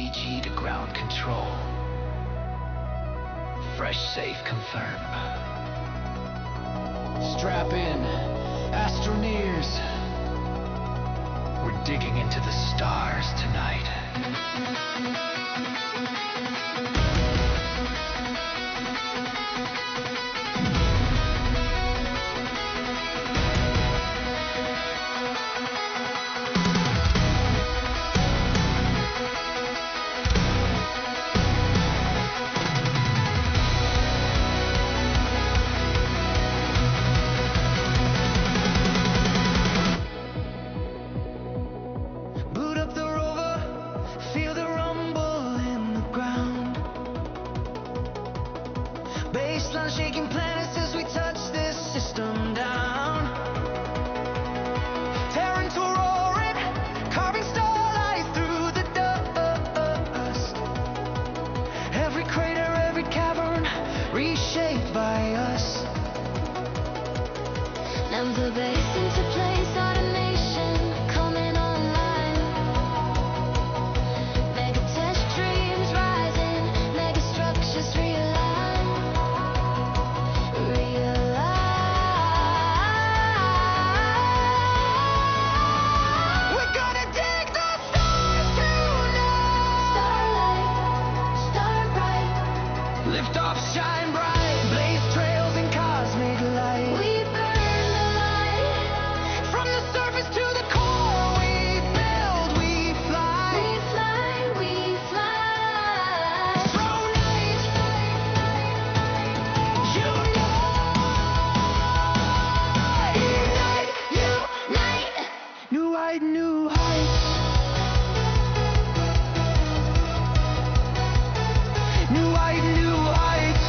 DDG to ground control. Fresh safe confirmed. Strap in, Astroneers. We're digging into the stars tonight. Shaking planets as we touch this system down. Tearing to roaring, carving starlight through the dust. Every crater, every cavern, reshaped by us. Now the base into place, automation coming online. Megatech dreams rising, mega structures realize. Shine bright, blaze trails in cosmic light. We burn the light from the surface to the core. We build, we fly. We fly, we fly. Through night, unite, new height, new heights. New height, new heights.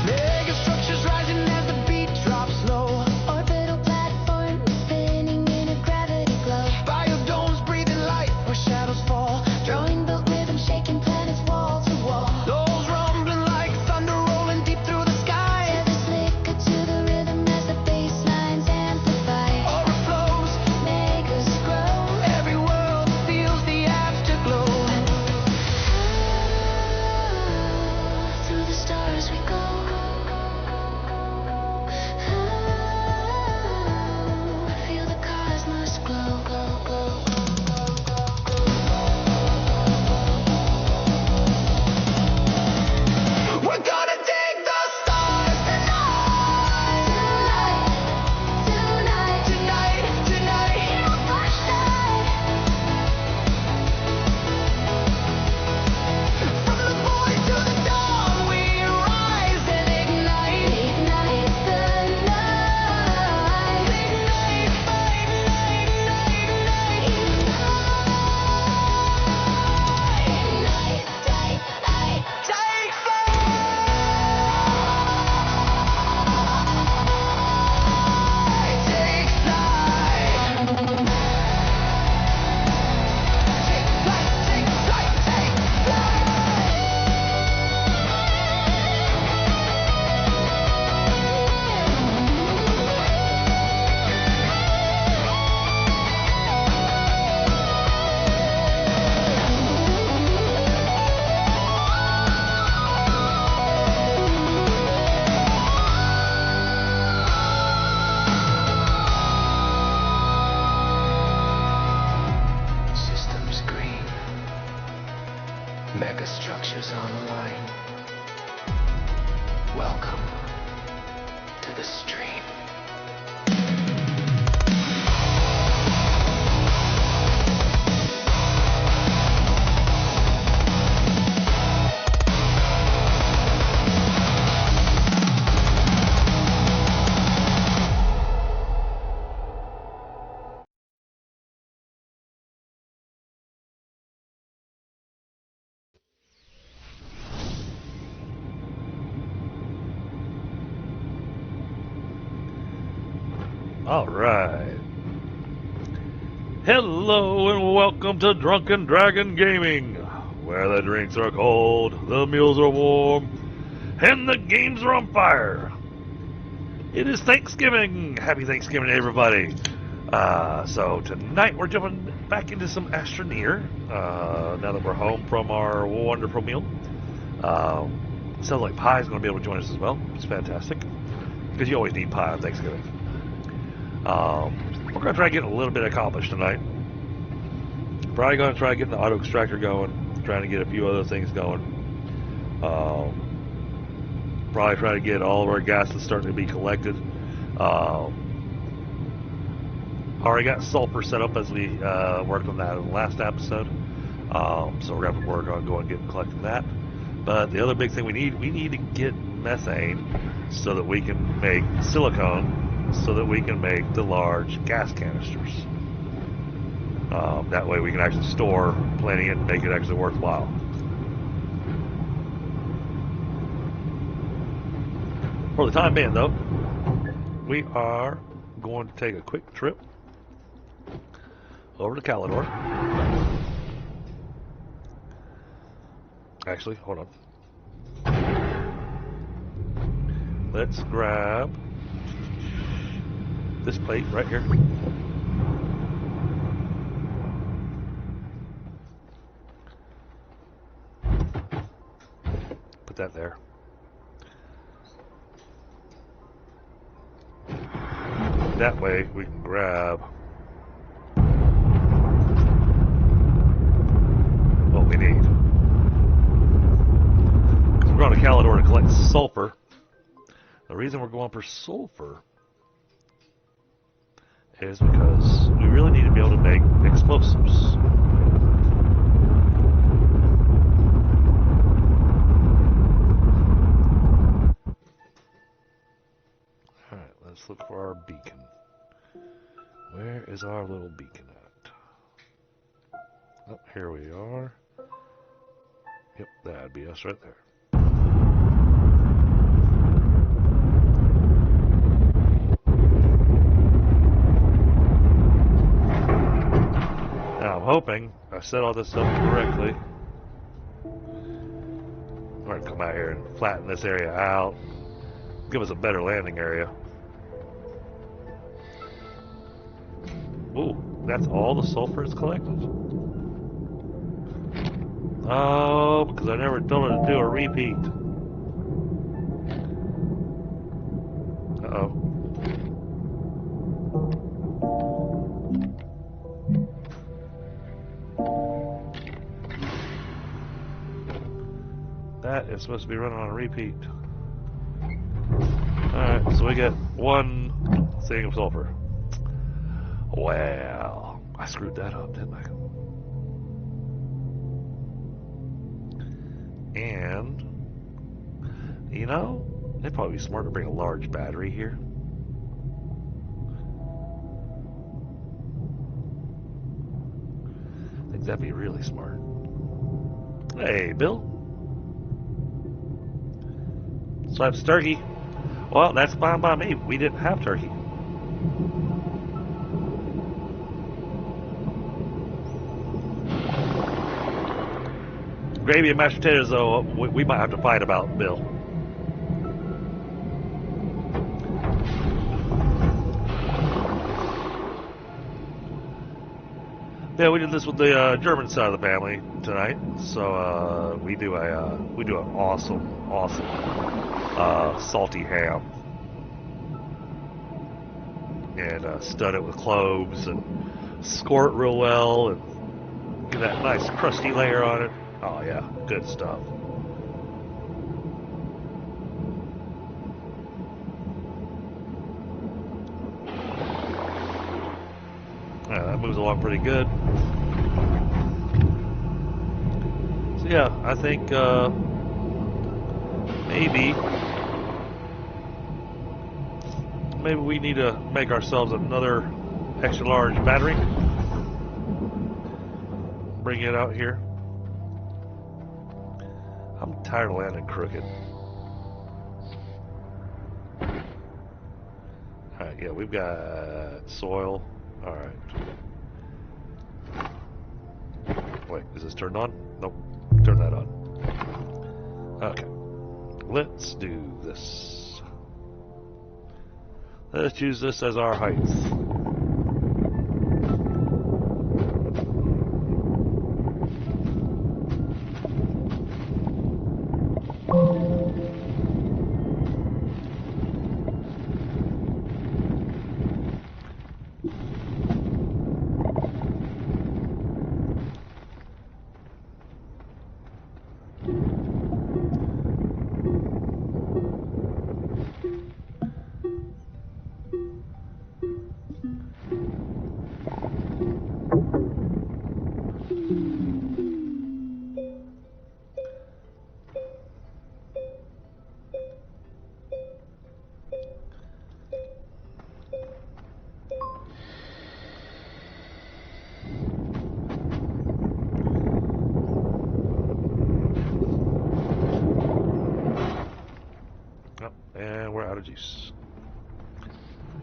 Mega structures rising as the beat drops low. Orbital platform spinning in a gravity glow. Biodomes breathing light where shadows fall. Drawing built rhythm, shaking planets wall to wall. Those rumbling like thunder rolling deep through the sky. Tethers flicker to the rhythm as the bass lines amplify. Aura flows, megas grow. Every world feels the afterglow. Through the stars we go. Feel the cosmos glow, glow, glow, We're gonna dig the stars tonight. Tonight, tonight, tonight. From the void to the dawn, we rise and ignite. Ignite the night. Ignite, take flight. Take flight. Take flight, take flight, take flight. Systems green. Mega structures online. Welcome to the stream. All right. Hello and welcome to Drunken Dragon Gaming, where the drinks are cold, the meals are warm, and the games are on fire. It is Thanksgiving. Happy Thanksgiving, everybody. So tonight we're jumping back into some Astroneer. Now that we're home from our wonderful meal. Sounds like Pie's going to be able to join us as well. It's fantastic. Because you always need pie on Thanksgiving. We're going to try to get a little bit accomplished tonight. Probably going to try getting the auto extractor going. Trying to get a few other things going. Probably try to get all of our gases starting to be collected. Already got sulfur set up as we worked on that in the last episode. So we're going to have to work on going and getting collecting that. But the other big thing we need to get methane so that we can make silicone, so that we can make the large gas canisters. That way we can actually store plenty and make it actually worthwhile. For the time being, though, we are going to take a quick trip over to Calidor. Actually, hold on. Let's grab this plate right here. Put that there. That way we can grab what we need. Because we're going to Calidor to collect sulfur. The reason we're going for sulfur is because we really need to be able to make explosives. Alright, let's look for our beacon. Where is our little beacon at? Oh, here we are. Yep, that'd be us right there. Now I'm hoping I set all this up correctly. We're going to come out here and flatten this area out. Give us a better landing area. Ooh, that's all the sulfur is collected. Oh, because I never told her to do a repeat. Uh-oh. That is supposed to be running on a repeat. Alright, so we get one thing of sulfur. Well, I screwed that up, didn't I? And, you know, it'd probably be smart to bring a large battery here. I think that'd be really smart. Hey, Bill. Slaps turkey. Well, that's fine by me. We didn't have turkey. Gravy and mashed potatoes, though, we might have to fight about, Bill. Yeah, we did this with the German side of the family tonight. So we do an awesome salty ham, and stud it with cloves and score it real well and get that nice crusty layer on it. Oh yeah, good stuff. Yeah, that moves along pretty good. So yeah, I think maybe we need to make ourselves another extra large battery. Bring it out here. I'm tired of landing crooked. Alright, yeah, we've got soil. Alright. Wait, is this turned on? Nope. Turn that on. Okay. Let's do this. Let's use this as our height.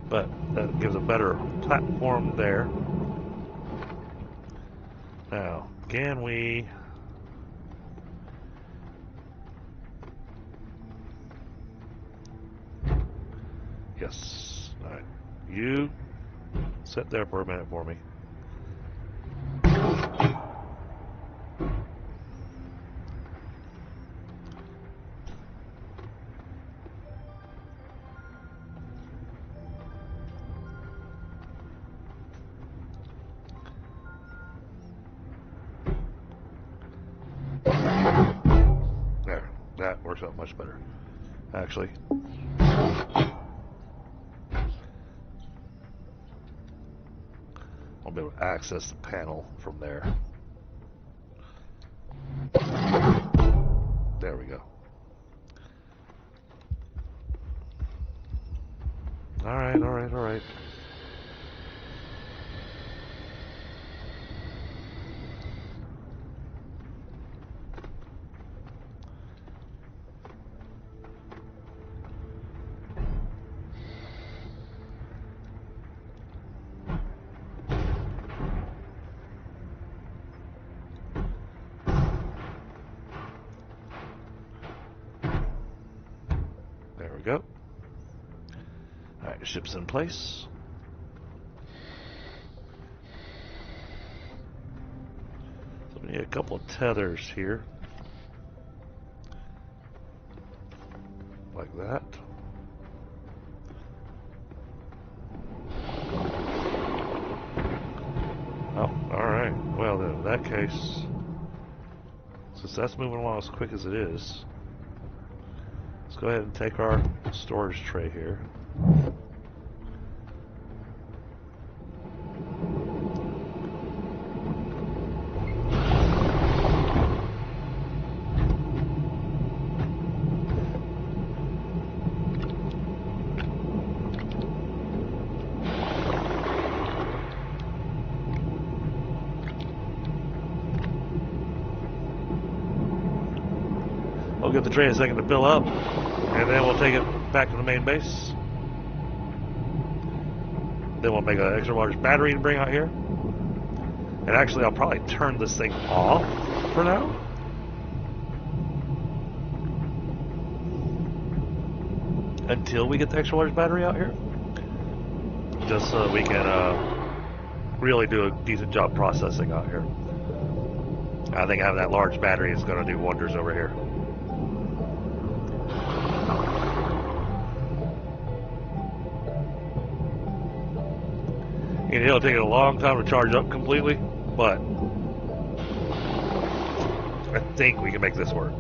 but that gives a better platform there. Now, can we... Yes. All right. You sit there for a minute for me. There. That works out much better, actually. I'll be able to access the panel from there. There we go. Alright, alright, alright. There we go. Alright, ship's in place. So we need a couple of tethers here. Like that. Oh, alright. Well then, in that case, since that's moving along as quick as it is, let's go ahead and take our storage tray here. We'll give the tray a second to fill up, and then we'll take it back to the main base. Then we'll make an extra large battery to bring out here. And actually, I'll probably turn this thing off for now. Until we get the extra large battery out here. Just so we can really do a decent job processing out here. I think having that large battery is going to do wonders over here. And it'll take a long time to charge up completely, but I think we can make this work.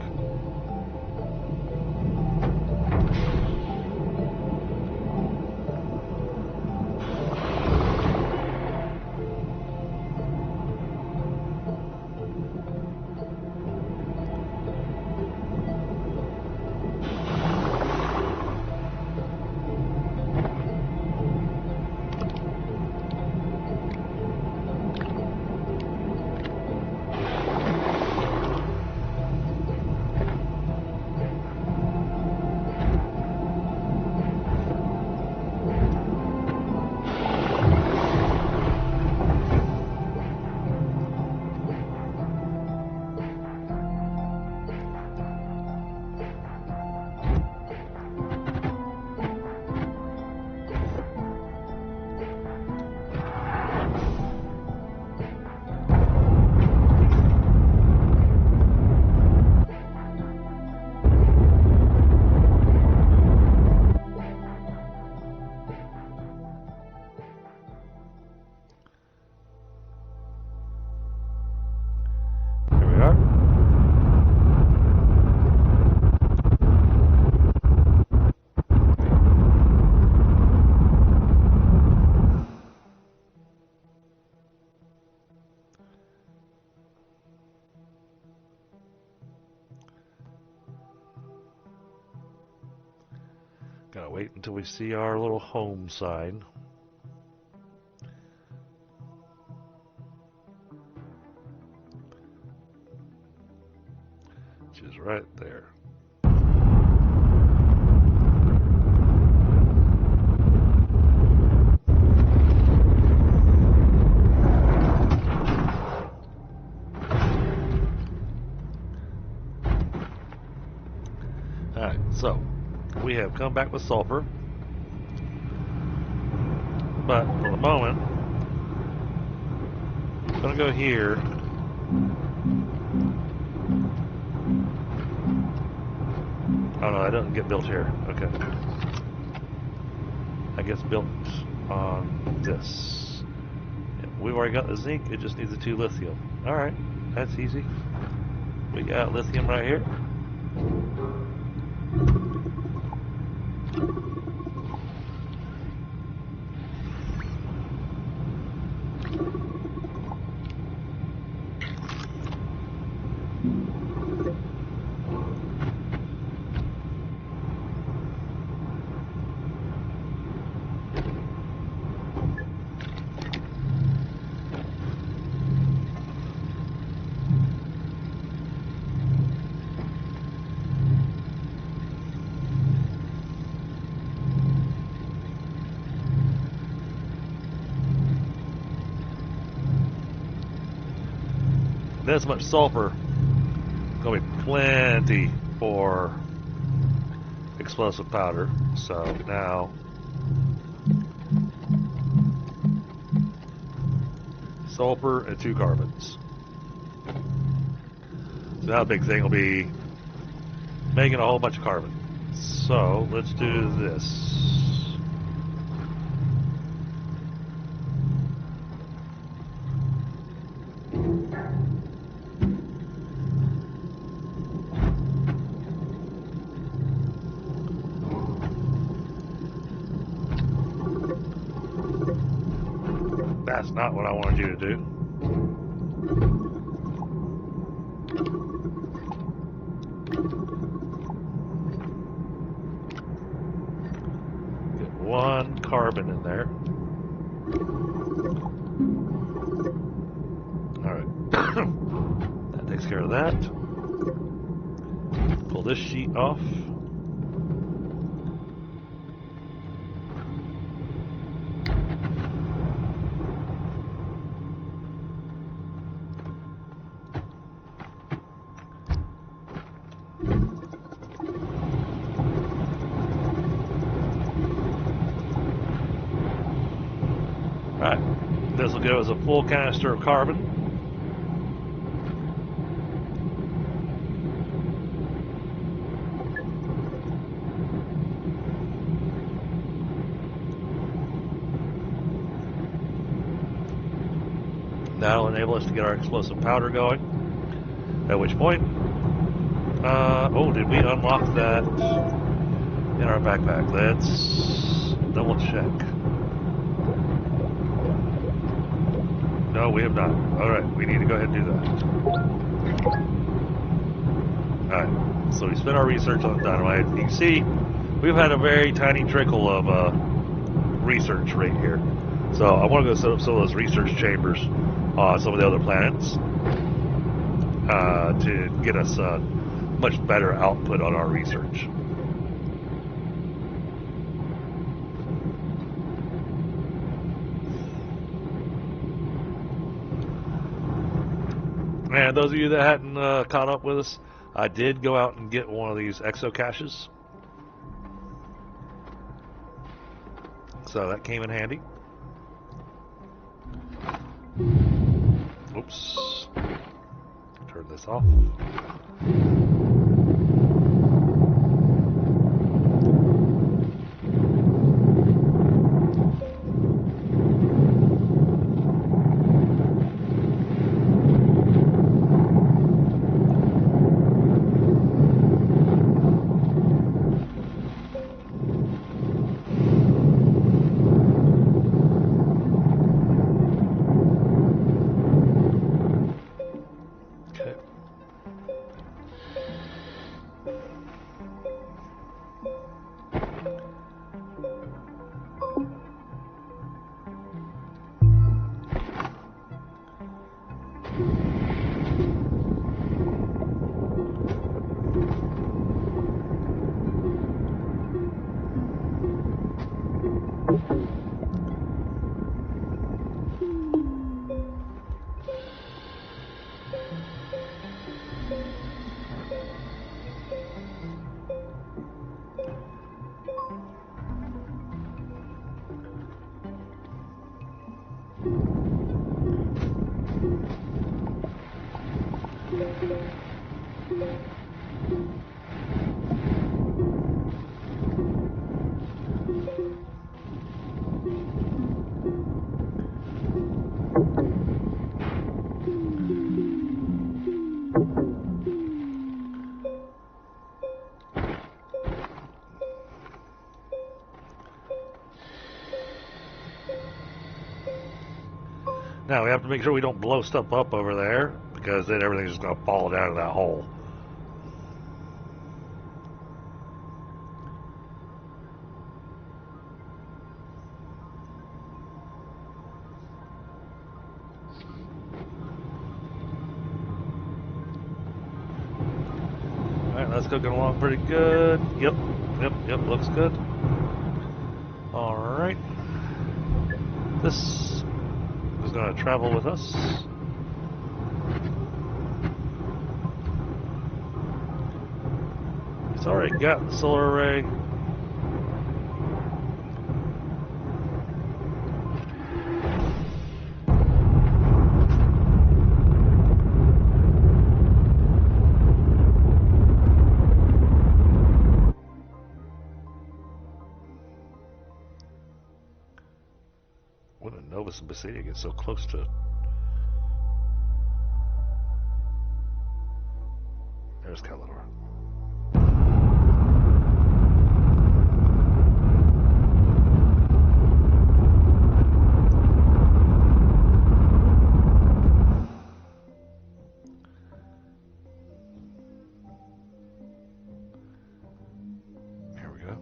Gotta wait until we see our little home sign. Which is right there. There have come back with sulfur. But for the moment, I'm going to go here. Oh no, I didn't get built here. Okay. I guess built on this. Yeah, we've already got the zinc, it just needs the 2 lithium. Alright, that's easy. We got lithium right here. This much sulfur, gonna be plenty for explosive powder. So now, sulfur and 2 carbons. So now the big thing will be making a whole bunch of carbon. So let's do this. That's not what I wanted you to do. Get 1 carbon in there. Alright. That takes care of that. Pull this sheet off. Alright, this will go as a full canister of carbon. That'll enable us to get our explosive powder going. At which point, oh, did we unlock that in our backpack? Let's double check. No, we have not. Alright, we need to go ahead and do that. Alright, so we spent our research on dynamite. You can see, we've had a very tiny trickle of research right here. So I want to go set up some of those research chambers on some of the other planets to get us much better output on our research. And those of you that hadn't caught up with us, I did go out and get one of these exo caches. So that came in handy. Oops. Turn this off. Now we have to make sure we don't blow stuff up over there, because then everything's just going to fall down in that hole. Alright, that's cooking along pretty good. Yep, looks good. Alright. This is going to travel with us. It's already got the solar array. When did Nova Bassinia get so close to it? There's Calidor. Here we go.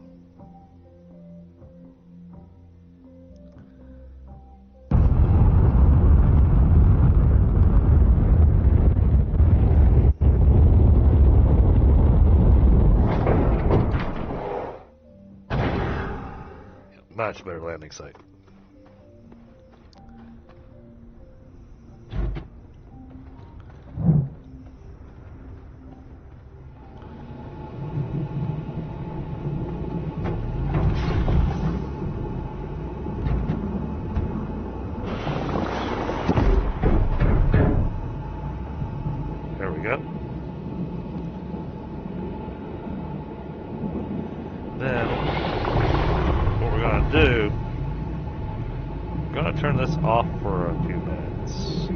Much better landing site. There we go. Then what we're going to do, I'm going to turn this off for a few minutes.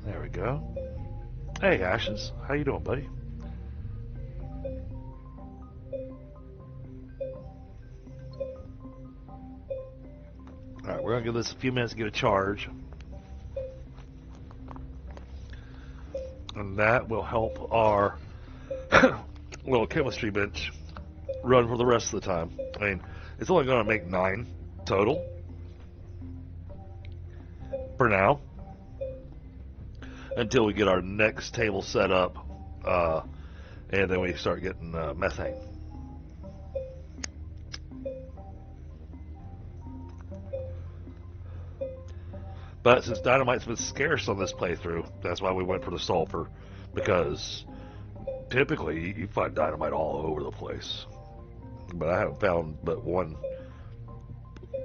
There we go. Hey Ashes, how you doing, buddy? Alright, we're going to give this a few minutes to get a charge. And that will help our little chemistry bench run for the rest of the time. I mean, it's only going to make 9 total for now, until we get our next table set up, and then we start getting methane. But since dynamite's been scarce on this playthrough, that's why we went for the sulfur, because typically you find dynamite all over the place. But I haven't found but one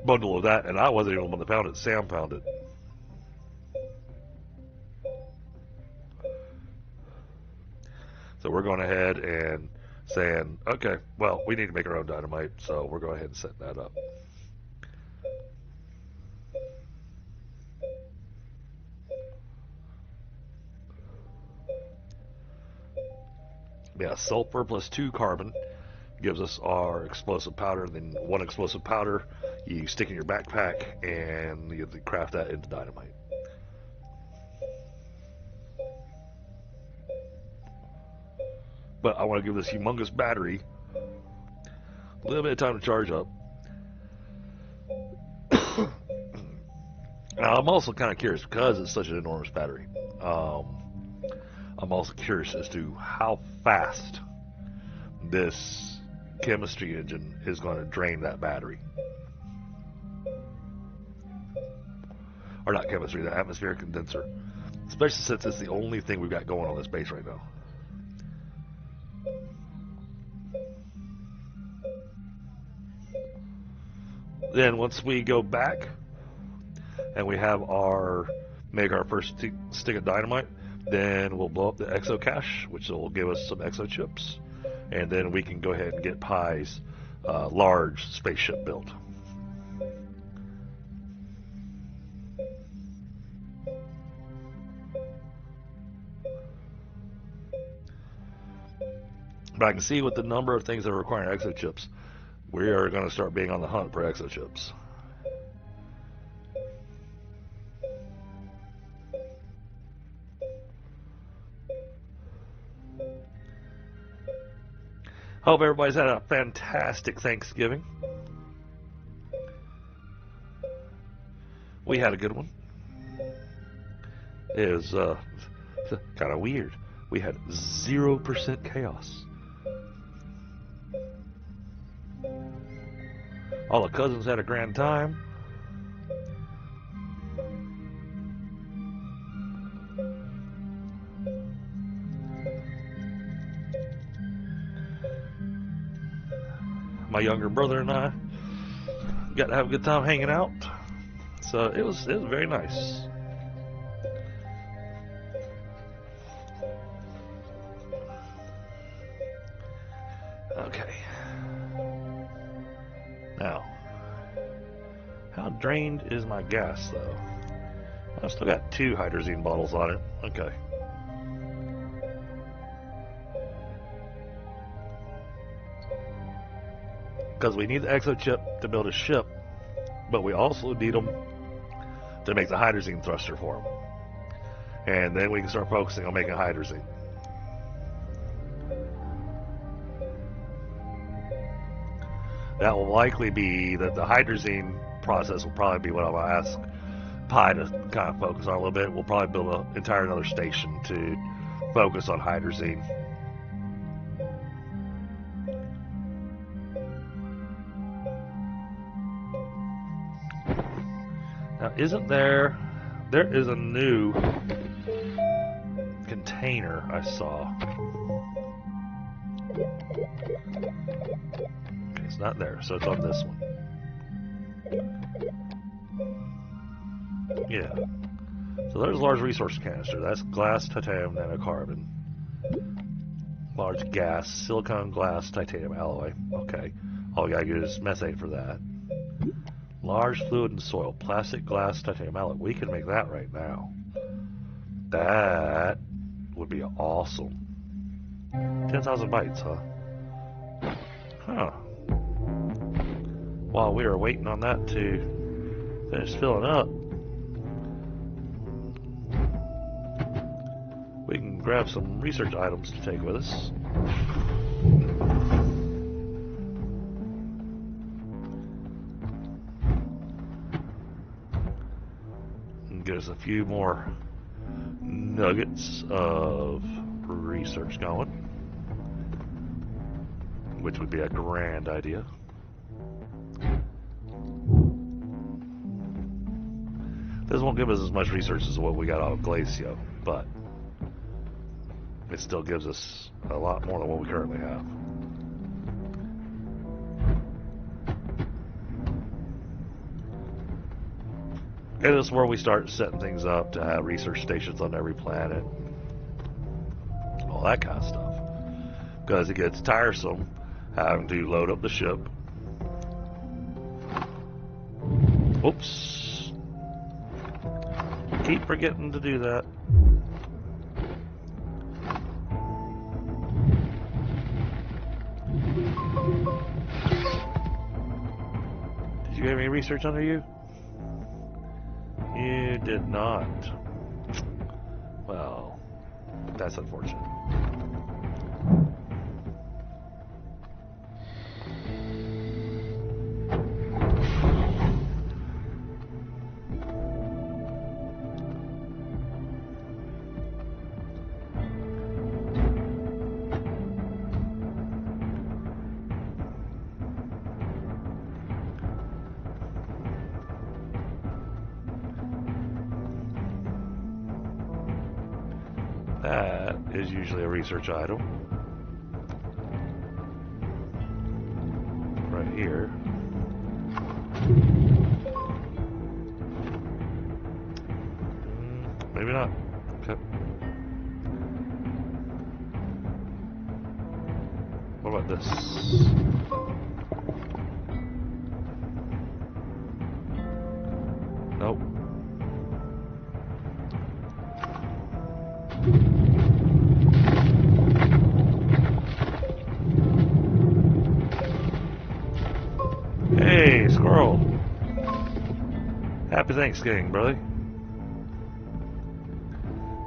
bundle of that, and I wasn't even the one that found it. Sam found it. So we're going ahead and saying, okay, well, we need to make our own dynamite, so we're going ahead and set that up. Yeah, sulfur plus 2 carbon gives us our explosive powder. Then 1 explosive powder you stick in your backpack, and you craft that into dynamite. But I want to give this humongous battery a little bit of time to charge up. Now, I'm also kind of curious, because it's such an enormous battery. I'm also curious as to how fast this chemistry engine is going to drain that battery. Or not chemistry, the atmospheric condenser. Especially since it's the only thing we've got going on this base right now. Then once we go back and we have make our first stick of dynamite, then we'll blow up the exo cache, which will give us some exo chips, and then we can go ahead and get Pi's large spaceship built. But I can see with the number of things that are requiring exo chips, we are going to start being on the hunt for exo chips. Hope everybody's had a fantastic Thanksgiving. We had a good one. It was kind of weird. We had 0% chaos. All the cousins had a grand time. My younger brother and I got to have a good time hanging out. So it was very nice. Okay. Now, how drained is my gas though? I've still got 2 hydrazine bottles on it. Okay. Because we need the exo chip to build a ship, but we also need them to make the hydrazine thruster for them. And then we can start focusing on making hydrazine. That will likely be that the hydrazine process will probably be what I'm going to ask Pi to kind of focus on a little bit. We'll probably build an entire another station to focus on hydrazine. Now, there is a new container I saw. Okay, it's not there, so it's on this one. Yeah. So there's a large resource canister. That's glass, titanium, nanocarbon. Large gas, silicon, glass, titanium alloy. Okay. All we gotta get is methane for that. Large fluid and soil, plastic, glass, titanium alloy. We can make that right now. That would be awesome. 10,000 bytes, huh? Huh. While we are waiting on that to finish filling up, we can grab some research items to take with us. Get us a few more nuggets of research going, which would be a grand idea. This won't give us as much research as what we got out of Glacio, but it still gives us a lot more than what we currently have. And this is where we start setting things up to have research stations on every planet. All that kind of stuff. Because it gets tiresome having to load up the ship. Oops. Keep forgetting to do that. Did you have any research under you? You did not. Well, that's unfortunate. That is usually a research item. Right here. Maybe not. Okay. What about this? Nope. Hey, squirrel. Happy Thanksgiving, brother.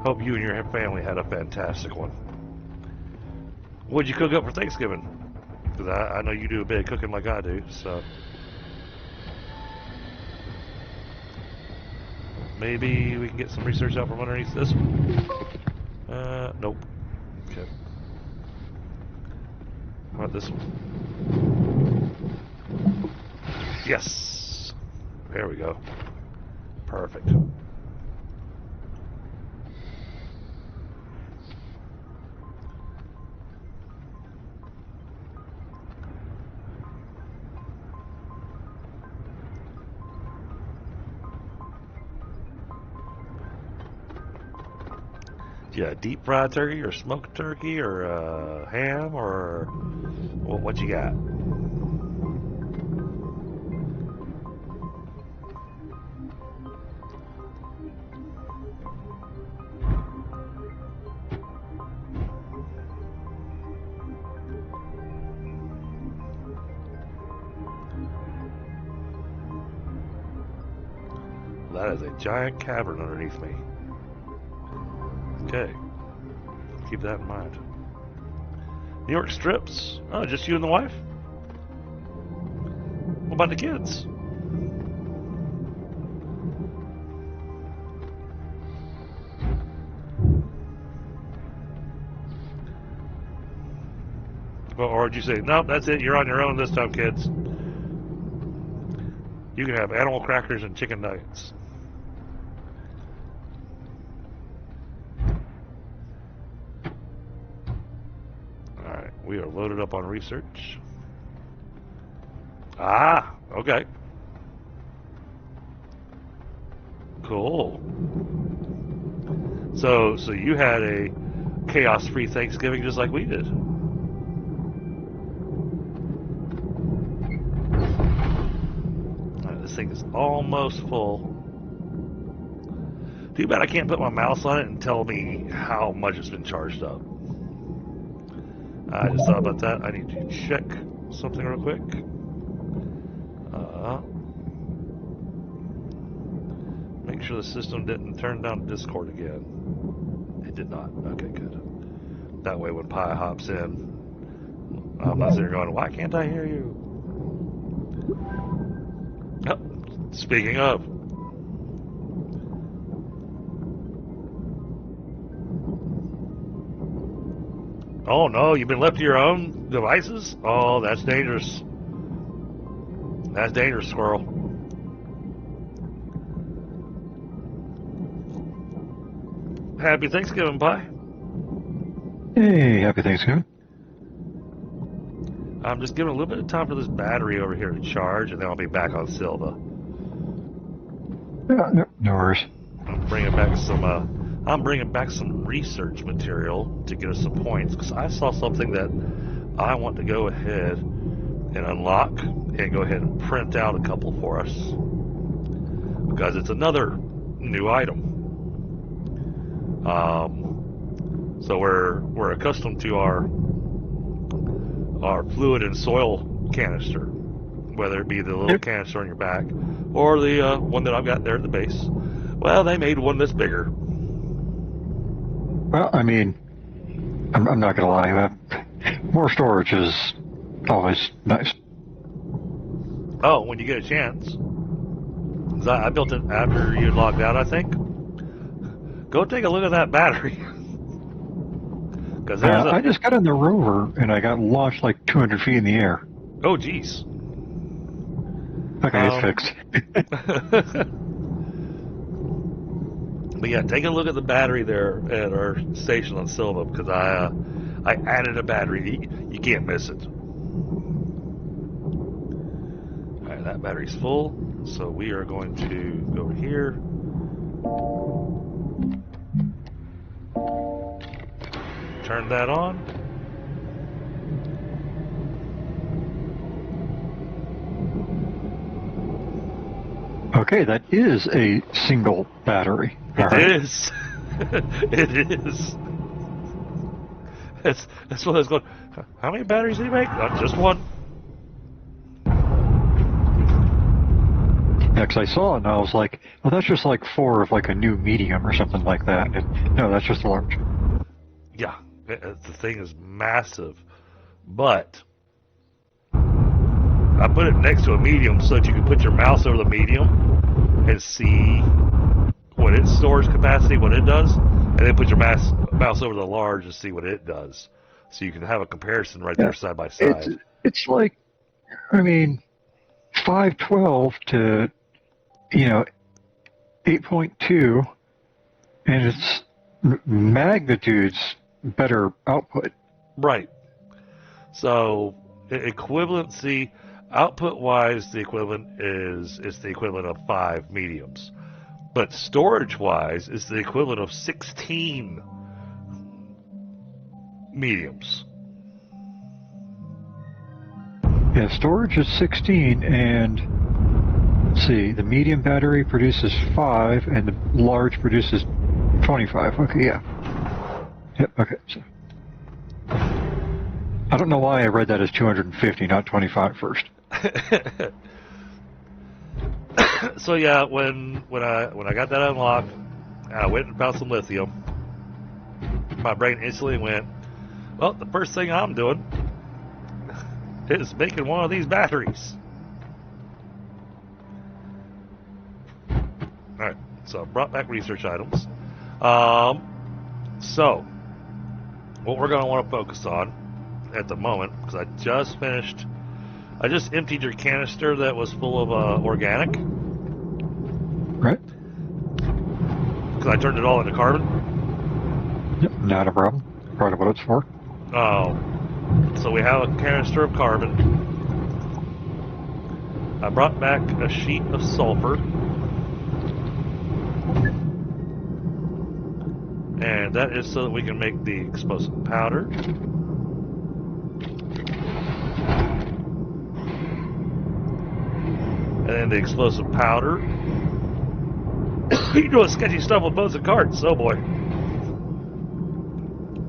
Hope you and your family had a fantastic one. What'd you cook up for Thanksgiving? Because I know you do a bit of cooking like I do, so. Maybe we can get some research out from underneath this one. Nope. Okay. How about this one? Yes! There we go. Perfect. Yeah, deep fried turkey or smoked turkey or ham or what you got? That is a giant cavern underneath me. Okay. Keep that in mind. New York strips. Oh, just you and the wife? What about the kids? Or did you say, nope, that's it, you're on your own this time, kids? You can have animal crackers and chicken nuggets. Alright, we are loaded up on research. Ah, okay. Cool. So you had a chaos-free Thanksgiving just like we did. This thing is almost full. Too bad I can't put my mouse on it and tell me how much it's been charged up. I just thought about that. I need to check something real quick. Make sure the system didn't turn down Discord again. It did not. Okay, good. That way when Pi hops in, I'm not sitting there going, why can't I hear you? Oh, speaking of. Oh no, you've been left to your own devices? Oh, that's dangerous. That's dangerous, squirrel. Happy Thanksgiving, Pi. Hey, happy Thanksgiving. I'm just giving a little bit of time for this battery over here to charge, and then I'll be back on Silva. Yeah, no worries. I'm bringing back some research material to get us some points, because I saw something that I want to go ahead and unlock and go ahead and print out a couple for us, because it's another new item. So we're accustomed to our fluid and soil canister, whether it be the little canister on your back or the one that I've got there at the base. Well, they made one that's bigger. Well, I mean, I'm not going to lie. More storage is always nice. Oh, when you get a chance. 'Cause I built it after you logged out, I think. Go take a look at that battery. Because I just got in the rover and I got launched like 200 feet in the air. Oh, geez. Okay, it's fixed. But yeah, take a look at the battery there at our station on Silva, because I added a battery. You can't miss it. Alright, And that battery's full, so we are going to go over here. Turn that on. Okay, that is a single battery. It is. It is. That's what I was going. How many batteries did he make? Just one. Yeah, 'cause I saw it and I was like, well, that's just like 4 of like a new medium or something like that. No, that's just a large. Yeah, the thing is massive, but I put it next to a medium so that you can put your mouse over the medium and see what its storage capacity, what it does, and then put your mouse over the large and see what it does, so you can have a comparison right there side by side. It's like, I mean, 512 to 8.2, and it's magnitudes better output. Right. So equivalency, output-wise, the equivalent is the equivalent of 5 mediums, but storage-wise, is the equivalent of 16 mediums. Yeah, storage is 16, and let's see, the medium battery produces 5, and the large produces 25. Okay, yeah. Yep, okay. So, I don't know why I read that as 250, not 25 first. So yeah, when I got that unlocked, I went and found some lithium. My brain instantly went, well, the first thing I'm doing is making one of these batteries. Alright, so I brought back research items. So, what we're going to want to focus on at the moment, because I just emptied your canister that was full of organic. Right. Because I turned it all into carbon. Yep, not a problem. Part of what it's for. So we have a canister of carbon. I brought back a sheet of sulfur. And that is so that we can make the explosive powder. And then the explosive powder. You doing sketchy stuff with boats and carts, oh boy.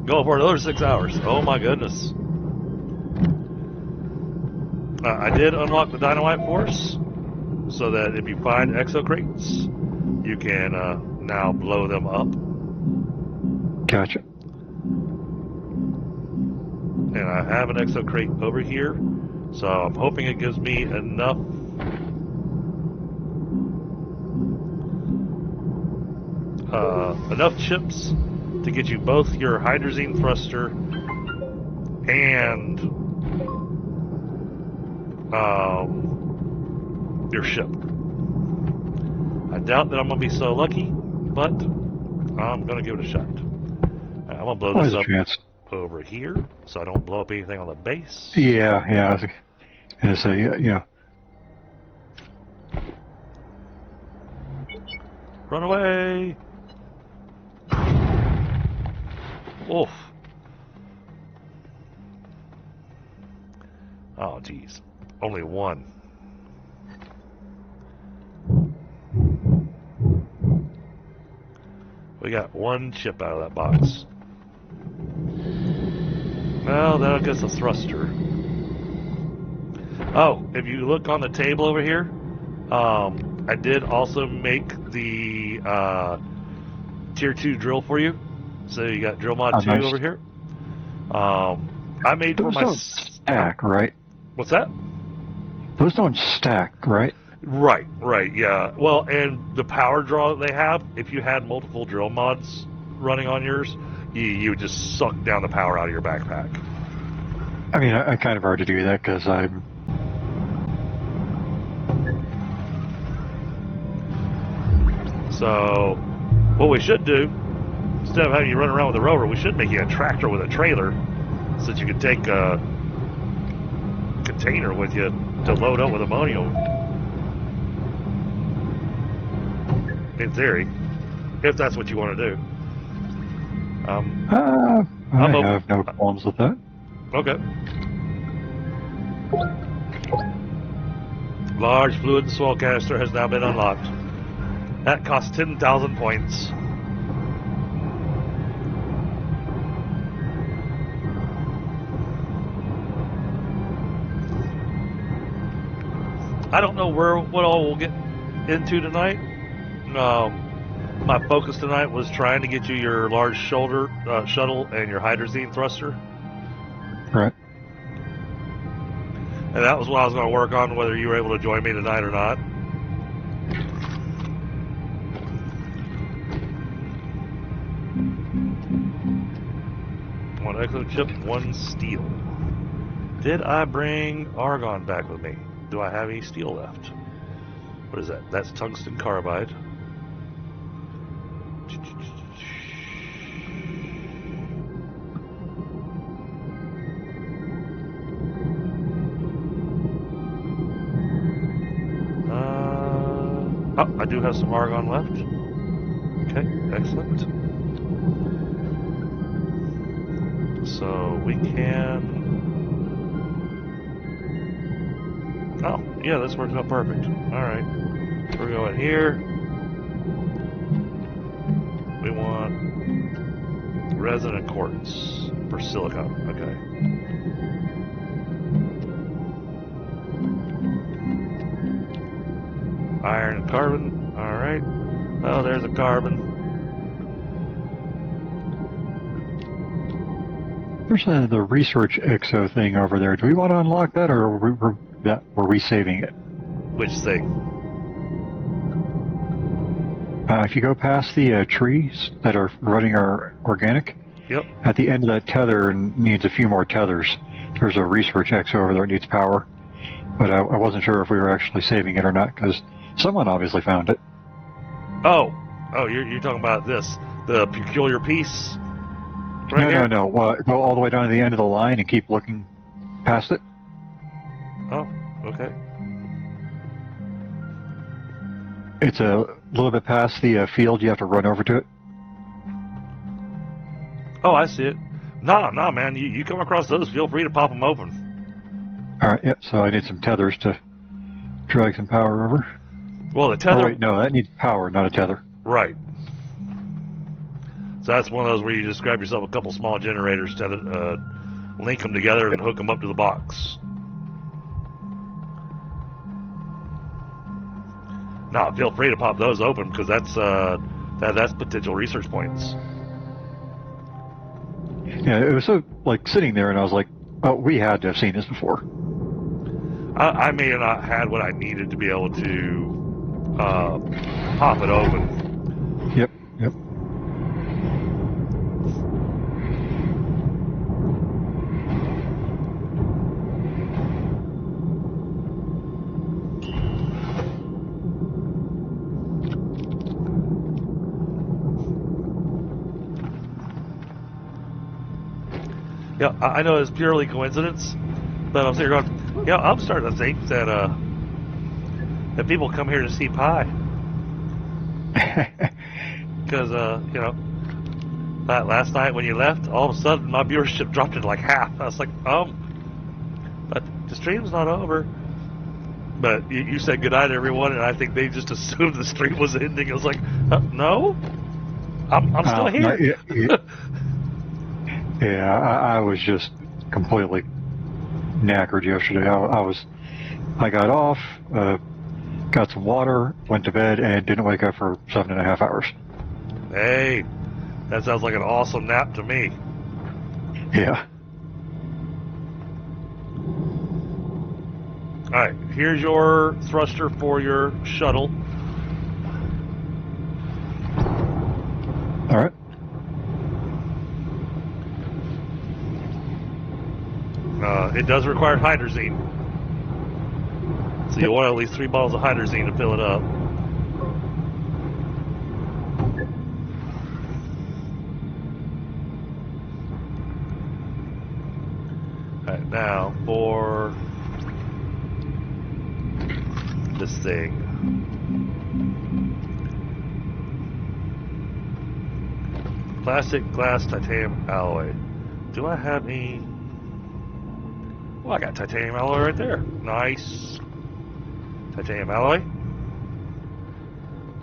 Going for another 6 hours. Oh my goodness. I did unlock the dynamite force, so that if you find exocrates, you can now blow them up. Gotcha. And I have an exocrate over here, so I'm hoping it gives me enough chips to get you both your hydrazine thruster and your ship. I doubt that I'm going to be so lucky, but I'm going to give it a shot. Right, I'm going to blow this up over here so I don't blow up anything on the base. Yeah. I was going to say, yeah. Run away! Oof. Oh, geez. Only one. We got one chip out of that box. Well, that'll get us a thruster. Oh, if you look on the table over here, I did also make the tier 2 drill for you. So you got drill mod 2 nice. over here. I made Those for my don't stack, right? What's that? Those don't stack, right? Right, yeah. Well, and the power draw that they have, if you had multiple drill mods running on yours, you would just suck down the power out of your backpack. I mean, I kind of hard to do that because I'm... So, what we should do, instead of having you run around with a rover, we should make you a tractor with a trailer so that you can take a container with you to load up with ammonia in theory, if that's what you want to do. I have no qualms with that. Okay. Large fluid soil canister has now been unlocked. That costs 10,000 points. I don't know what all we'll get into tonight. My focus tonight was trying to get you your large shuttle and your hydrazine thruster. Right. And that was what I was going to work on, whether you were able to join me tonight or not. One exo chip, one steel. Did I bring argon back with me? Do I have any steel left? What is that? That's tungsten carbide. Oh, I do have some argon left. Okay, excellent. So we can... Oh, yeah, this works out perfect. Alright. We're going here. We want resin and quartz for silicon. Okay. Iron and carbon. Alright. Oh, there's a carbon. There's the research exo thing over there. Do we want to unlock that, or were we saving it? Which thing? If you go past the trees that are running our organic, Yep. at the end of that tether needs a few more tethers. There's a research exo over there that needs power. But I wasn't sure if we were actually saving it or not, because someone obviously found it. Oh, you're talking about this, the peculiar piece? Right here? No. Go all the way down to the end of the line and keep looking past it. Oh, okay. It's a little bit past the field. You have to run over to it. Oh, I see it. No, man. You come across those, feel free to pop them open. All right, yep. So I need some tethers to drag some power over. Well, the tether... Oh, wait, no, that needs power, not a tether. Right. So that's one of those where you just grab yourself a couple small generators, link them together, and hook them up to the box. Now, feel free to pop those open, because that's potential research points. Yeah, it was so, like, sitting there, and I was like, oh, we had to have seen this before. I may have not had what I needed to be able to pop it open. Yep. Yeah, I know it's purely coincidence, but I'm sitting here going, yeah, I'm starting to think that that people come here to see Pi. Because, that last night when you left, all of a sudden my viewership dropped to like half. I was like, but the stream's not over. But you said goodnight, everyone, and I think they just assumed the stream was ending. I was like, no, I'm still here. Yeah, I was just completely knackered yesterday. I got off, got some water, went to bed, and didn't wake up for 7.5 hours. Hey, that sounds like an awesome nap to me. Yeah. All right, here's your thruster for your shuttle. All right. It does require hydrazine. So you'll want at least 3 bottles of hydrazine to fill it up. Alright, now for this thing. Plastic, glass, titanium, alloy. Do I have any? Well, I got titanium alloy right there. Nice. Titanium alloy.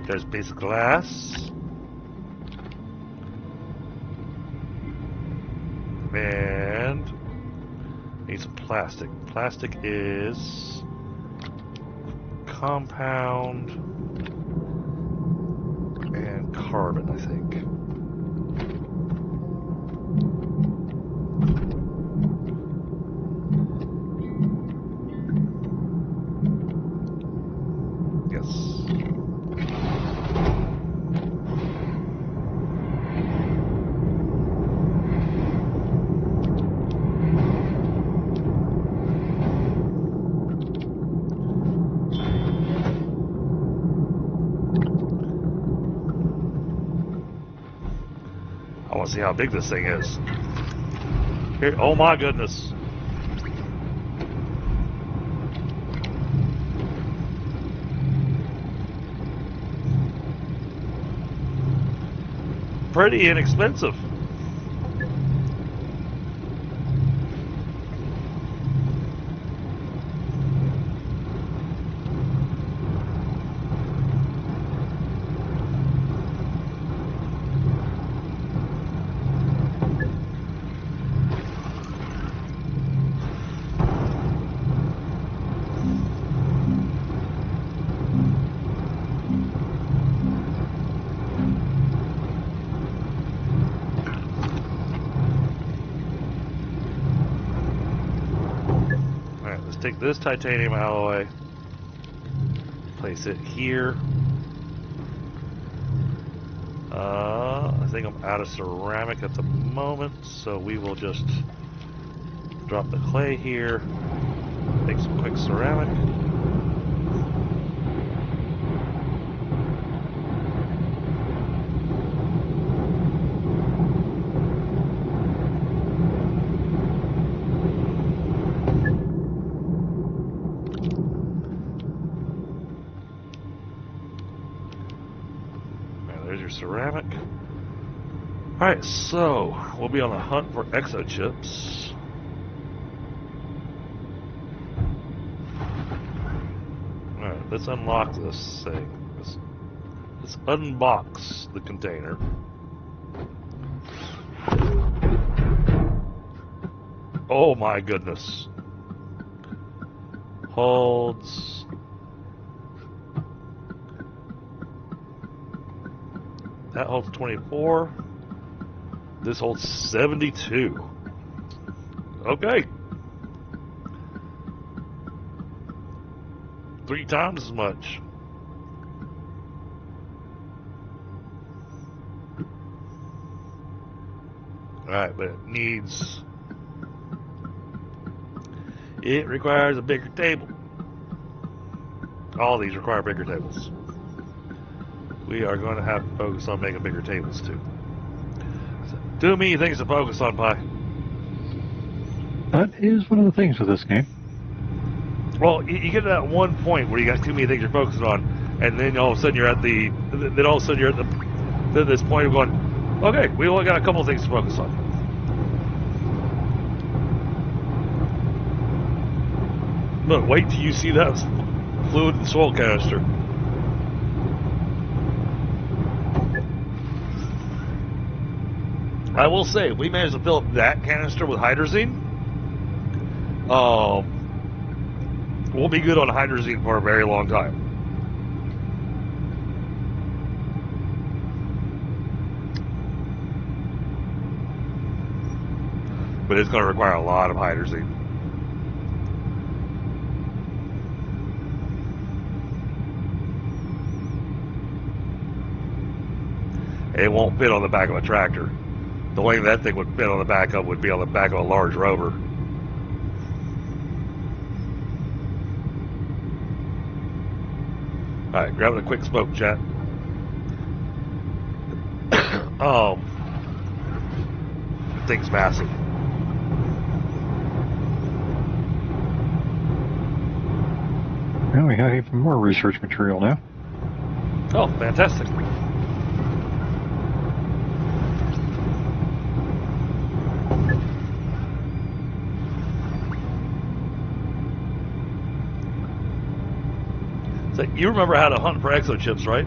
There's basic glass. And need some plastic. Plastic is compound and carbon, I think. I want to see how big this thing is. Here, oh my goodness. Pretty inexpensive. Take this titanium alloy, place it here. I think I'm out of ceramic at the moment, so we will just drop the clay here, make some quick ceramic. Ceramic. Alright, so we'll be on the hunt for exochips. Alright, let's unlock this thing. Let's unbox the container. Oh my goodness. Holds. That holds 24. This holds 72. Okay. 3 times as much. Alright, but it requires a bigger table. All these require bigger tables. We are going to have to focus on making bigger tables too. Too many things to focus on, Pi. That is one of the things with this game. Well, you get to that one point where you got too many things you're focusing on, and then all of a sudden you're at this point of going, okay, we only got a couple of things to focus on. Look, wait till you see that fluid and soil canister. I will say, if we manage to fill up that canister with hydrazine, we'll be good on hydrazine for a very long time. But it's going to require a lot of hydrazine. It won't fit on the back of a tractor. The way that thing would fit on the back of would be on the back of a large rover. Alright, grabbing a quick smoke, chat. Oh. The thing's massive. Well, we have even more research material now. Oh, fantastic. So you remember how to hunt for exochips, right?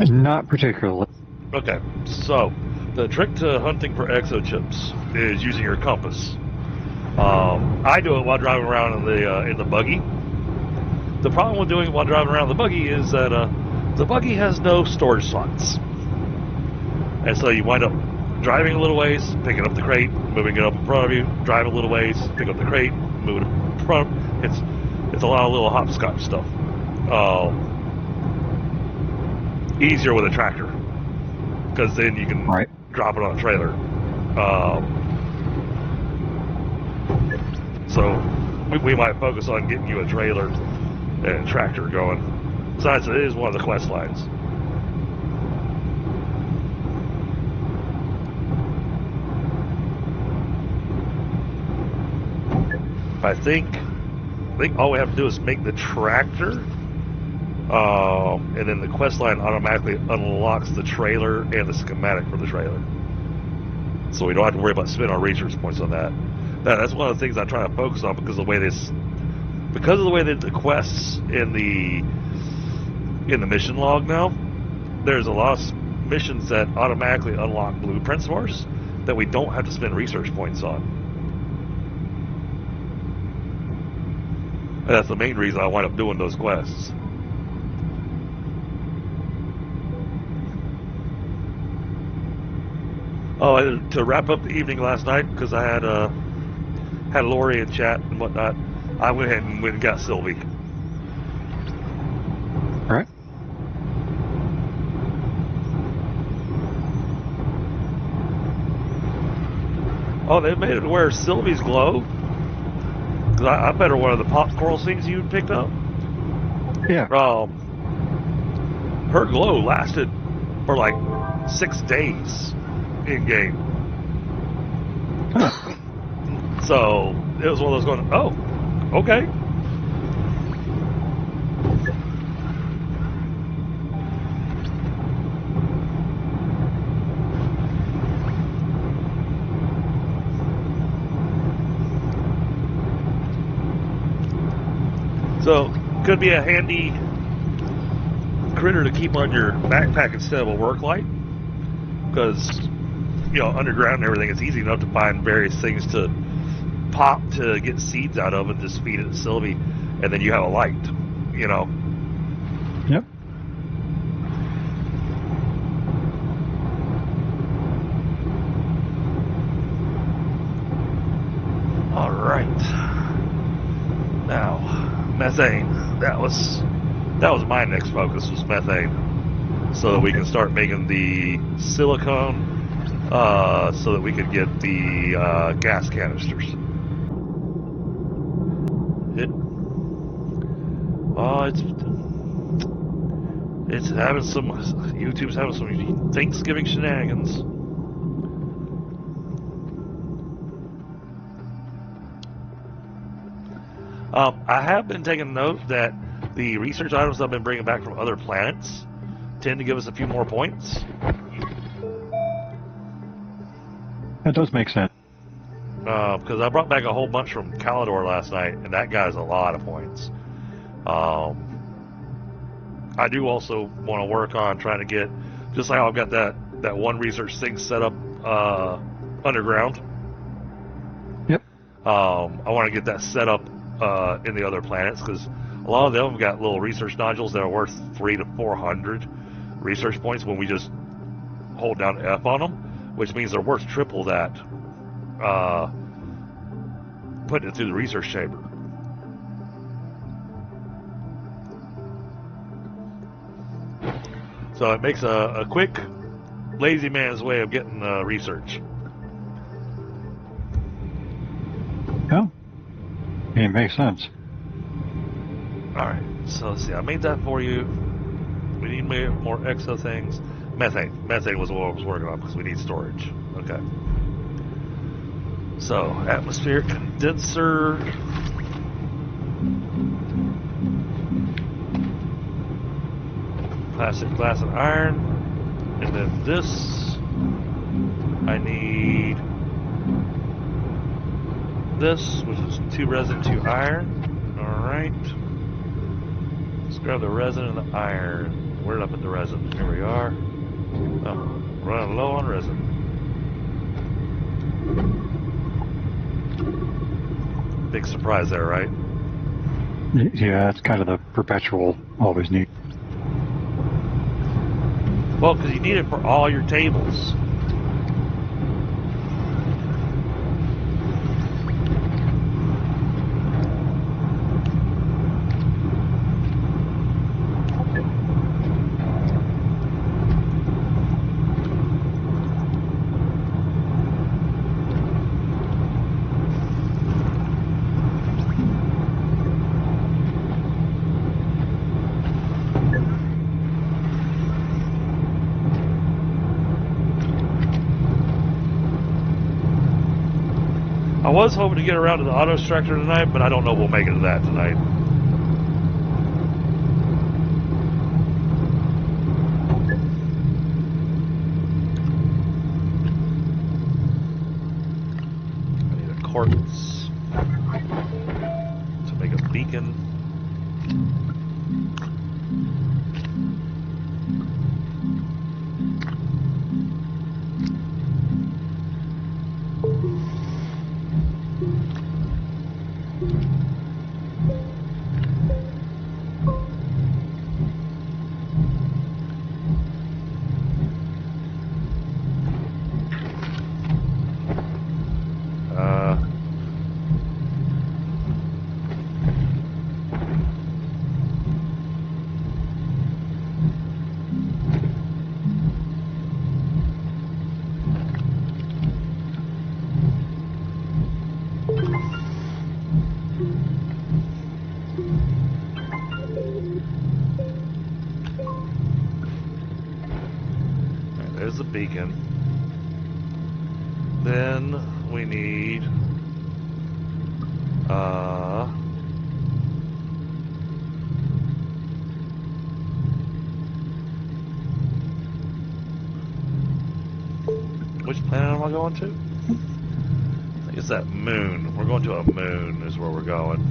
Not particularly. Okay, so the trick to hunting for exochips is using your compass. I do it while driving around in the buggy. The problem with doing it while driving around the buggy is that the buggy has no storage slots, and so you wind up driving a little ways, picking up the crate, moving it up in front of you, drive a little ways, pick up the crate, move it up in front. It's a lot of little hopscotch stuff. Easier with a tractor, because then you can drop it on a trailer. So we might focus on getting you a trailer and a tractor going. Besides, it is one of the quest lines. I think all we have to do is make the tractor, and then the quest line automatically unlocks the trailer and the schematic for the trailer. So we don't have to worry about spending our research points on that. That's one of the things I'm trying to focus on because of the way that the quests in the mission log now, there's a lot of missions that automatically unlock blueprints for us that we don't have to spend research points on. And that's the main reason I wind up doing those quests. Oh, and to wrap up the evening last night, because I had Lori in chat and whatnot, I went ahead and got Sylvie. All right. Oh, they made it to where Sylvie's glow? Because I bet her one of the pop coral things you picked up. Yeah. Her glow lasted for like 6 days in game. Huh. So it was one of those going, oh, okay. So could be a handy critter to keep on your backpack instead of a work light, because underground and everything, it's easy enough to find various things to pop to get seeds out of and just feed it to Sylvie, and then you have a light. Yep. All right. Now, methane. That was my next focus, was methane, so that we can start making the silicone, so that we could get the gas canisters. It's having some. YouTube's having some Thanksgiving shenanigans. I have been taking note that the research items I've been bringing back from other planets tend to give us a few more points. That does make sense. Because I brought back a whole bunch from Calidor last night, and that guy's a lot of points. I do also want to work on trying to get, just like I've got that one research thing set up underground. Yep. I want to get that set up in the other planets, because a lot of them have got little research nodules that are worth 300 to 400 research points when we just hold down F on them, which means they're worth triple that putting it through the research chamber. So it makes a quick, lazy man's way of getting research. Yeah. It makes sense. Alright, so let's see, I made that for you. We need more exo things. Methane. Methane was what I was working on because we need storage. Okay. So, atmospheric condenser. Plastic, glass, and iron. And then this. I need this, which is 2 resin, 2 iron. Alright. Let's grab the resin and the iron. Where did I put the resin? Here we are. Oh, running low on resin. Big surprise there, right? Yeah, it's kind of the perpetual always need. Well, because you need it for all your tables. I was hoping to get around to the auto extractor tonight, but I don't know if we'll make it to that tonight. I need a quartz to make a beacon. There's the beacon. Then we need which planet am I going to? I think it's that moon. We're going to a moon is where we're going.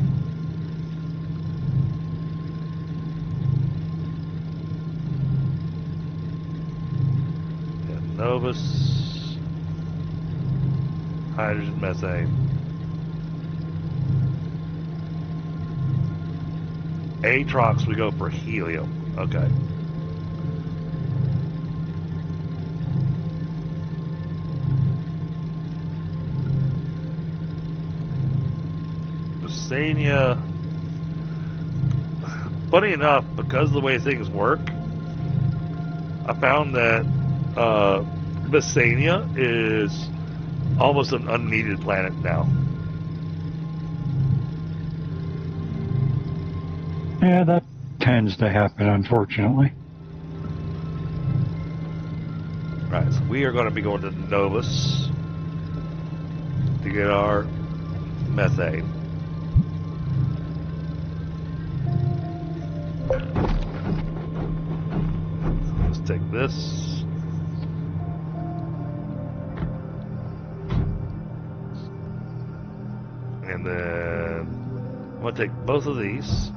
Novus, hydrogen, methane. Atrox, we go for helium. Okay. Messania. Funny enough, because of the way things work, I found that Messania is almost an unneeded planet now. Yeah, that tends to happen, unfortunately. Right, so we are going to be going to Novus to get our methane. Let's take this. And then I'm going to take both of these.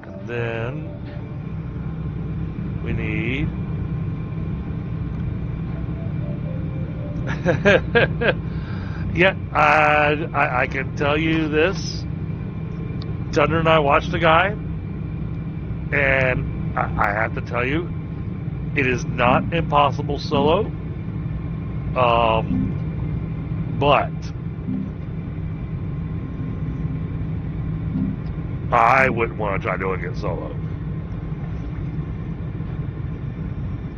And then we need yeah, I can tell you this. Thunder and I watched a guy, and I have to tell you, it is not impossible solo. But I wouldn't want to try doing it solo.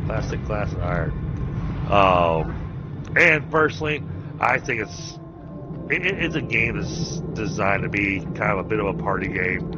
Plastic, glass, and iron. And personally, I think it's a game that's designed to be kind of a bit of a party game.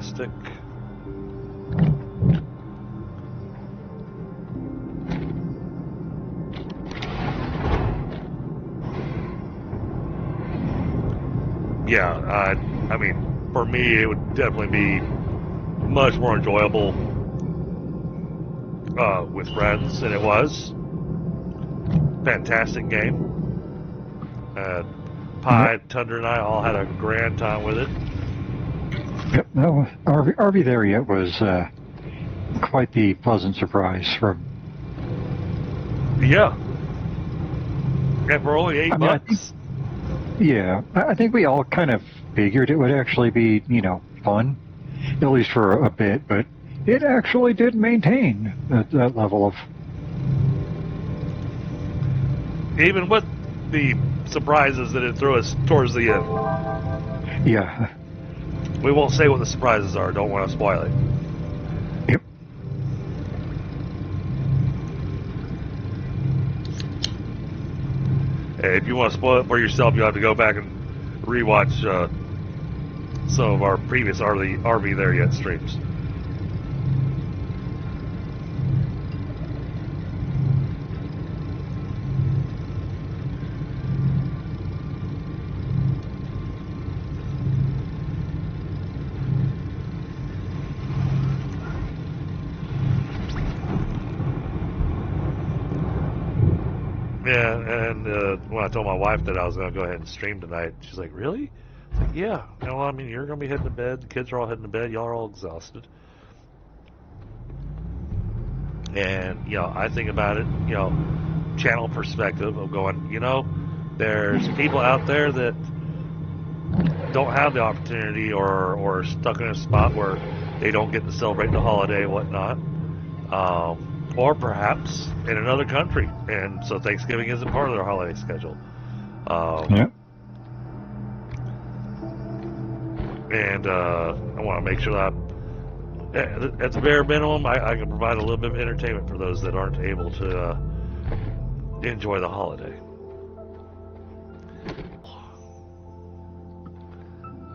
fantastic. Yeah, I mean, for me, it would definitely be much more enjoyable with friends than it was. Fantastic game. Pi, Tundra, and I all had a grand time with it. Yep, no, RV there yet was quite the pleasant surprise from. Yeah. And for only $8 I mean, bucks. I think we all kind of figured it would actually be, fun, at least for a bit, but it actually did maintain that level of. Even with the surprises that it threw us towards the end. Yeah. We won't say what the surprises are. Don't want to spoil it. Yep. Hey, if you want to spoil it for yourself, you'll have to go back and rewatch some of our previous RV There Yet streams. Yeah, and when I told my wife that I was going to go ahead and stream tonight, she's like, "Really?" I was like, "Yeah. Well, I mean, you're going to be heading to bed. The kids are all heading to bed. Y'all are all exhausted." And, I think about it, channel perspective of going, there's people out there that don't have the opportunity or are stuck in a spot where they don't get to celebrate the holiday and whatnot. Or perhaps in another country, and so Thanksgiving isn't part of their holiday schedule. Yeah. And I want to make sure that at the bare minimum, I can provide a little bit of entertainment for those that aren't able to enjoy the holiday.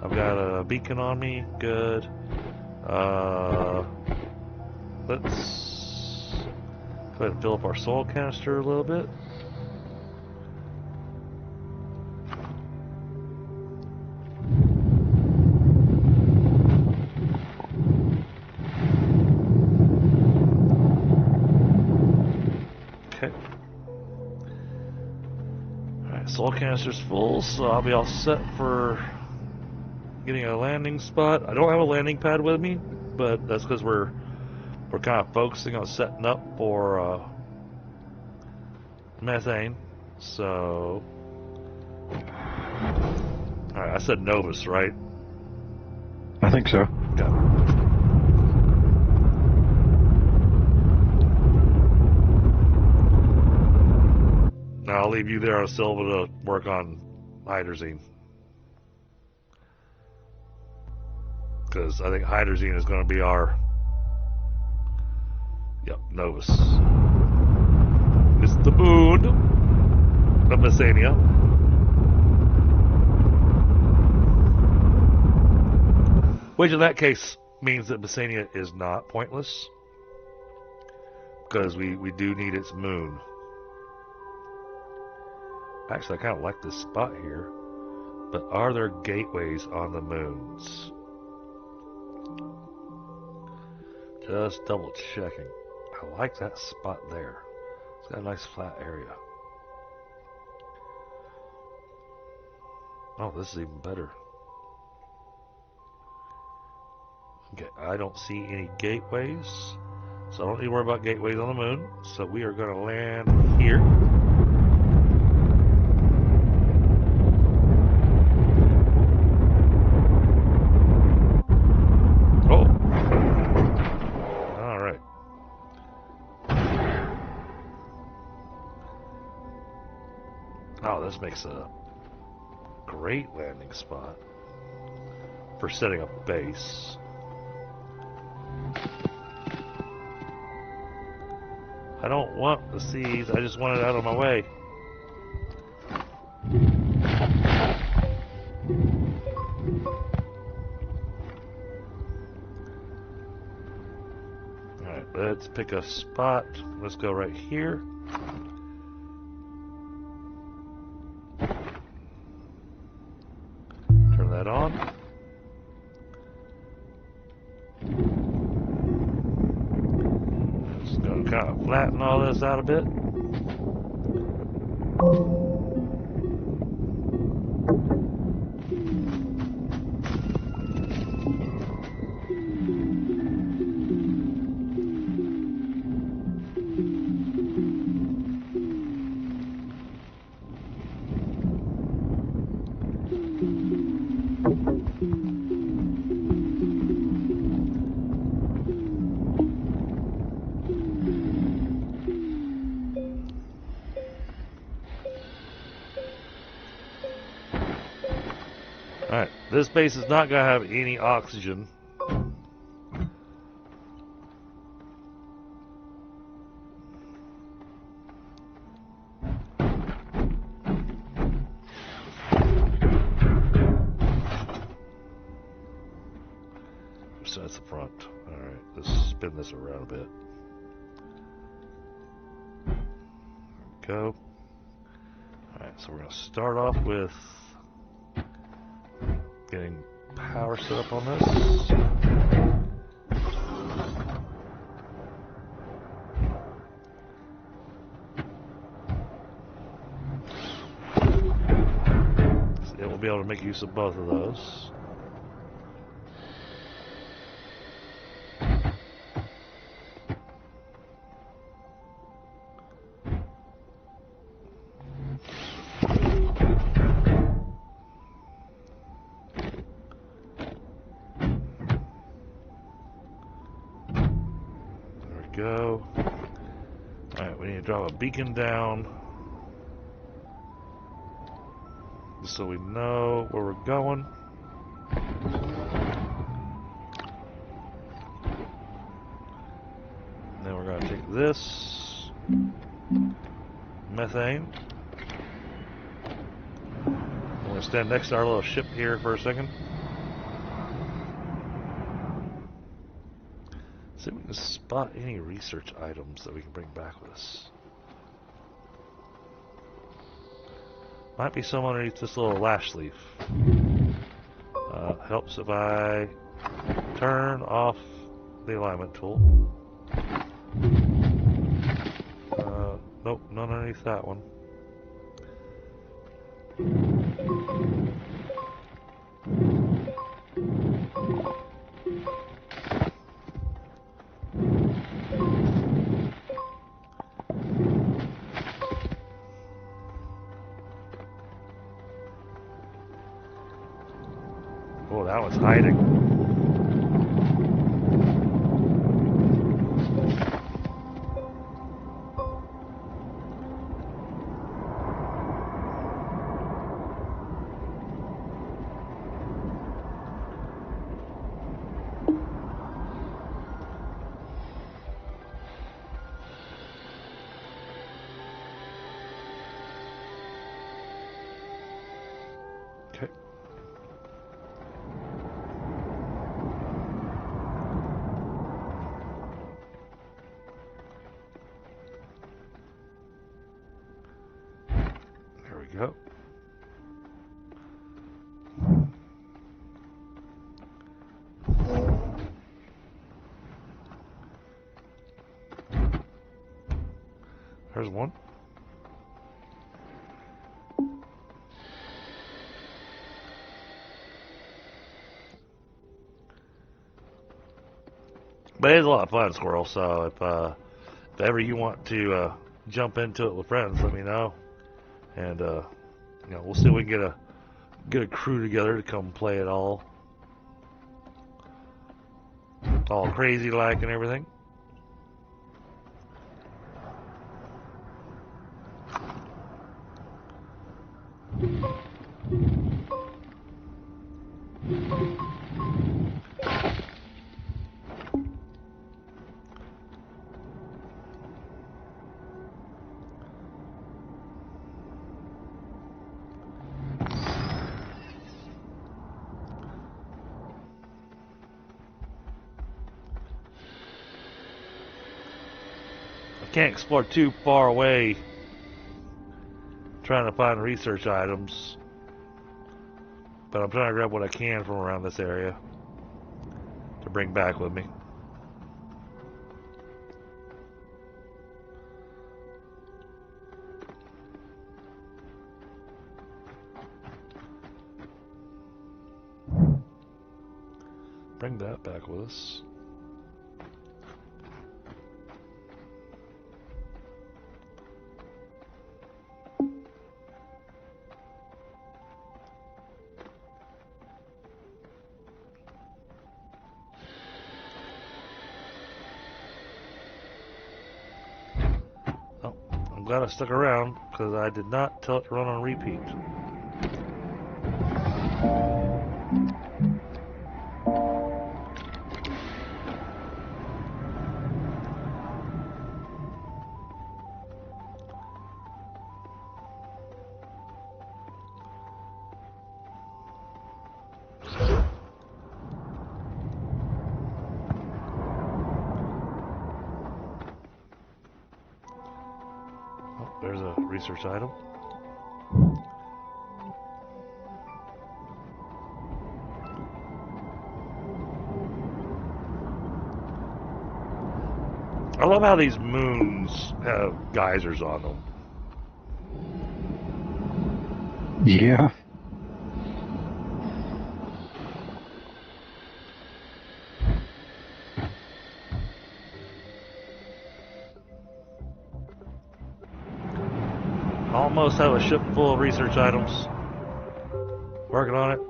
I've got a beacon on me. Good. Let's go ahead and fill up our soil canister a little bit. Okay. Alright, soil canister's full, so I'll be all set for getting a landing spot. I don't have a landing pad with me, but that's because we're kind of focusing on setting up for methane. So, all right, I said Novus, right? I think so. Yeah. Now I'll leave you there on Silva to work on hydrazine, because I think hydrazine is going to be our. Yep, Novus. It's the moon of Messania. Which in that case means that Messania is not pointless, because we do need its moon. Actually, I kind of like this spot here, but are there gateways on the moons? Just double checking. I like that spot there. It's got a nice flat area. Oh, this is even better. Okay, I don't see any gateways, so I don't need to worry about gateways on the moon. So we are going to land here. Oh. All right. Oh, this makes a great landing spot for setting up base. I don't want the seeds, I just want it out of my way. Alright, let's pick a spot. Let's go right here. Turn that on. Just gonna kind of flatten all this out a bit. Alright, this base is not going to have any oxygen. So that's the front. Alright, let's spin this around a bit. There we go. Alright, so we're going to start off with getting power set up on this. So it will be able to make use of both of those. Go. Alright, we need to drop a beacon down just so we know where we're going. And then we're going to take this methane. I'm going to stand next to our little ship here for a second. See if we can spot any research items that we can bring back with us. Might be some underneath this little lash leaf. Helps if I turn off the alignment tool. Nope, none underneath that one. Oh, that one's hiding. Okay. There we go. There's one. But it's a lot of fun, Squirrel, so if ever you want to jump into it with friends, let me know. And you know, we'll see if we can get a crew together to come play it all crazy like and everything. I can't explore too far away trying to find research items, but I'm trying to grab what I can from around this area to bring back with me. Bring that back with us. Oh, I'm glad I stuck around because I did not tell it to run on repeat. There's a research item. I love how these moons have geysers on them. Yeah. Almost have a ship full of research items. Working on it.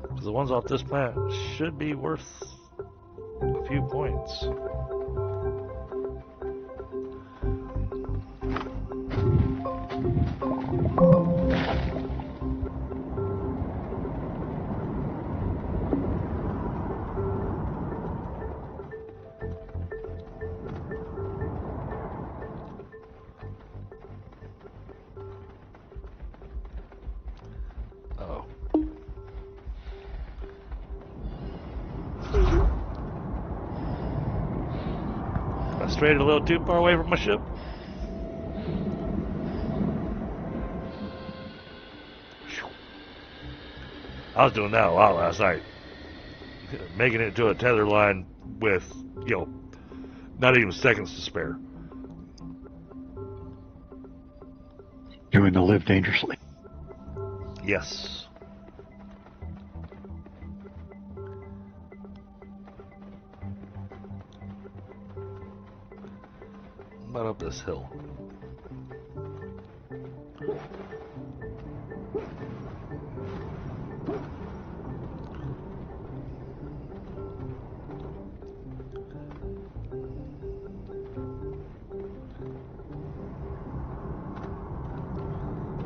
Because the ones off this planet should be worth a few points. Strayed a little too far away from my ship. I was doing that a lot last night. Making it to a tether line with, not even seconds to spare. Doing the live dangerously. Yes. About up this hill.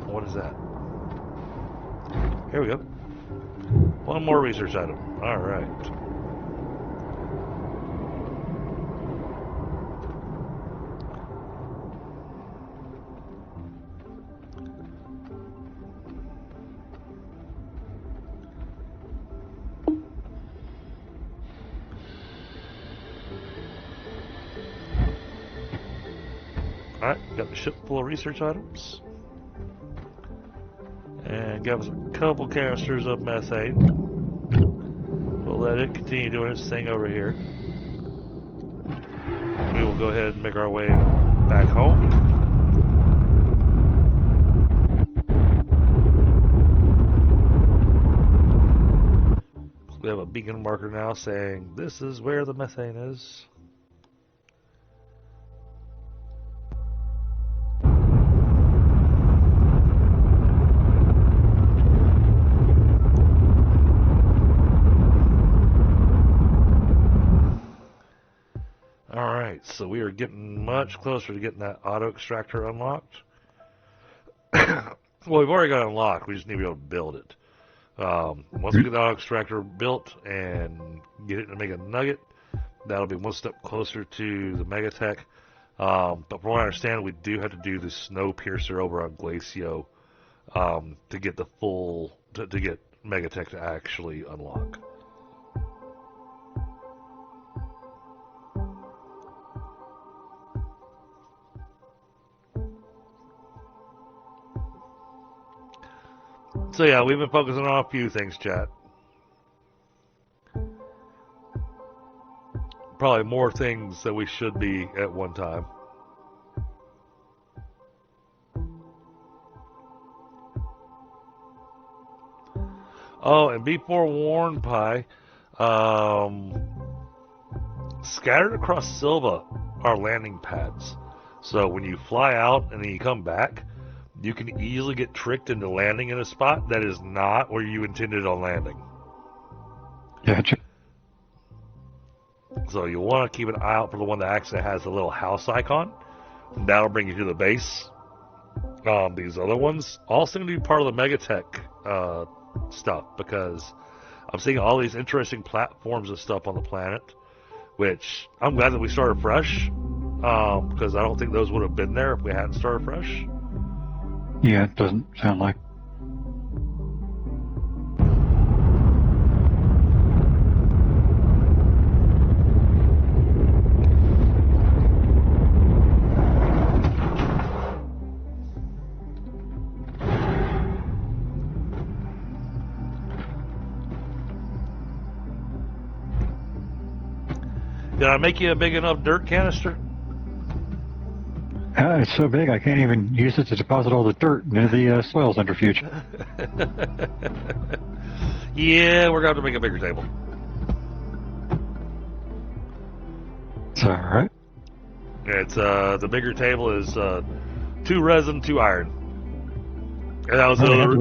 What is that? Here we go. One more research item. All right. Alright, got the ship full of research items. And got us a couple canisters of methane. We'll let it continue doing its thing over here. We will go ahead and make our way back home. We have a beacon marker now saying this is where the methane is. So we are getting much closer to getting that auto extractor unlocked. Well, we've already got it unlocked. We just need to be able to build it. Once we get the auto extractor built and get it to make a nugget, that'll be one step closer to the Megatech. But from what I understand, we do have to do the snow piercer over on Glacio to get the full to get Megatech to actually unlock. So yeah, we've been focusing on a few things, chat. Probably more things that we should be at one time. Oh, and be forewarned, Pi. Scattered across Silva are landing pads. So when you fly out and then you come back, you can easily get tricked into landing in a spot that is not where you intended on landing. Gotcha. So you want to keep an eye out for the one that actually has a little house icon. That'll bring you to the base. These other ones all seem to be part of the Megatech stuff, because I'm seeing all these interesting platforms and stuff on the planet, which I'm glad that we started fresh, because I don't think those would have been there if we hadn't started fresh. Yeah, it doesn't sound like. Did I make you a big enough dirt canister? It's so big I can't even use it to deposit all the dirt into the soil centrifuge. Yeah, we're going to make a bigger table. It's alright. It's the bigger table is 2 resin, 2 iron. And that was the other.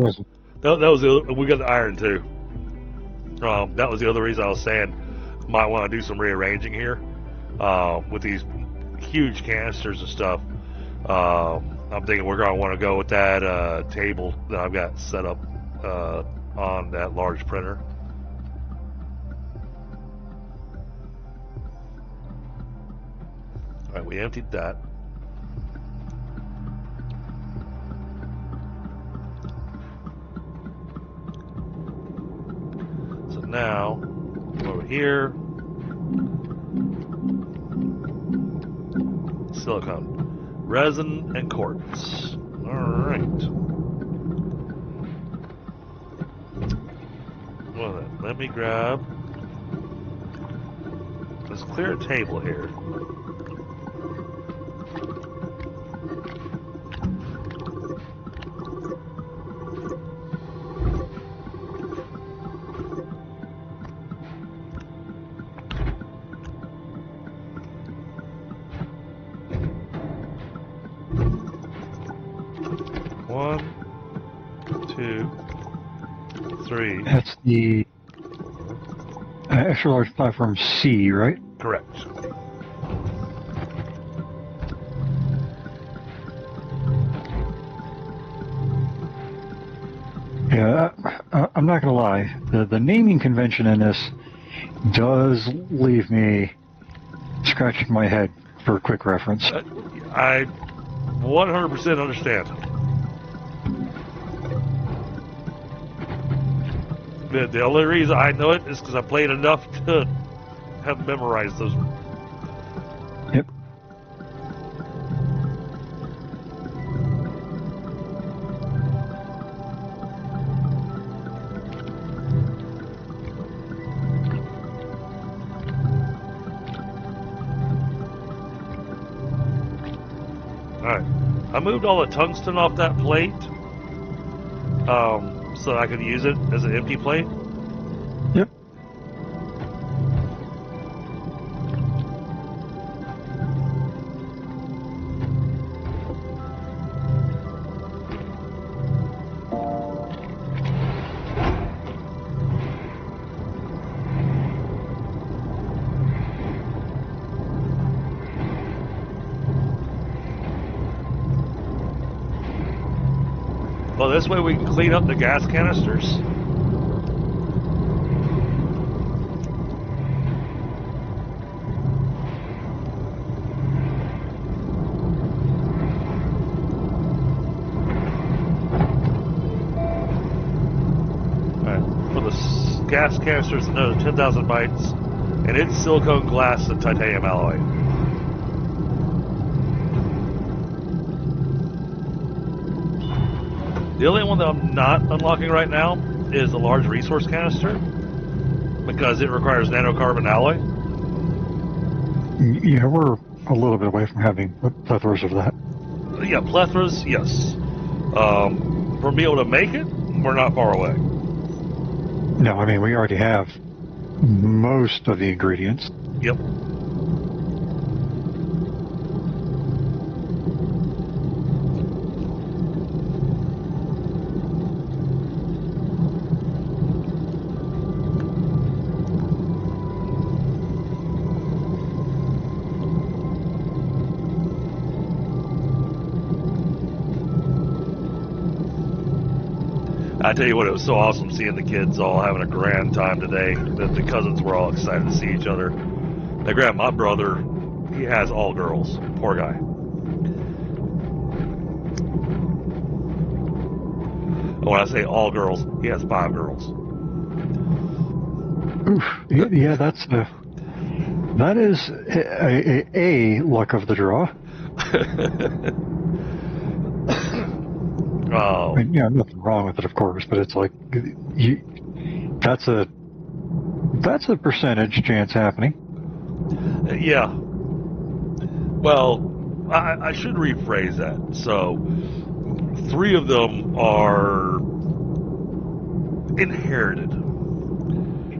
That was the other, we got the iron too. That was the other reason I was saying might want to do some rearranging here with these huge canisters and stuff. I'm thinking we're going to want to go with that table that I've got set up on that large printer. All right, we emptied that. So now, over here, silicone. Resin and quartz. Alright. Well then, let me grab. Let's clear a table here. That's the extra large platform C, right? Correct. Yeah, I'm not gonna lie. The naming convention in this does leave me scratching my head for a quick reference. I 100% understand. The only reason I know it is because I played enough to have memorized those. Yep. Alright. I moved all the tungsten off that plate. So I could use it as an empty plate. Yep. Well, this way we can clean up the gas canisters. Gas canister is another 10,000 bytes, and it's silicone glass and titanium alloy. The only one that I'm not unlocking right now is the large resource canister because it requires nanocarbon alloy. Yeah, we're a little bit away from having plethoras of that. Yeah, plethoras, yes. For being able to make it, we're not far away. No, I mean, we already have most of the ingredients. Yep. I tell you what, it was so awesome seeing the kids all having a grand time today. That the cousins were all excited to see each other. They grabbed my brother. He has all girls. Poor guy. When I say all girls, he has 5 girls. Oof. Yeah, that is a luck of the draw. Oh. I mean, yeah, nothing wrong with it, of course, but it's like that's a percentage chance happening. Yeah. Well, I should rephrase that. So, 3 of them are inherited.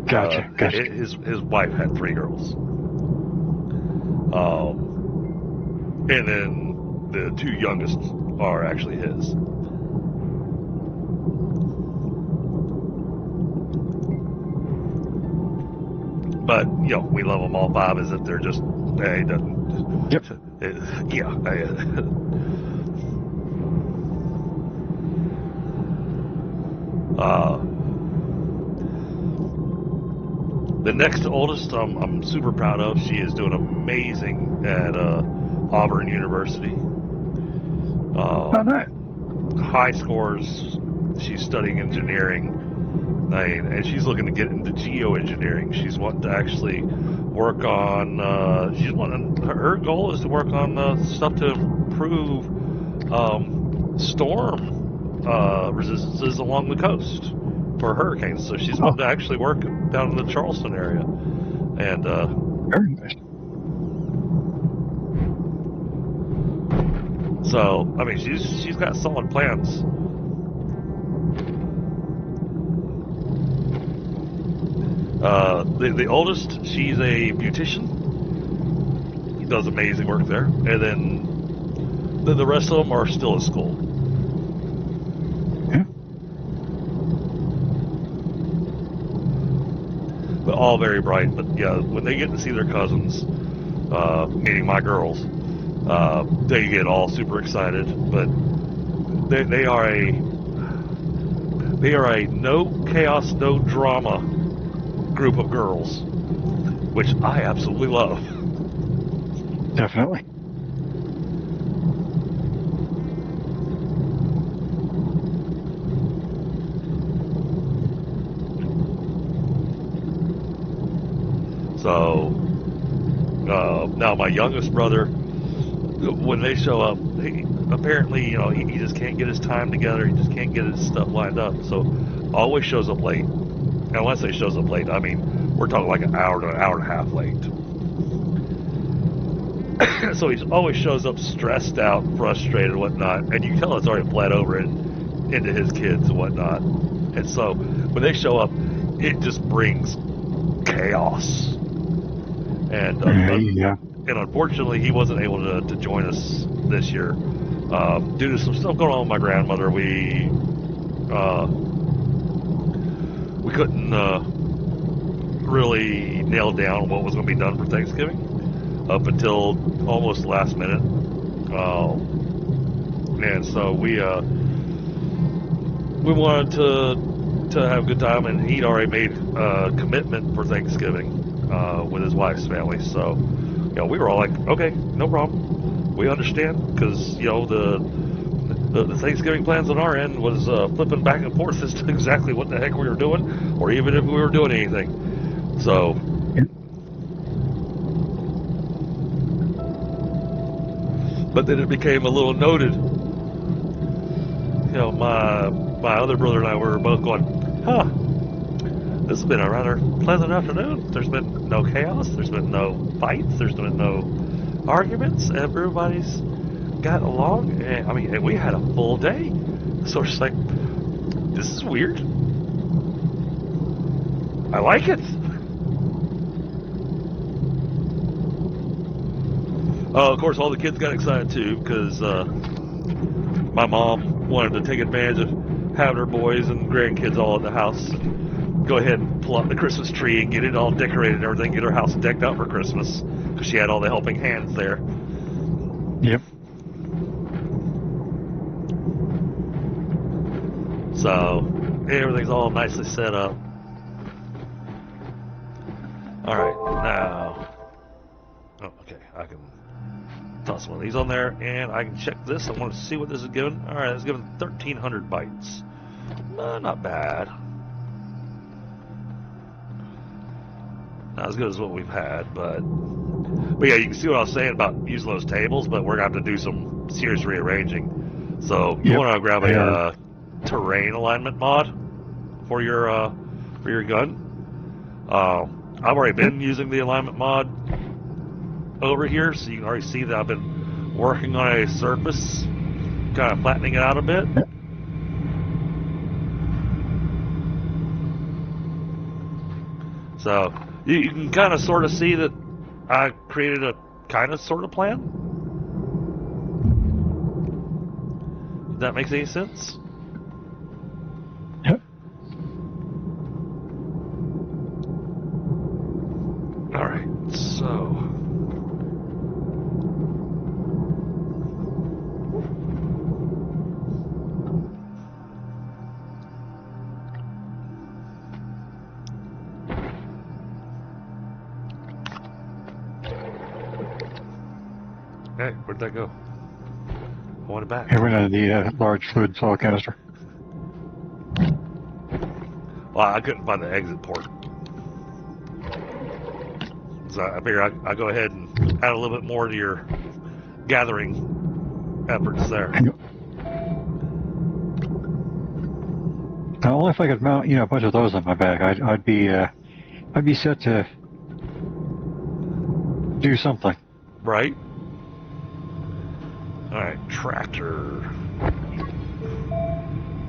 Gotcha. His wife had 3 girls. And then the 2 youngest are actually his. But, we love them all 5 as if they're just, hey, Yep. Yeah. The next oldest, I'm super proud of. She is doing amazing at Auburn University. Nice. High scores. She's studying engineering. And she's looking to get into geoengineering. She's wanting to actually work on. Her goal is to work on stuff to improve storm resistances along the coast for hurricanes. So she's wanting to actually work down in the Charleston area. And Very nice. so, I mean, she's got solid plans. The oldest, she's a beautician. He does amazing work there. And then the rest of them are still at school. Yeah. But all very bright. But yeah, when they get to see their cousins, meaning my girls, they get all super excited. But they are a no chaos, no drama group of girls, which I absolutely love. Definitely. So now my youngest brother, when they show up, apparently he just can't get his time together. He just can't get his stuff lined up. So always shows up late. And when I say shows up late, I mean we're talking like an hour to an hour and a half late. So he always shows up stressed out, frustrated, whatnot, and you can tell it's already bled over into his kids and whatnot. And so when they show up, it just brings chaos. And Yeah. and unfortunately, he wasn't able to join us this year due to some stuff going on with my grandmother. We couldn't really nail down what was going to be done for Thanksgiving up until almost last minute. And so we wanted to have a good time, and he'd already made a commitment for Thanksgiving with his wife's family. So we were all like, okay, no problem, we understand, because the Thanksgiving plans on our end was flipping back and forth as to exactly what the heck we were doing, or even if we were doing anything. So, but then it became a little noted. you know, my other brother and I were both going, huh, this has been a rather pleasant afternoon. There's been no chaos. There's been no fights. There's been no arguments. Everybody's got along. And, I mean, we had a full day. So we're just like, this is weird. I like it. Of course, all the kids got excited too because my mom wanted to take advantage of having her boys and grandkids all in the house. Go ahead and pull out the Christmas tree and get it all decorated and everything, get her house decked out for Christmas because she had all the helping hands there. Yep. So everything's all nicely set up. All right, now, oh, okay, I can toss one of these on there, and I can check this. I want to see what this is giving. All right, it's giving 1,300 bytes. Not bad. Not as good as what we've had, but yeah, you can see what I was saying about using those tables, but we're gonna have to do some serious rearranging. So you want to grab a terrain alignment mod for your gun. I've already been using the alignment mod over here, so you can already see that I've been working on a surface, kind of flattening it out a bit. So you can kind of sort of see that I created a kind of sort of plan. Does that make any sense? Yep. All right, so hey, where'd that go? I want it back. It went into the large fluid solid canister. Well, I couldn't find the exit port. So I figure I'll go ahead and add a little bit more to your gathering efforts there. Now, only if I could mount, a bunch of those on my back, I'd be set to do something. Right? Alright, tractor.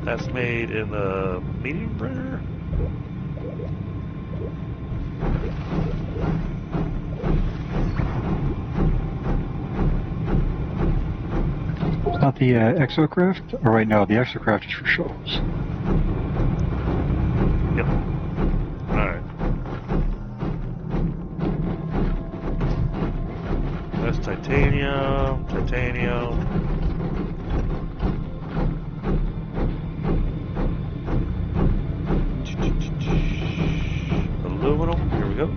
That's made in the medium printer. It's not the exocraft? Or right now, the exocraft is for shovels. Yep. Alright. That's titanium, aluminum, here we go.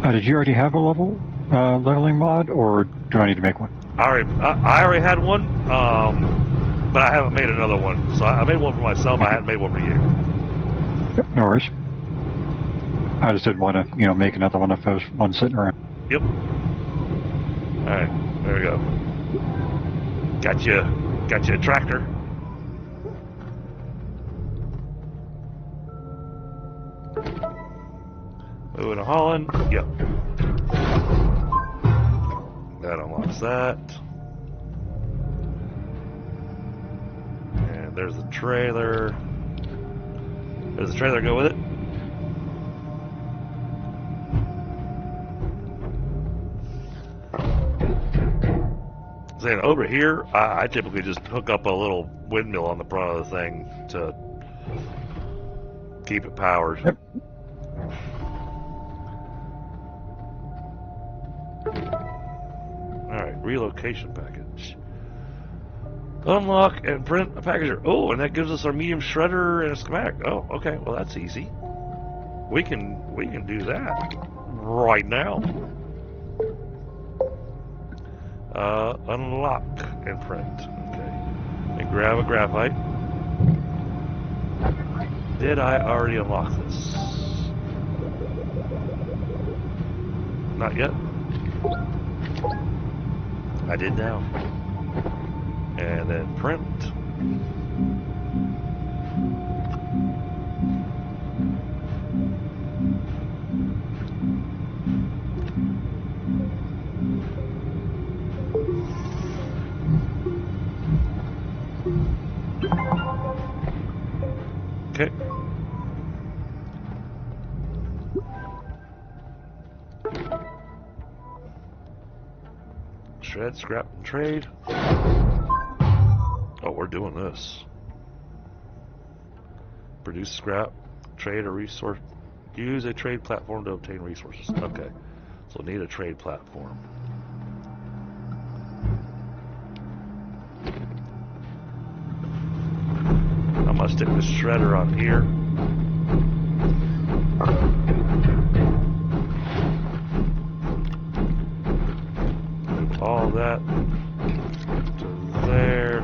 Did you already have a leveling mod, or do I need to make one? I already had one, but I haven't made another one. So I made one for myself. I hadn't made one for you. Yep, no worries. I just didn't want to, make another one if there was one sitting around. Yep. All right, there we go. Got you a tractor. Moving to Holland. Yep. That unlocks that. And there's the trailer. Does the trailer go with it? Saying over here, I typically just hook up a little windmill on the front of the thing to keep it powered. Yep. Relocation package. Unlock and print a packager. Oh, and that gives us our medium shredder and a schematic. Oh, okay. Well, that's easy. We can do that right now. Unlock and print. Okay. And grab a graphite. Did I already unlock this? Not yet. I did now. And then print. Okay. Shred, scrap, and trade. Oh, we're doing this. Produce scrap, trade a resource. Use a trade platform to obtain resources. Okay. So we'll need a trade platform. I'm gonna stick this shredder on here. Move all that to there.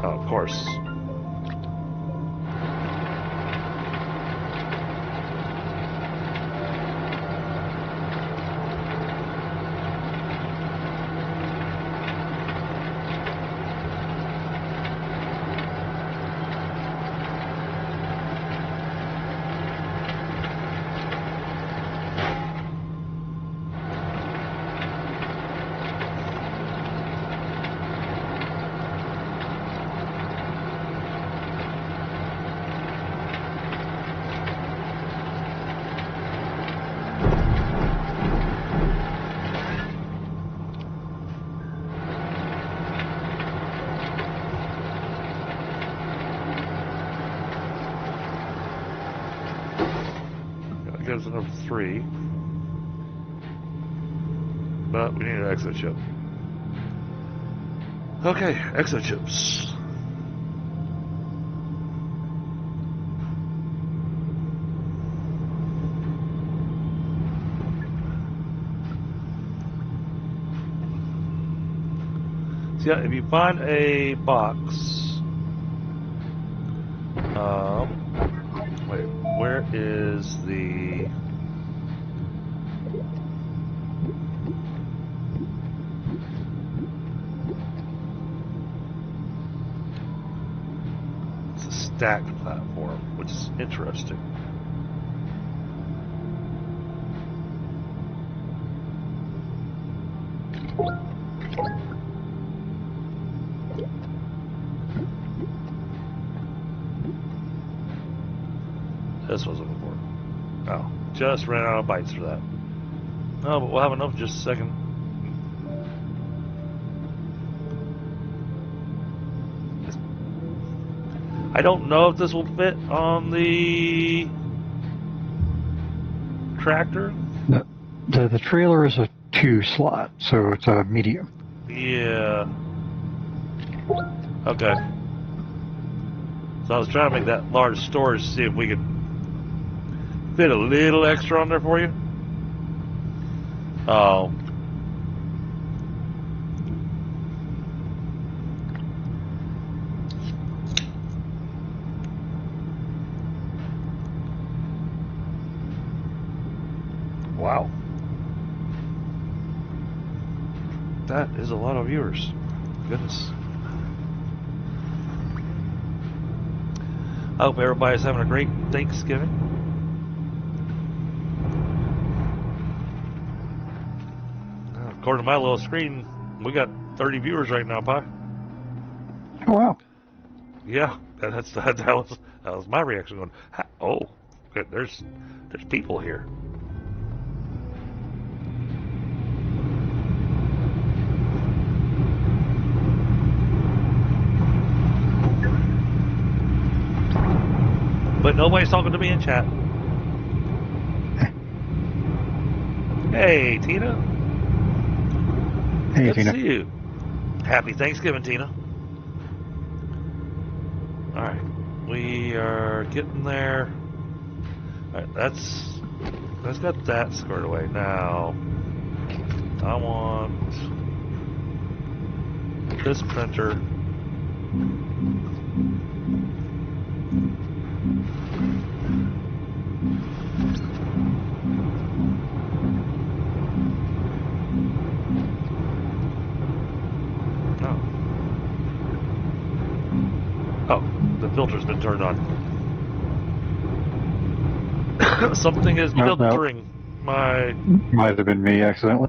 Of course. Gives another 3. But we need an exo chip. Okay, exo chips. So yeah, if you find a box, wait, where is the... It's a stacked platform, which is interesting. This was looking for. Oh, just ran out of bytes for that. No, but we'll have enough in just a second. I don't know if this will fit on the tractor. The trailer is a 2 slot, so it's a medium. Yeah. Okay. So I was trying to make that large storage to see if we could fit a little extra on there for you. Oh. Wow. That is a lot of viewers. Goodness. I hope everybody's having a great Thanksgiving. According to my little screen, we got 30 viewers right now, Pi. Oh, wow. Yeah, that was my reaction. Going, oh, good. There's people here. But nobody's talking to me in chat. Hey, Tina. Hey, Good Tina. to see you. Happy Thanksgiving, Tina. All right, we are getting there. All right, that's got that squared away. Now, I want this printer. Oh, the filter's been turned on. Something is filtering my... Might have been me accidentally.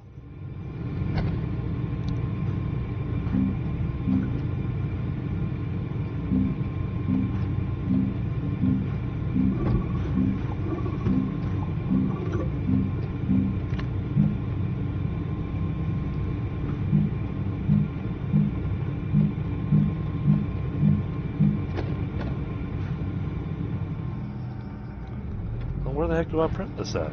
Where the heck do I print this at?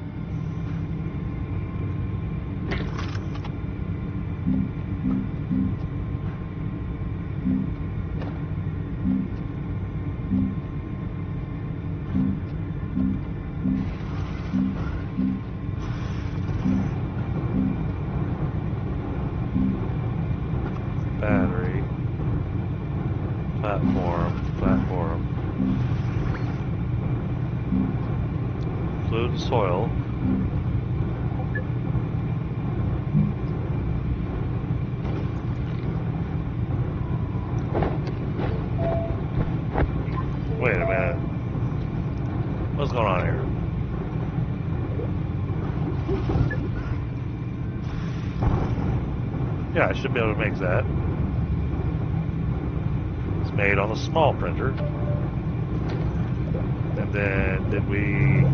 Battery. Platform. Fluid and soil. Wait a minute. What's going on here? Yeah, I should be able to make that. It's made on a small printer. And then did we...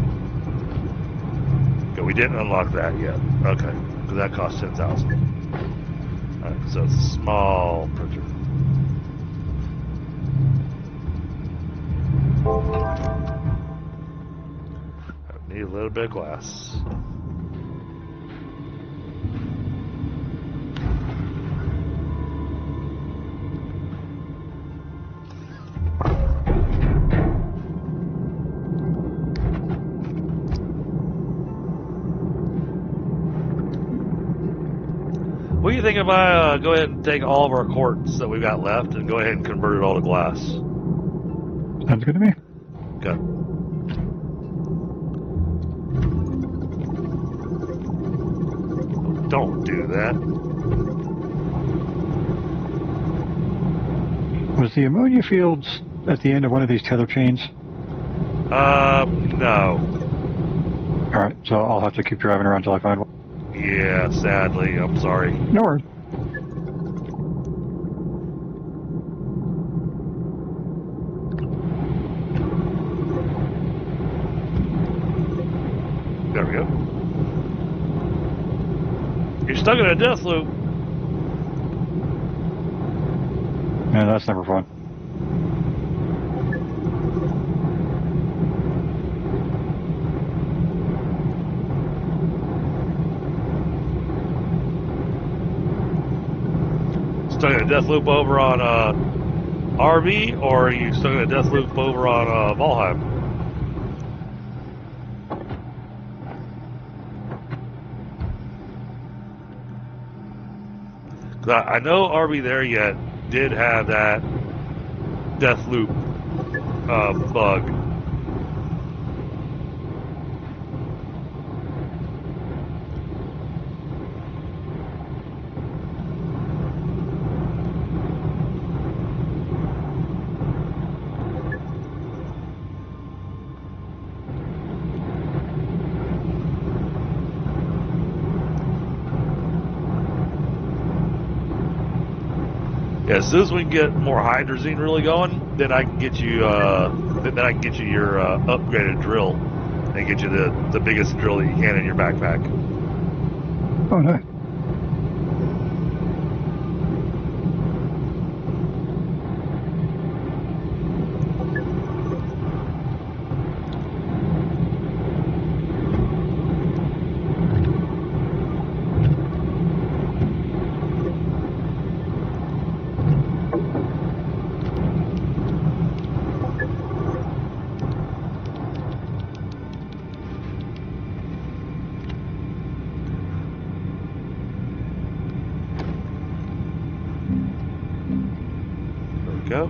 Okay, we didn't unlock that yet. Okay, because that cost 10,000. Alright, so it's a small printer. I need a little bit of glass. What do you think if I go ahead and take all of our quartz that we've got left and go ahead and convert it all to glass? Sounds good to me. Good. Don't do that. Was the ammonia fields at the end of one of these tether chains? No. Alright, so I'll have to keep driving around until I find one. Yeah, sadly, I'm sorry. No worries. There we go. You're stuck in a death loop. Yeah, that's never fun. Stuck in a death loop over on RV, or are you stuck in a death loop over on Valheim? I know RV there yet did have that death loop bug. Yeah, as soon as we can get more hydrazine really going, then I can get you. Then I can get you your upgraded drill, and get you the biggest drill that you can in your backpack. Oh, nice. Go.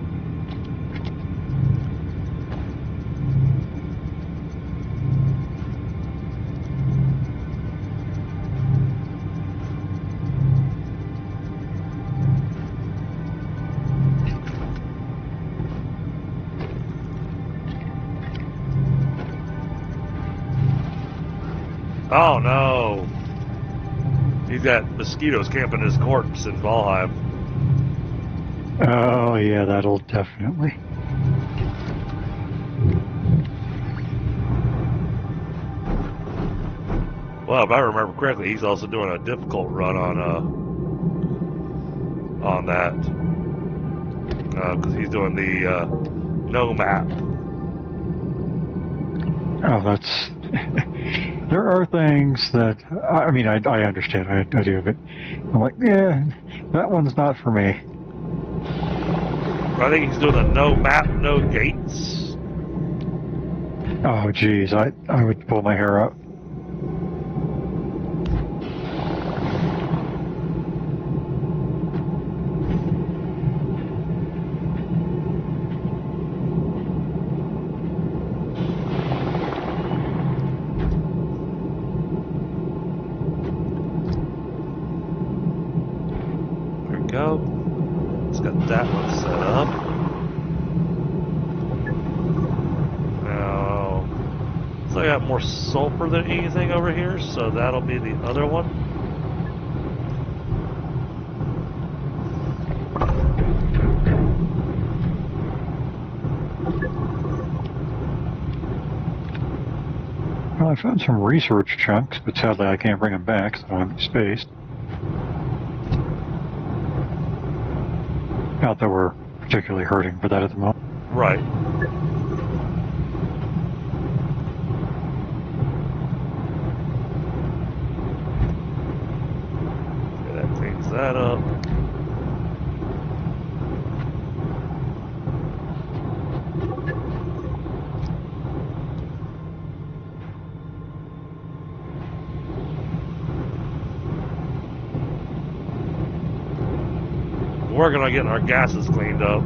Oh no! He's got mosquitoes camping his corpse in Valheim. Oh, yeah, that'll definitely. Well, if I remember correctly, he's also doing a difficult run on that because he's doing the no map. Oh, that's. There are things that. I mean, I understand. I do, but I'm like, yeah, that one's not for me. I think he's doing the no map, no gates. Oh, geez, I would pull my hair out. There we go. Let's get that one set up. Now, so I got more sulfur than anything over here, so that'll be the other one. Well, I found some research chunks, but sadly I can't bring them back, so I don't have any space. Not that we're particularly hurting for that at the moment. Right. Okay, that cleans that up. We're working on getting our gases cleaned up.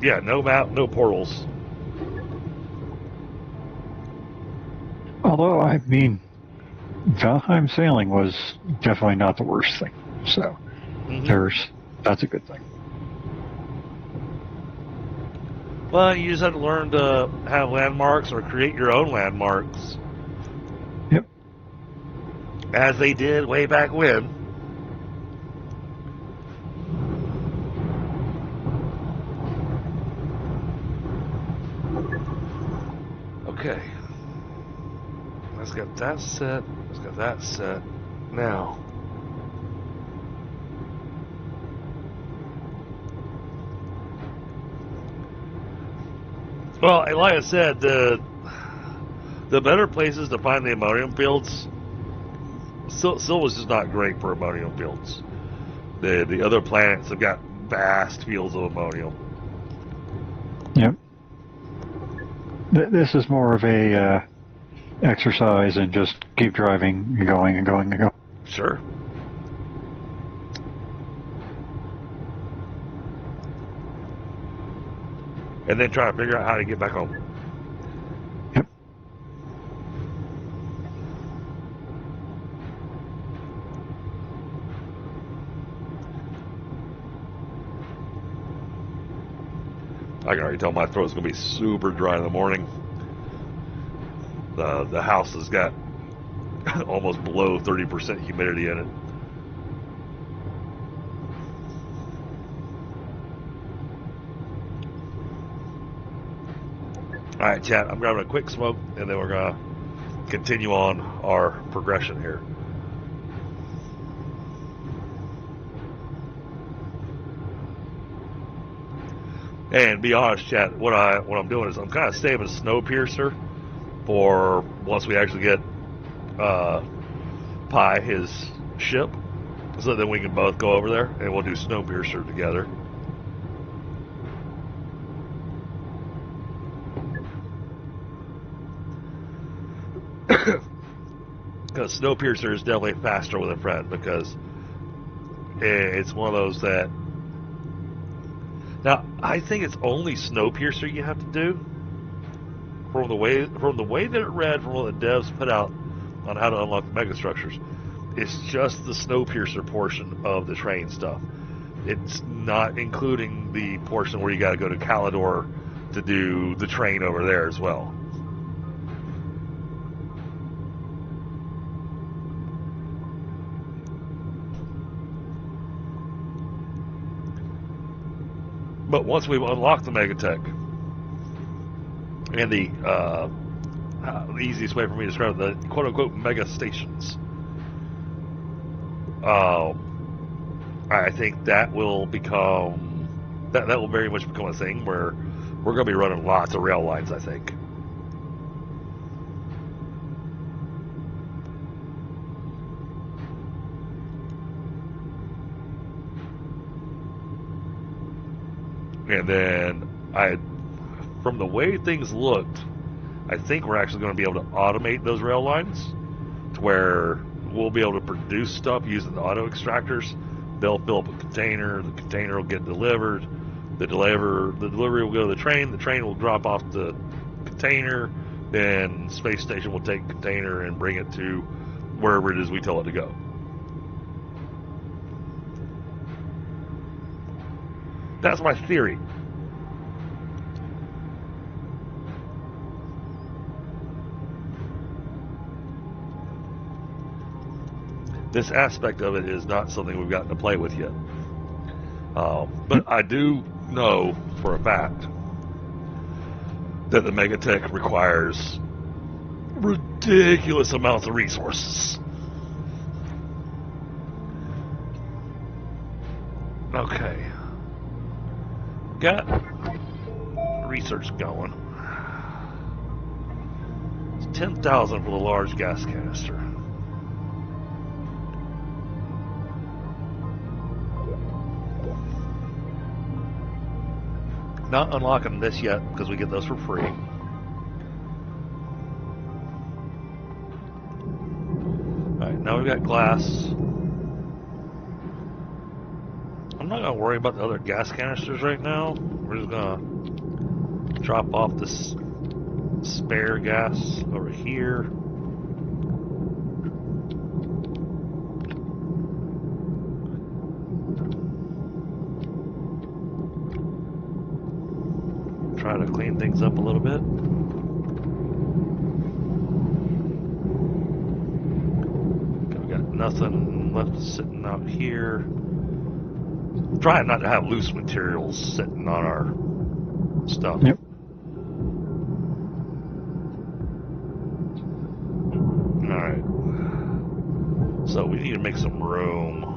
Yeah, no map, no portals. Although, I mean, Valheim sailing was definitely not the worst thing. So, that's a good thing. Well, you just have to learn to have landmarks or create your own landmarks. Yep. As they did way back when. Okay. Let's get that set. Let's get that set. Now. Well, like I said, the better places to find the ammonium fields, Silva's just not great for ammonium fields. The other planets have got vast fields of ammonium. Yep. This is more of a exercise and just keep driving and going and going and going. Sure. And then try to figure out how to get back home. Yep. I can already tell my throat's going to be super dry in the morning. The house has got almost below 30% humidity in it. Alright, chat, I'm grabbing a quick smoke and then we're going to continue on our progression here. And be honest, chat, what I'm doing is I'm kind of saving Snowpiercer for once we actually get Pi his ship, so then we can both go over there and we'll do Snowpiercer together. Because Snowpiercer is definitely faster with a friend, because it's one of those that. Now, I think it's only Snowpiercer you have to do. From the way that it read from what the devs put out on how to unlock the megastructures, it's just the Snowpiercer portion of the train stuff. It's not including the portion where you got to go to Calidor to do the train over there as well. But once we've unlocked the Megatech, and the easiest way for me to describe it, the quote-unquote mega stations, I think that will become, that will very much become a thing where we're going to be running lots of rail lines, I think. And then from the way things looked, I think we're actually going to be able to automate those rail lines to where we'll be able to produce stuff using the auto extractors. They'll fill up a container, the container will get delivered, the delivery will go to the train will drop off the container, then space station will take the container and bring it to wherever it is we tell it to go. That's my theory. This aspect of it is not something we've gotten to play with yet. But I do know for a fact that the Megatech requires ridiculous amounts of resources. Okay. Got research going. It's 10,000 for the large gas canister. Not unlocking this yet because we get those for free. Alright, now we've got glass. I'm not going to worry about the other gas canisters right now. We're just going to drop off this spare gas over here. Try to clean things up a little bit. Okay, we got nothing left sitting out here. Trying not to have loose materials sitting on our stuff. Yep. Alright. So we need to make some room.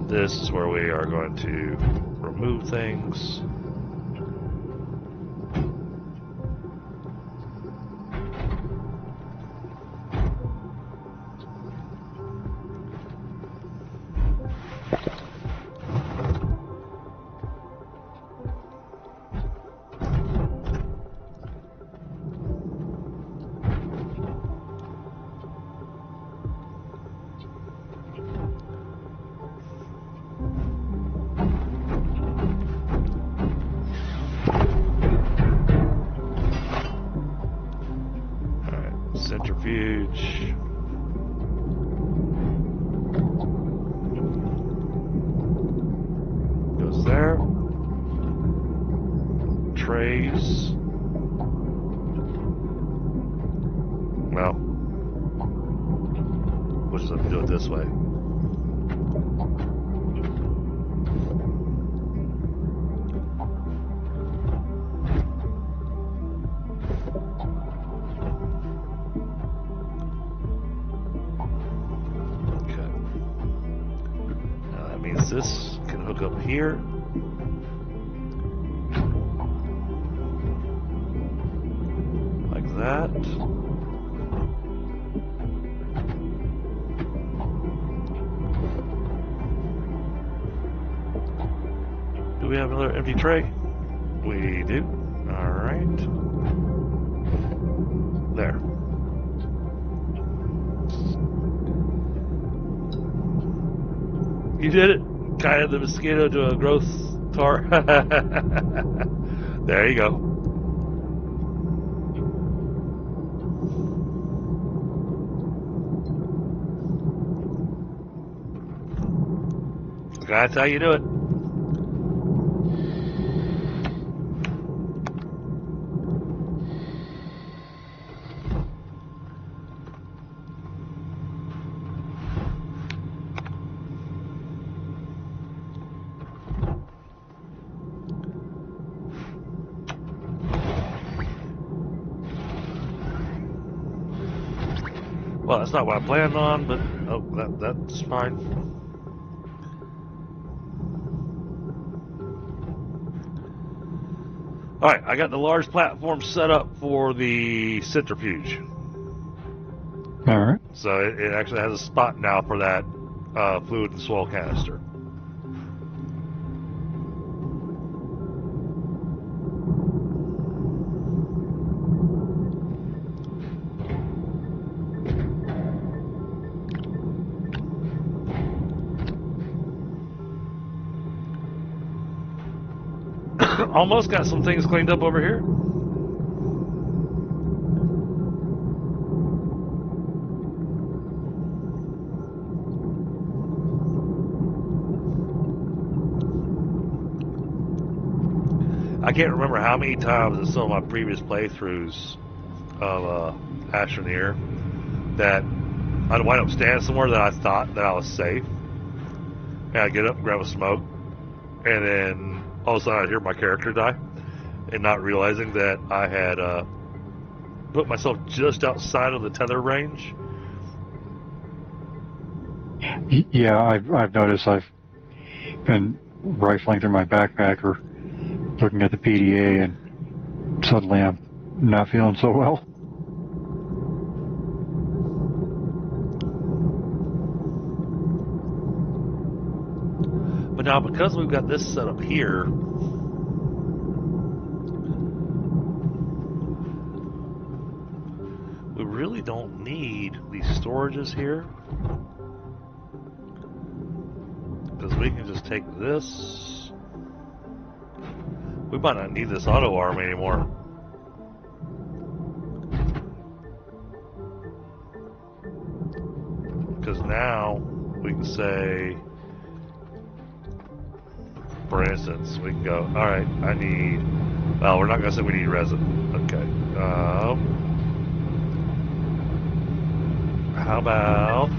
This is where we are going to remove things. Centrifuge. Goes there. Trays. Well, we'll just have to do it this way. This can hook up here. Like that. Do we have another empty tray? We do. Alright. There. You did it. Kind of the mosquito to a growth tar. There you go. That's how you do it. Well, that's not what I planned on, but oh, that's fine. All right, I got the large platform set up for the centrifuge. All right. So it actually has a spot now for that fluid and soil canister. Almost got some things cleaned up over here. I can't remember how many times in some of my previous playthroughs of Astroneer that I'd wind up standing somewhere that I thought that I was safe, and I'd get up and grab a smoke, and then all of a sudden I'd hear my character die, and not realizing that I had put myself just outside of the tether range. Yeah, I've noticed I've been rifling through my backpack or looking at the PDA, and suddenly I'm not feeling so well. But now, because we've got this set up here, we really don't need these storages here, because we can just take this. We might not need this auto arm anymore. Because now we can say, for instance, we can go, all right, I need, well, we're not going to say we need resin. Okay. How about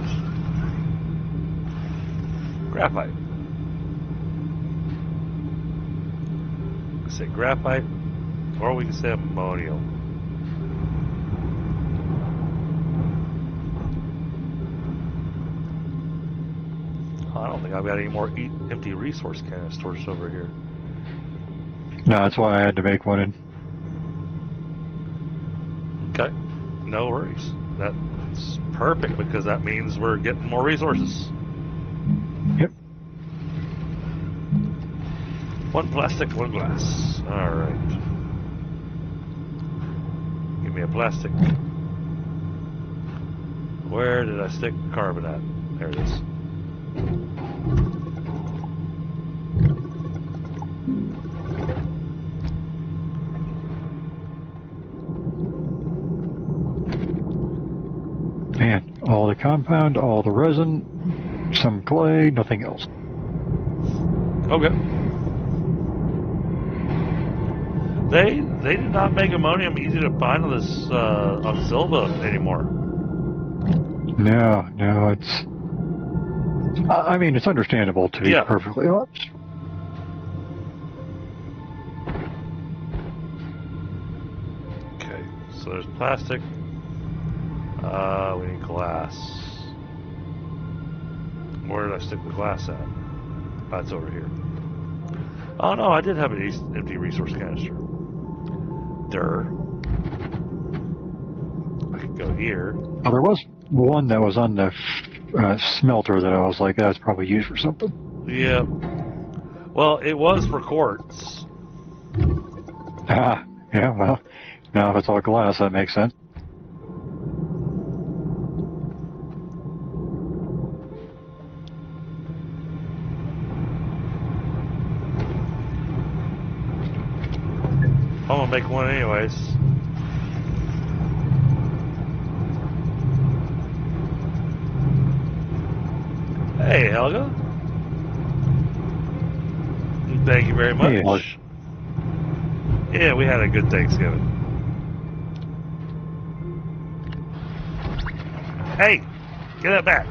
graphite? We can say graphite, or we can say ammonium. I don't think I've got any more empty resource canisters over here. No, that's why I had to make one in. Okay, no worries. That's perfect, because that means we're getting more resources. Yep. One plastic, one glass. Alright. Give me a plastic. Where did I stick carbon at? There it is. Man, all the compound, all the resin, some clay, nothing else. Okay. They did not make ammonium easy to find on this on Silva anymore. No, it's. I mean, it's understandable to be perfectly honest. Okay, so there's plastic. We need glass. Where did I stick the glass at? Oh, it's over here. Oh no, I did have an empty resource canister. Durr. I could go here. Oh, there was one that was on the smelter that I was like, that's probably used for something. Yeah. Well, it was for quartz. Ah, yeah, well, now if it's all glass, that makes sense. I'm gonna make one anyways. Hey, Helga. Thank you very much. Hey, Helga. Yeah, we had a good Thanksgiving. Hey, get that back.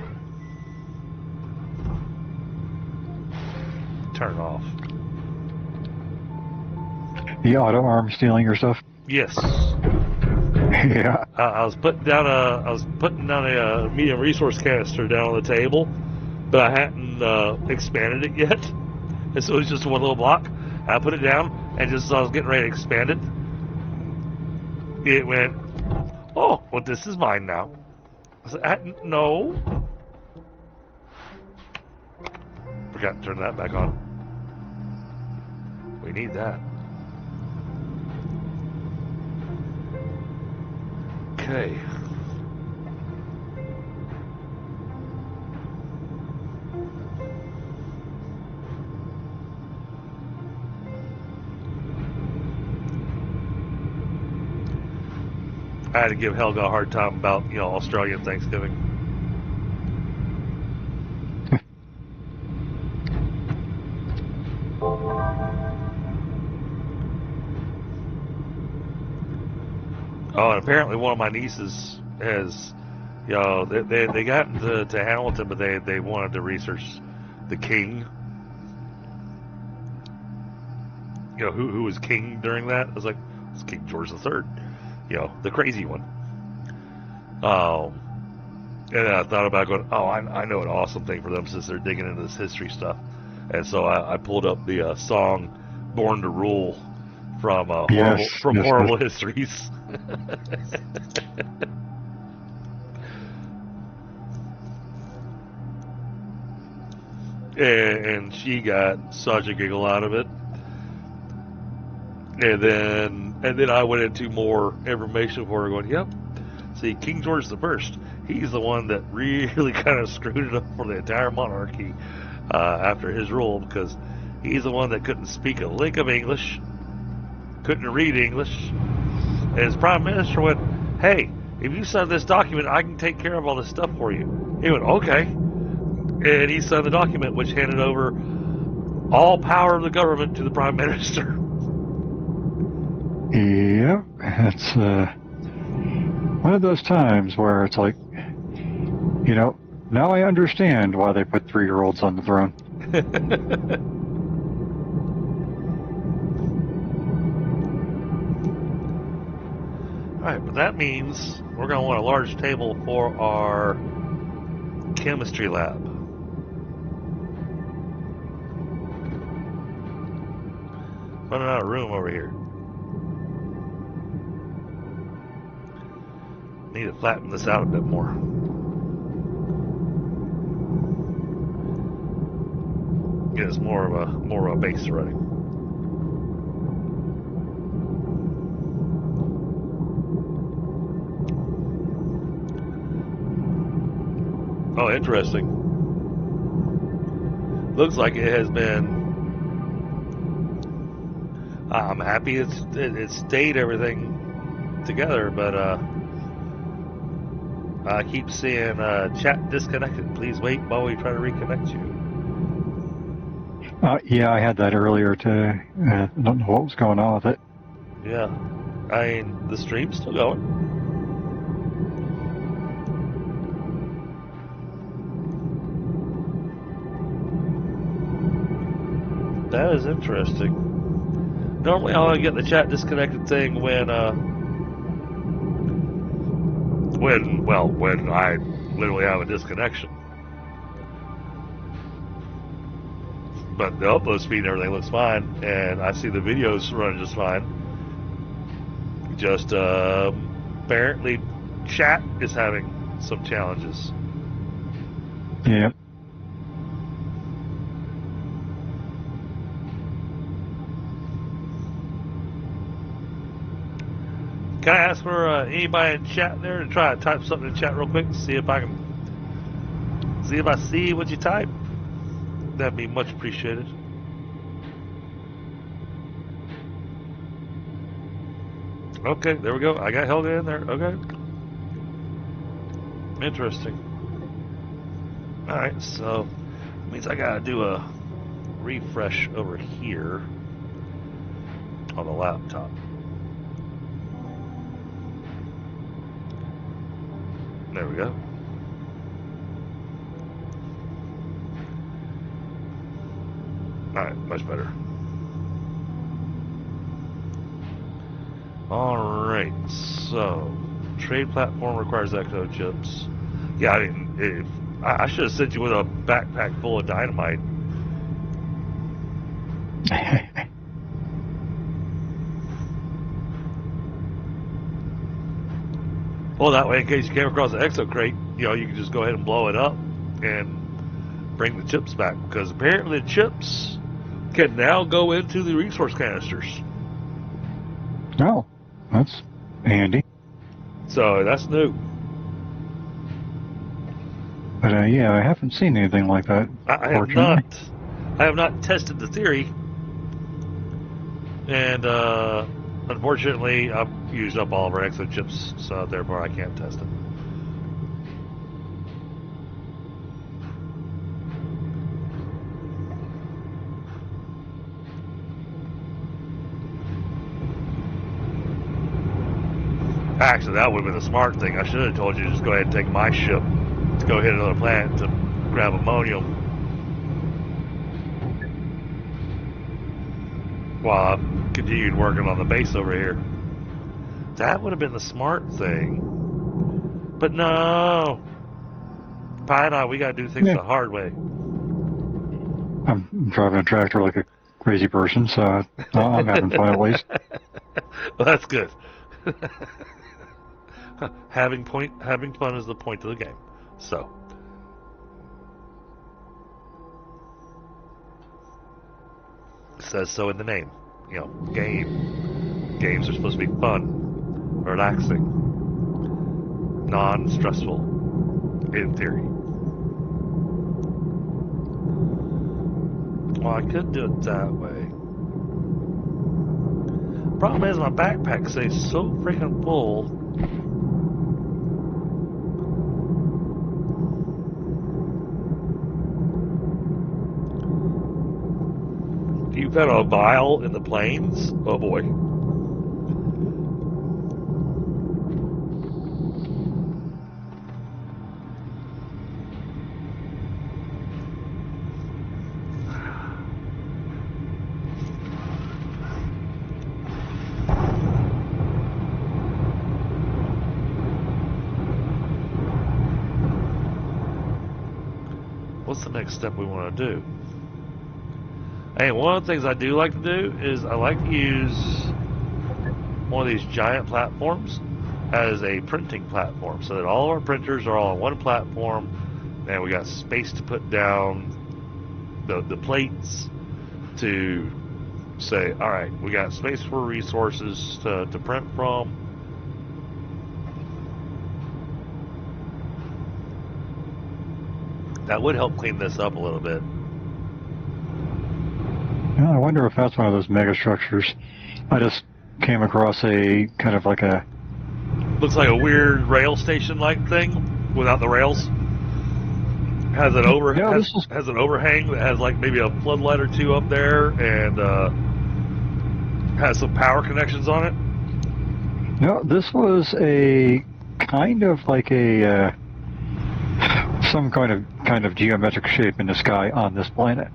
Turn it off. The auto arm stealing your stuff? Yes. Yeah. I was putting down a medium resource canister down on the table, but I hadn't expanded it yet, and so it was just one little block. I put it down, and just as I was getting ready to expand it, it went, "Oh, well, this is mine now." I said, "No." Forgot to turn that back on. We need that. Okay. I had to give Helga a hard time about, Australian Thanksgiving. Oh, and apparently one of my nieces has, they got to Hamilton, but they wanted to research the king. Who was king during that? I was like, it's King George III. The crazy one. And then I thought about going, I know an awesome thing for them since they're digging into this history stuff. And so I pulled up the song "Born to Rule" from Horrible Histories. and she got such a giggle out of it. And then I went into more information for her, going, yep. See, King George I, he's the one that really kind of screwed it up for the entire monarchy after his rule, because he's the one that couldn't speak a lick of English, couldn't read English, and his prime minister went, hey, if you sign this document, I can take care of all this stuff for you. He went, okay. And he signed the document, which handed over all power of the government to the prime minister. Yeah, it's one of those times where it's like, now I understand why they put 3-year-olds on the throne. Alright, but that means we're going to want a large table for our chemistry lab. Running out of room over here. Need to flatten this out a bit more. Get us more of a base running. Oh, interesting. Looks like it has been. I'm happy it stayed everything together, but I keep seeing chat disconnected. Please wait while we try to reconnect you. Yeah, I had that earlier too. I don't know what was going on with it. Yeah. I mean, the stream's still going. That is interesting. Normally, I only get the chat disconnected thing when I literally have a disconnection. But the upload speed and everything looks fine, and I see the videos running just fine. Just apparently, chat is having some challenges. Yeah. Can I ask for anybody in chat there to try to type something in chat real quick to see if I see what you type? That'd be much appreciated. Okay, there we go. I got Helga in there. Okay. Interesting. Alright, so that means I gotta do a refresh over here on the laptop. There we go. Alright, much better. Alright, so trade platform requires Echo chips. Yeah, I mean, I should have sent you with a backpack full of dynamite. Well, that way, in case you came across an exo crate, you know, you can just go ahead and blow it up and bring the chips back. Because apparently the chips can now go into the resource canisters. Oh, that's handy. So that's new. But yeah, I haven't seen anything like that. I have not tested the theory, and unfortunately, I've used up all of our exo chips, so therefore I can't test it. Actually, that would have been the smart thing. I should have told you to just go ahead and take my ship to go hit another planet to grab ammonium while I continued working on the base over here. That would have been the smart thing. But no. Pi and I, we gotta do things the hard way. I'm driving a tractor like a crazy person, so I'm having fun at least. Well, that's good. having fun is the point of the game. So. It says so in the name. You know, game. Games are supposed to be fun, relaxing, non-stressful, in theory. Well, I could do it that way. Problem is, my backpack stays so freaking full. You've got a vial in the plains? Oh boy. What's the next step we want to do? Hey, one of the things I do like to do is I like to use one of these giant platforms as a printing platform so that all of our printers are all on one platform and we got space to put down the plates to say, all right, we got space for resources to print from. That would help clean this up a little bit. Yeah, I wonder if that's one of those mega structures. I just came across a kind of like a... Looks like a weird rail station-like thing. without the rails. Has an Yeah, this is has an overhang that has like maybe a floodlight or two up there, and has some power connections on it. no. This was a kind of like a some kind of geometric shape in the sky on this planet.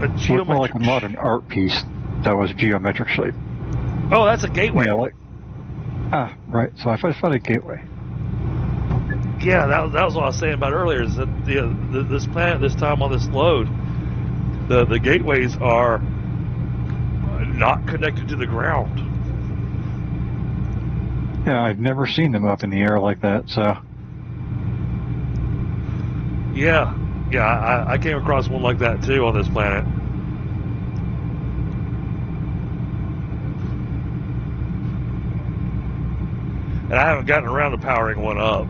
A Looked more like a geometric. modern art piece that was geometric shape. Oh, that's a gateway. Yeah, like right. So I found a gateway. Yeah, that was what I was saying about earlier. Is that this planet, this time on this load, the gateways are not connected to the ground. Yeah, I've never seen them up in the air like that. So Yeah, I came across one like that too on this planet. And I haven't gotten around to powering one up.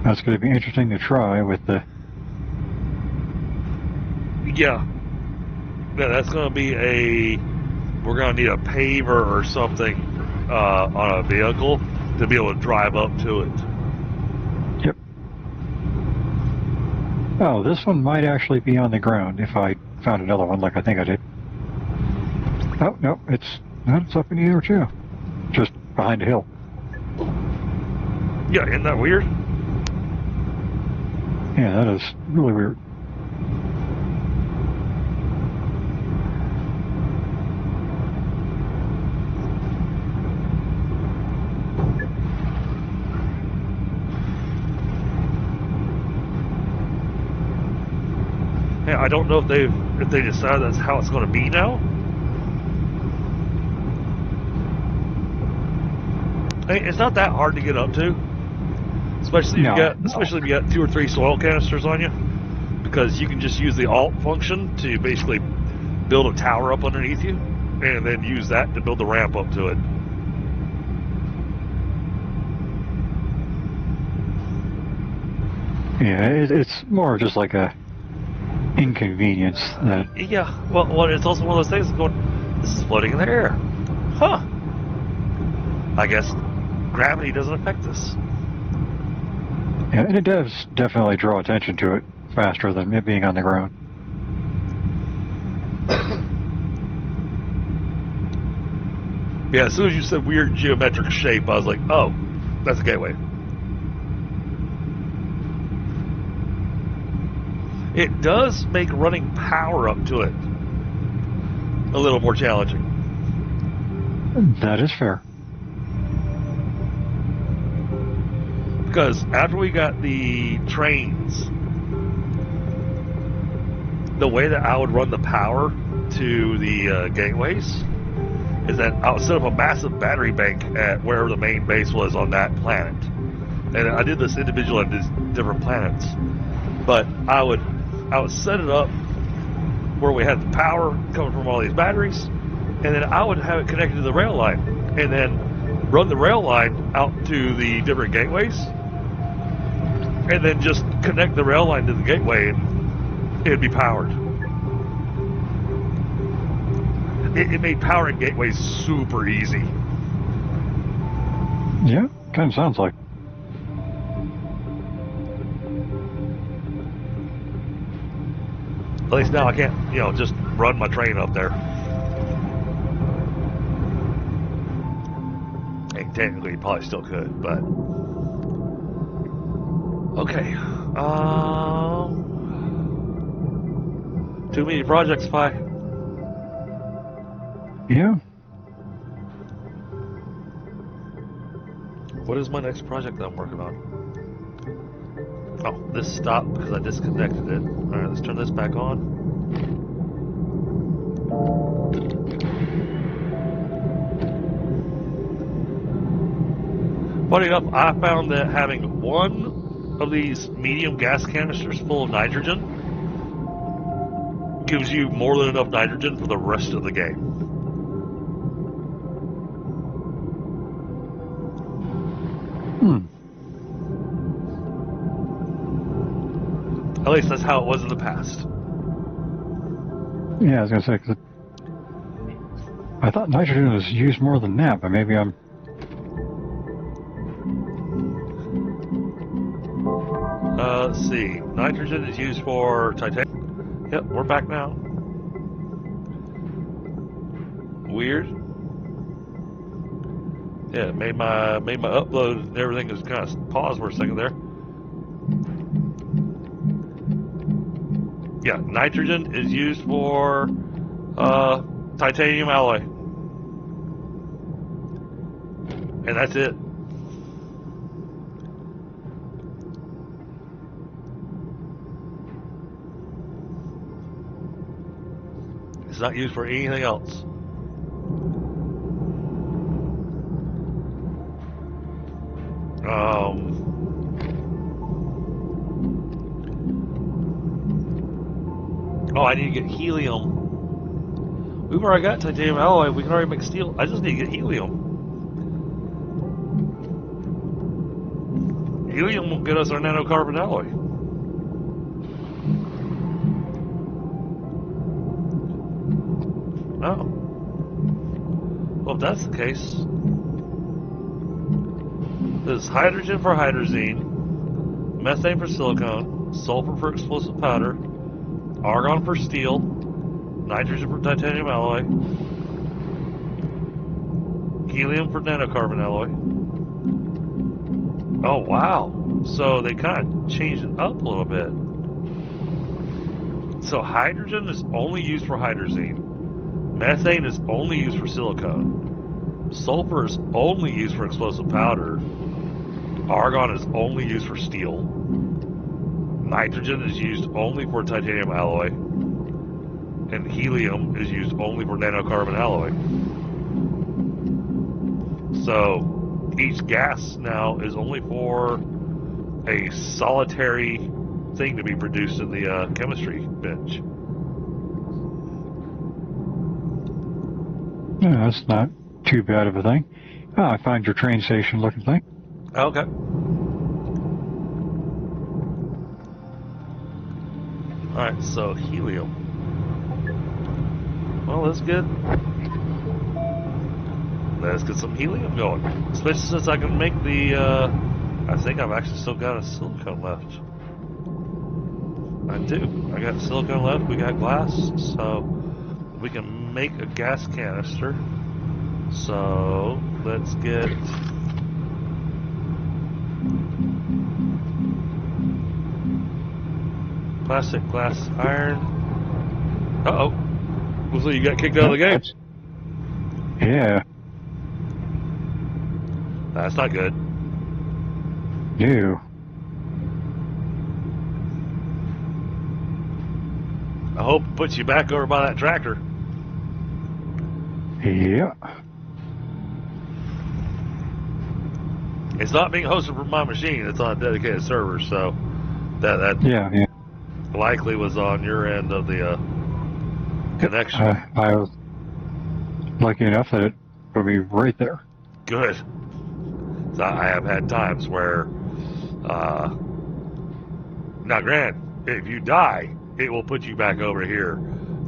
that's going to be interesting to try with the. Yeah, that's going to be we're going to need a paver or something on a vehicle to be able to drive up to it. Yep. Oh, this one might actually be on the ground if I found another one like I think I did. Oh, no, it's up in the air too. Just behind a hill. Yeah, isn't that weird? Yeah, that is really weird. Yeah, I don't know if they decided that's how it's going to be now. I mean, it's not that hard to get up to, especially if you got 2 or 3 soil canisters on you, because you can just use the alt function to basically build a tower up underneath you, and then use that to build the ramp up to it. Yeah, it's more just like a inconvenience that. Yeah, well, it's also one of those things going, this is floating in the air. Huh. I guess gravity doesn't affect this. Yeah, and it does definitely draw attention to it faster than it being on the ground. Yeah, as soon as you said weird geometric shape, I was like, oh, that's a gateway. It does make running power up to it a little more challenging. That is fair. Because after we got the trains, the way that I would run the power to the gateways is that I would set up a massive battery bank at wherever the main base was on that planet. And I did this individually on these different planets. But I would set it up where we had the power coming from all these batteries, and then I would have it connected to the rail line, and then run the rail line out to the different gateways, and then just connect the rail line to the gateway, and it'd be powered. It made powering gateways super easy. Yeah, kind of sounds like. At least now I can't, just run my train up there. And technically, you probably still could, but okay. Too many projects, Pi. Yeah. What is my next project that I'm working on? Oh, this stopped because I disconnected it. Alright, let's turn this back on. Funny enough, I found that having one of these medium gas canisters full of nitrogen gives you more than enough nitrogen for the rest of the game. At least that's how it was in the past. Yeah, I was gonna say. I thought nitrogen was used more than that, but maybe I'm... Let's see. Nitrogen is used for titanium. Yep, we're back now. Weird. Yeah, it made my upload and everything was kind of paused for a second there. Yeah, nitrogen is used for titanium alloy. And that's it. It's not used for anything else. Oh, I need to get helium. We've already got titanium alloy. We can already make steel. I just need to get helium. Helium will get us our nanocarbon alloy. Oh. Well, if that's the case, there's hydrogen for hydrazine, methane for silicone, sulfur for explosive powder, argon for steel, nitrogen for titanium alloy, helium for nanocarbon alloy. Oh, wow. So they kind of changed it up a little bit. So hydrogen is only used for hydrazine. Methane is only used for silicone. Sulfur is only used for explosive powder. Argon is only used for steel. Nitrogen is used only for titanium alloy. And helium is used only for nanocarbon alloy. So each gas now is only for a solitary thing to be produced in the chemistry bench. Yeah, that's not too bad of a thing. Oh, I found your train station looking thing. Okay. Alright, so helium. Well, that's good. Let's get some helium going. Especially since I can make the, I think I've actually still got a silicone left. I do. I got silicone left, we got glass, so we can make a gas canister. So, let's get... plastic, glass, iron. Uh-oh. Looks like you got kicked out of the game. Yeah. That's not good. No. I hope it puts you back over by that tractor. Yeah. It's not being hosted from my machine. It's on a dedicated server, so that Yeah. likely was on your end of the connection. I was lucky enough that it would be right there. Good. So I have had times where, now granted, if you die, it will put you back over here,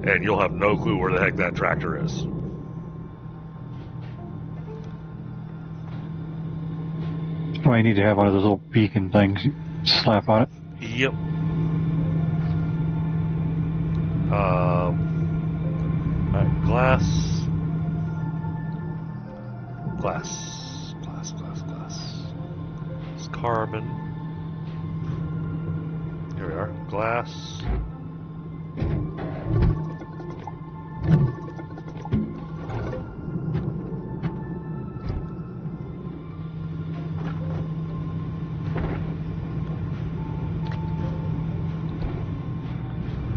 and you'll have no clue where the heck that tractor is. That's why you need to have one of those little beacon things you slap on it. Yep. Alright, glass. It's carbon. Here we are. Glass.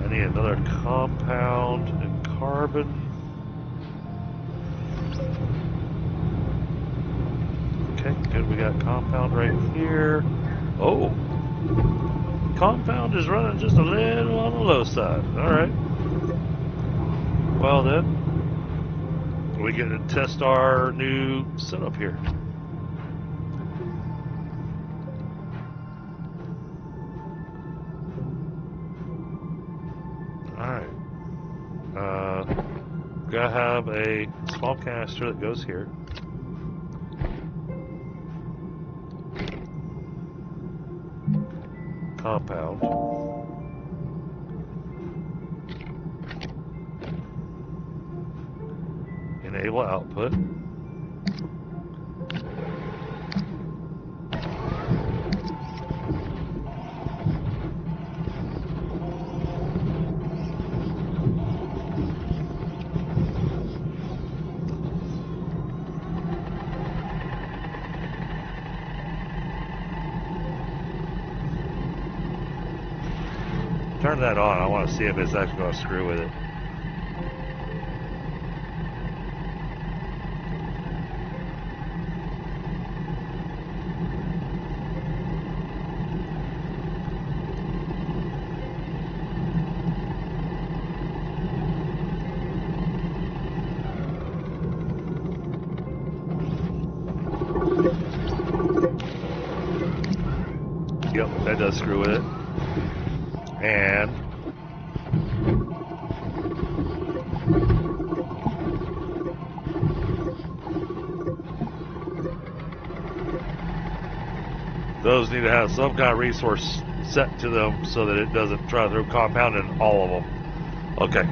I need another compound and carbon. Okay, good. We got compound right here. Oh, compound is running just a little on the low side. All right. Well then, we get to test our new setup here. All right. Gotta have a small canister that goes here. Compound. Enable output. Turn that on. I want to see if it's actually going to screw with it. Yep, that does screw with it. And those need to have some kind of resource set to them so that it doesn't try to throw compound in all of them. Okay.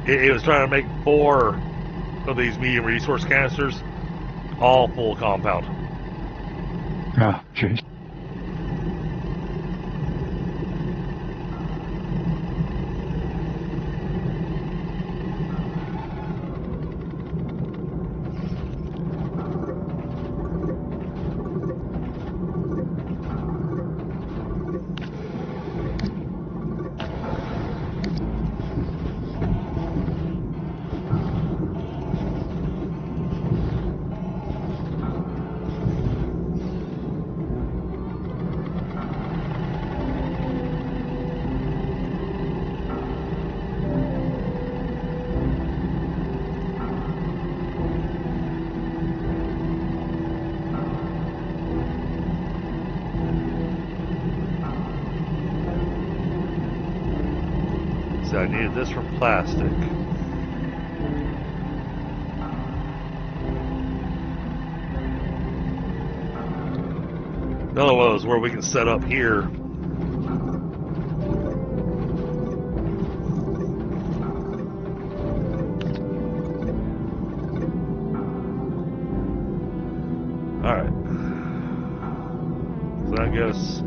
It was trying to make 4 of these medium resource canisters all full of compound. Ah, jeez. So I needed this from plastic. Another one of those where we can set up here. Alright. So that gives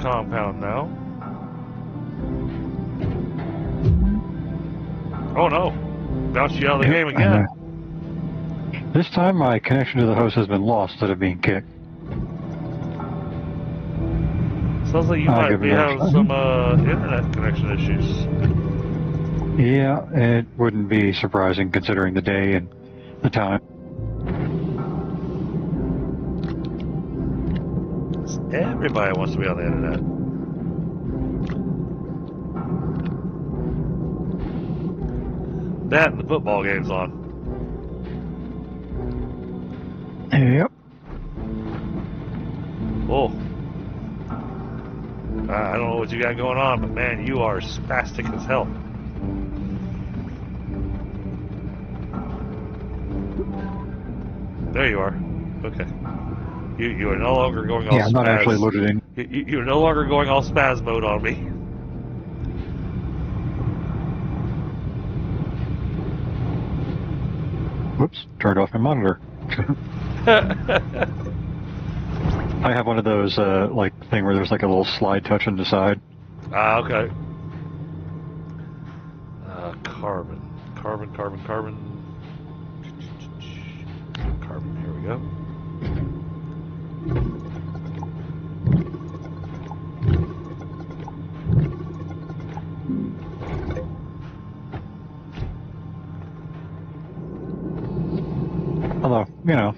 compound now. Oh no! Bounced you out of the game again. This time my connection to the host has been lost instead of being kicked. Sounds like you I'll might give be it a having shot. some internet connection issues. Yeah, it wouldn't be surprising considering the day and the time. Everybody wants to be on the internet. That and the football game's on. Yep. Oh. I don't know what you got going on, but man, you are spastic as hell. There you are. Okay. You are no longer going all Yeah, I'm not actually loaded in. You're no longer going all spaz mode on me. Whoops, turned off my monitor. I have one of those, like, thing where there's like a little slide touch on the side. Ah, okay. Carbon. Carbon. Carbon, here we go. Although, you know,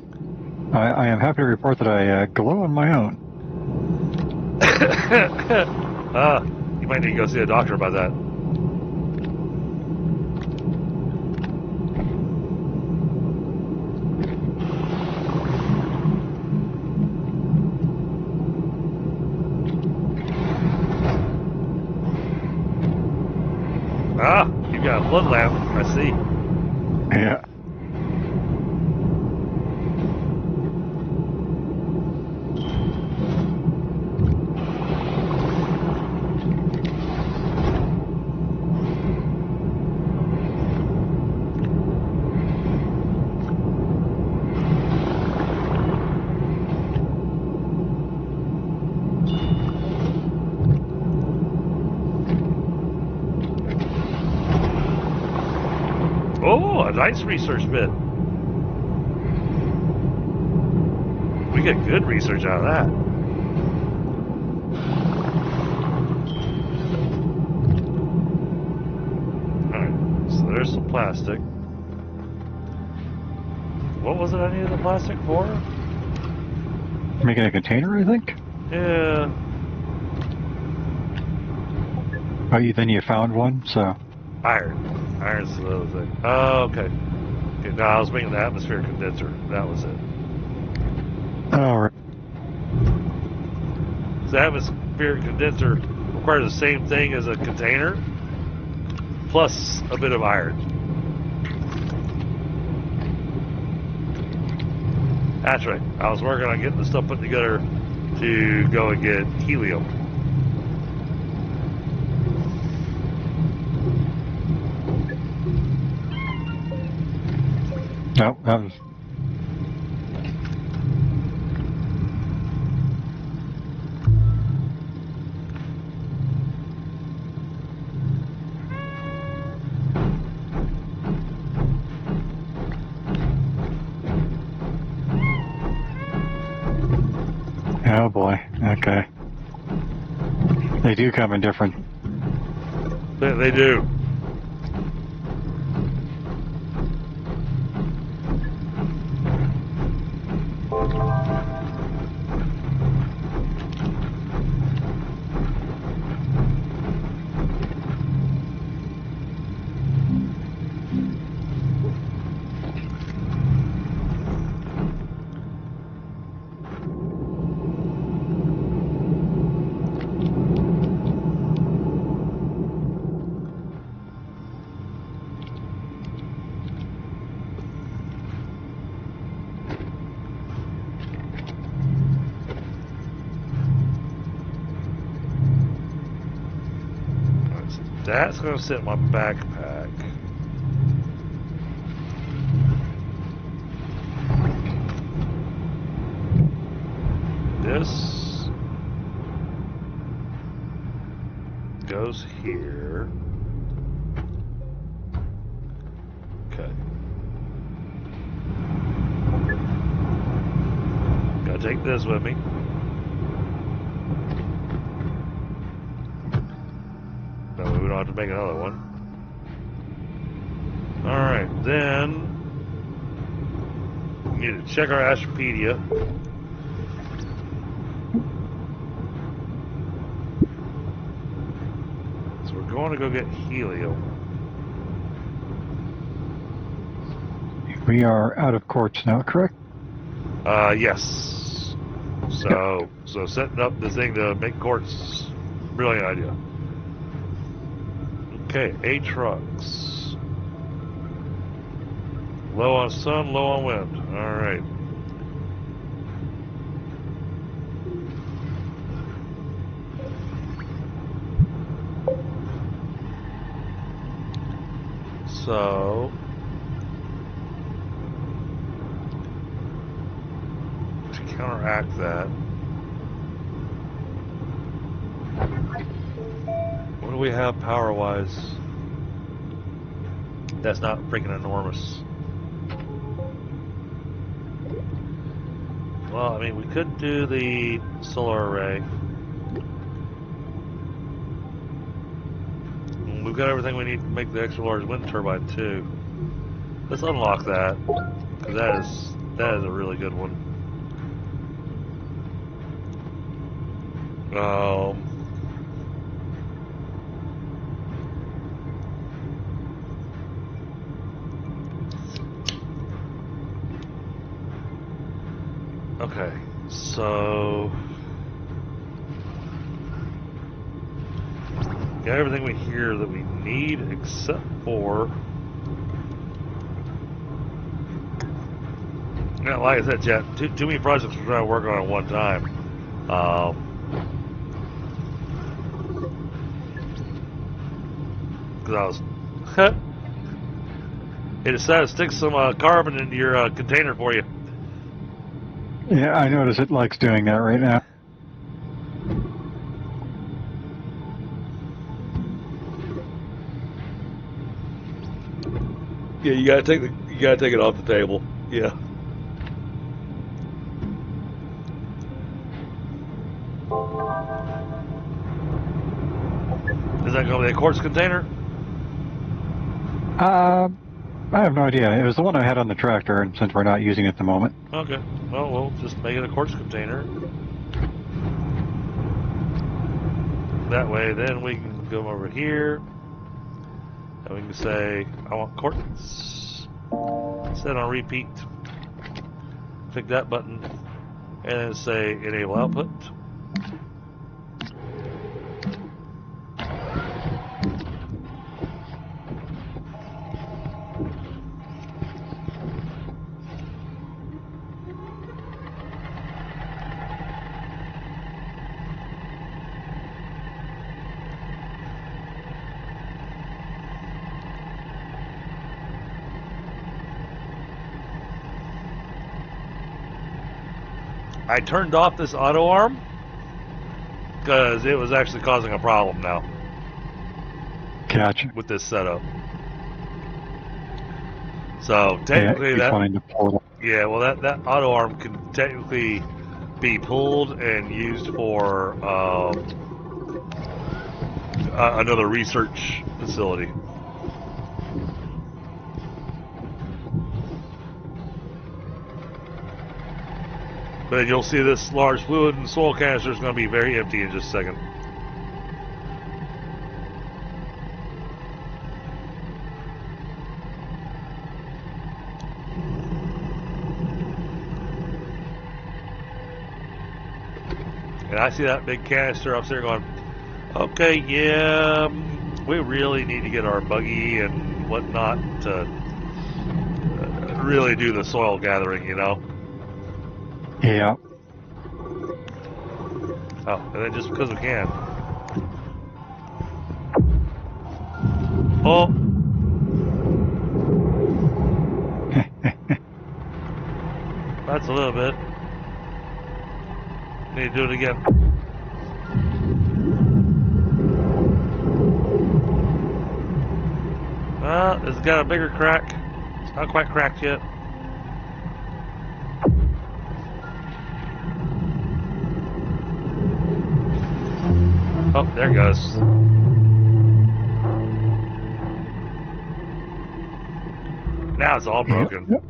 I am happy to report that I glow on my own. You might need to go see a doctor about that. You've got lamp. I see. Yeah. Oh, a nice research bit. We get good research out of that. Alright, so there's some plastic. What was it I needed the plastic for? Making a container, I think? Yeah. Oh, then you found one, so... Iron. Iron's the other thing. Oh, okay. Okay, no, I was making the atmospheric condenser. That was it. Alright. The atmospheric condenser requires the same thing as a container, plus a bit of iron. That's right. I was working on getting the stuff put together to go and get helium. No, that was... Oh boy, okay. They do come in different... They do. That's going to sit in my backpack. This goes here. Okay. Gotta take this with me. That way we don't have to make another one. Alright, then we need to check our Astropedia. So we're going to go get helium. We are out of quartz now, correct? Yes. So setting up the thing to make quartz, brilliant idea. Okay, Aatrox. Low on sun, low on wind. Alright. So to counteract that, what do we have power-wise? That's not freaking enormous. Well, I mean, we could do the solar array. We've got everything we need to make the extra large wind turbine too. Let's unlock that, because that is a really good one. Okay, so got everything we hear that we need except for Yeah, like I said, Jet, too many projects we're trying to work on at one time. Because I was... It decided to stick some carbon into your container for you. Yeah, I notice it likes doing that right now. Yeah, you gotta take it off the table. Yeah. Is that gonna be a quartz container? I have no idea. It was the one I had on the tractor, and since we're not using it at the moment. Okay. Well, we'll just make it a quartz container. That way, then we can go over here, and we can say, I want quartz. Set on repeat. Click that button, and then say enable output. I turned off this auto arm because it was actually causing a problem now. Gotcha. With this setup. So technically yeah, well that auto arm can technically be pulled and used for another research facility. But you'll see this large fluid and soil canister is going to be very empty in just a second. And I see that big canister up there going, okay, yeah, we really need to get our buggy and whatnot to really do the soil gathering, you know? Yeah. Oh, and then just because we can. Oh! That's a little bit. Need to do it again. Well, it's got a bigger crack. It's not quite cracked yet. Oh, there it goes. Now it's all broken. Yep.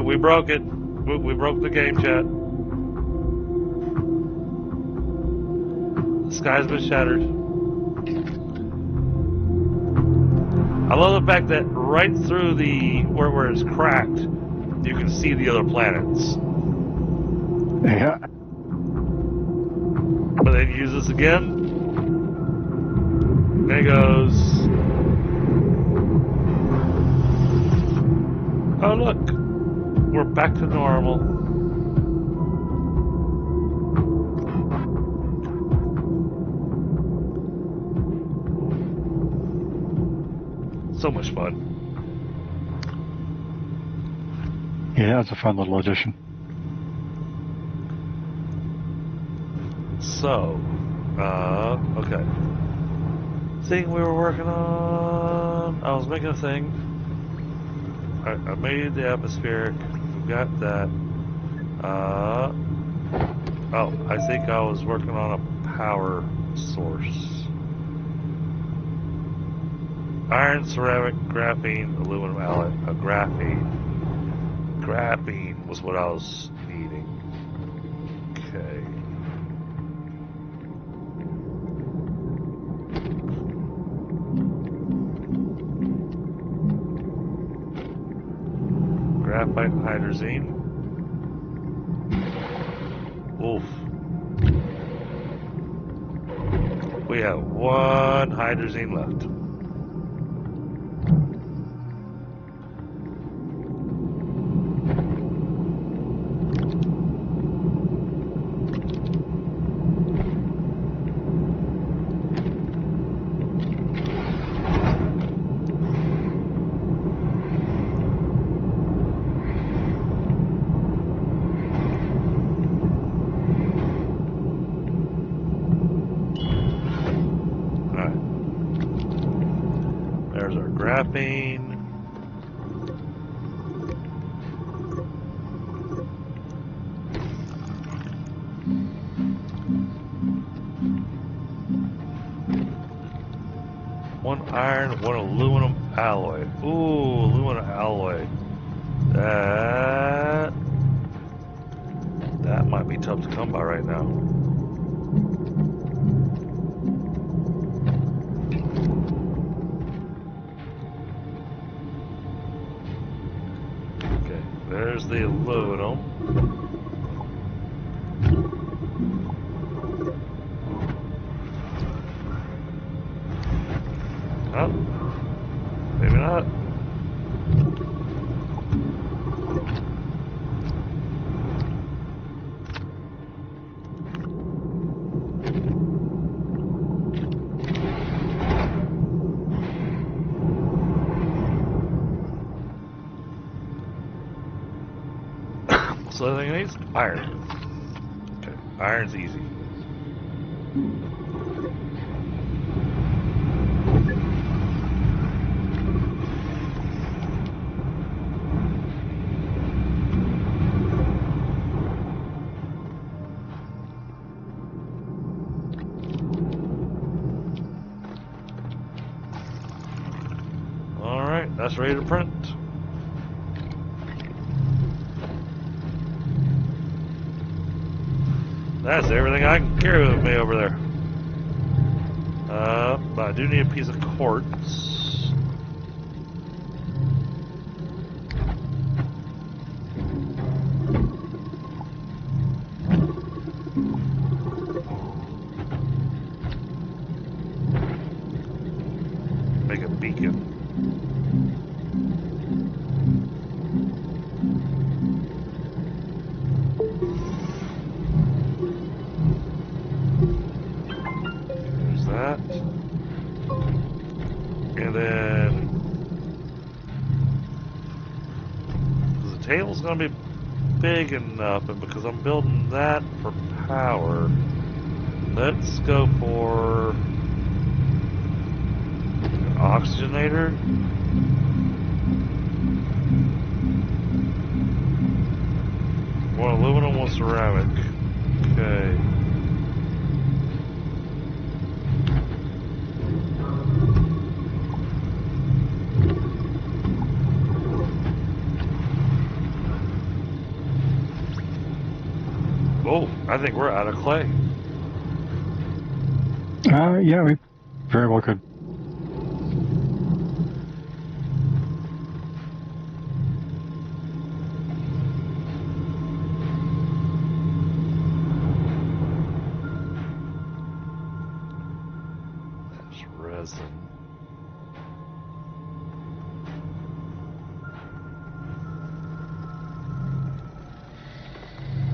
We broke it. We broke the game, chat. The sky's been shattered. I love the fact that right through the where it's cracked, you can see the other planets. Yeah. But then use this again. There it goes. Oh look, we're back to normal. So much fun. Yeah, it's a fun little addition. So, okay. Thing we were working on. I was making a thing. I made the atmospheric. We got that. Oh, I think I was working on a power source. Iron, ceramic, graphene, aluminum alloy. Graphene. Graphene was what I was needing. Okay. Graphite and hydrazine. Oof. We have one hydrazine left. There's our graphene. One iron, one aluminum alloy. Ooh, aluminum alloy. That might be tough to come by right now. There's the aluminum. Oh, maybe not. So the thing I need is iron. Okay, iron's easy. Alright, that's ready to print. That's everything I can carry with me over there. But I do need a piece of quartz. Make a beacon. And then the table's going to be big enough, and because I'm building that for power, let's go for an oxygenator. One aluminum, one ceramic. Okay. Oh, I think we're out of clay. Yeah, we very well could. There's resin.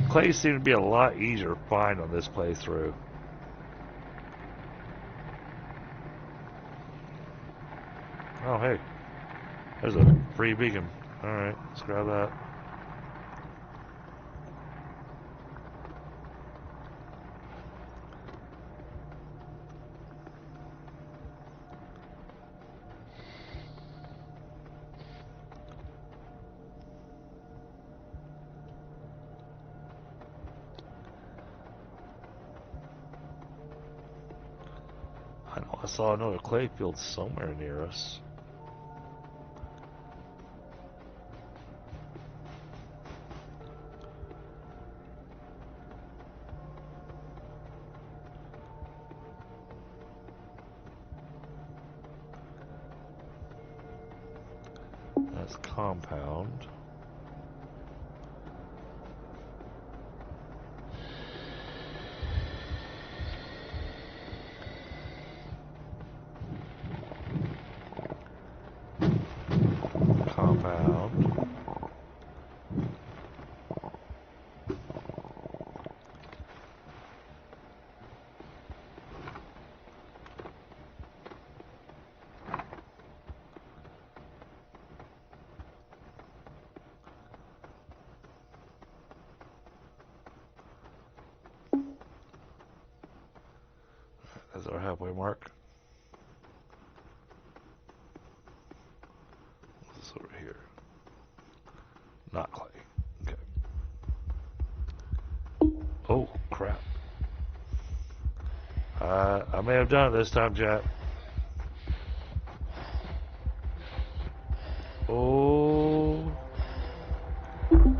Clay seemed to be a lot easier to find on this playthrough. Oh, hey. There's a free beacon. Alright, let's grab that. I know I saw another clay field somewhere near us. That's compound. Is our halfway mark? What's this over here? Not clay. Okay. Oh, crap. I may have done it this time, Jack. Oh. You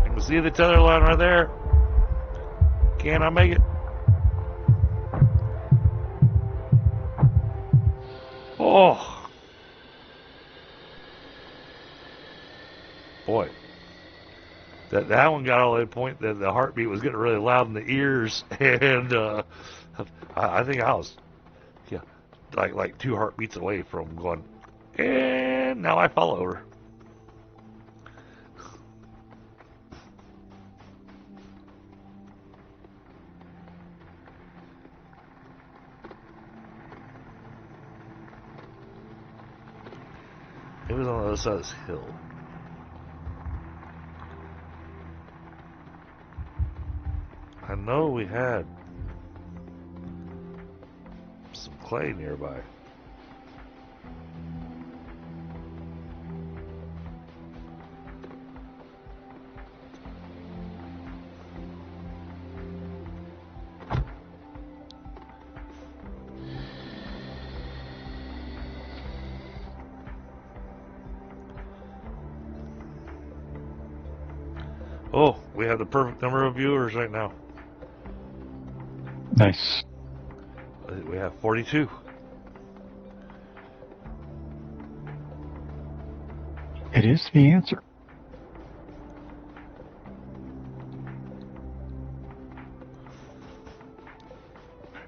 can see the tether line right there. Can I make it? Oh. Boy. That one got all the point that the heartbeat was getting really loud in the ears, and I think I was, yeah, like 2 heartbeats away from going, and now I fall over. It was on the other side of this hill. I know we had some clay nearby. Oh, we have the perfect number of viewers right now. Nice. We have 42. It is the answer.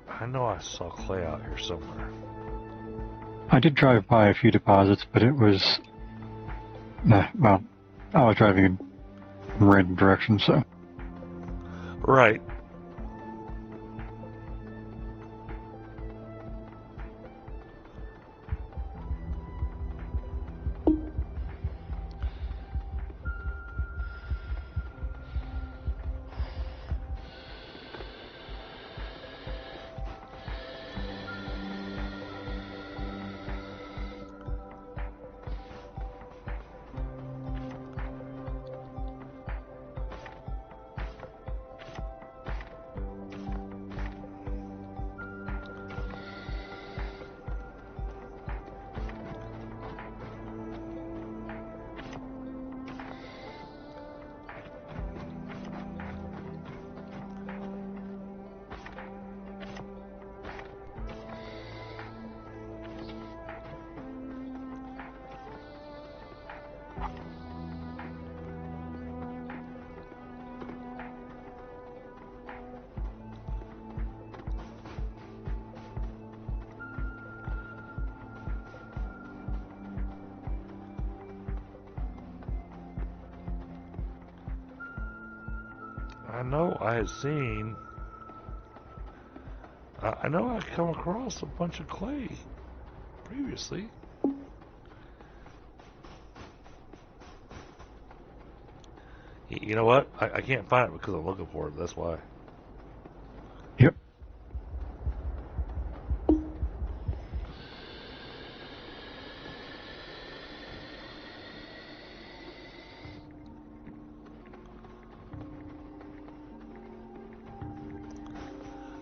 I know I saw clay out here somewhere. I did drive by a few deposits, but it was... well, I was driving in random directions, so... Right. I know I had seen... I know I'd come across a bunch of clay previously. You know what? I can't find it because I'm looking for it. That's why. Yep.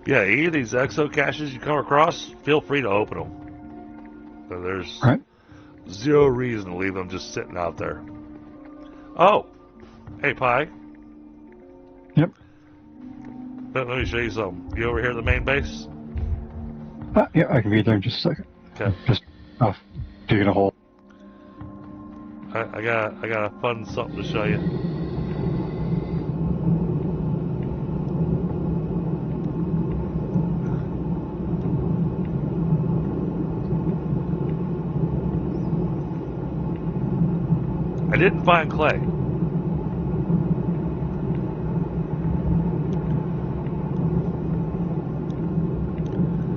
Yeah, any of these exo caches you come across, feel free to open them. There's Right. zero reason to leave them just sitting out there. Oh, hey, Pi. Yep. Let me show you something. You over here at the main base? Yeah, I can be there in just a second. Okay. Just digging a hole. I got a fun something to show you. I didn't find clay.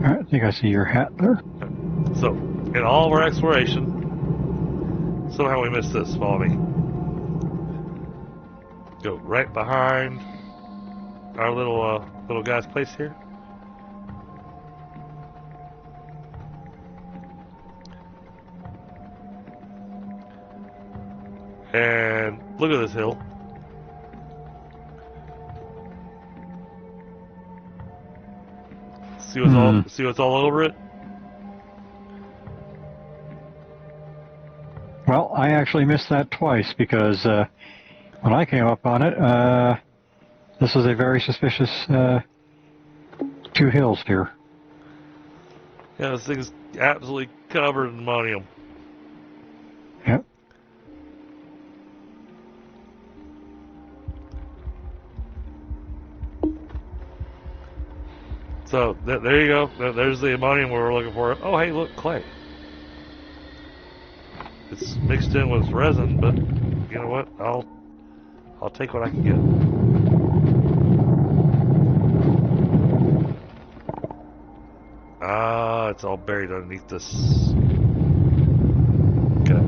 Alright, I think I see your hat there. So, in all of our exploration, somehow we missed this. Follow me. Go right behind our little guy's place here. And look at this hill. See what's all over it? Well, I actually missed that twice because when I came up on it, this was a very suspicious 2 hills here. Yeah, this thing's absolutely covered in ammonium. Yep. So there you go. There's the ammonium we were looking for. Oh, hey, look, clay. It's mixed in with resin, but you know what? I'll take what I can get. Ah, it's all buried underneath this. Okay.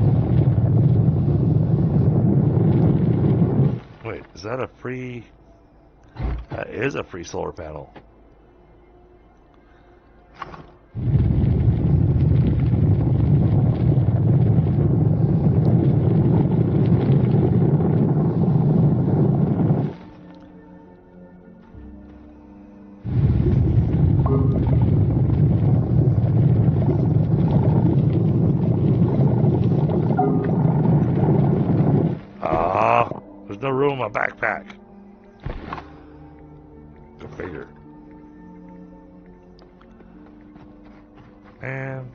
Wait, is that a free? That is a free solar panel. There's no room in my backpack. Go figure. And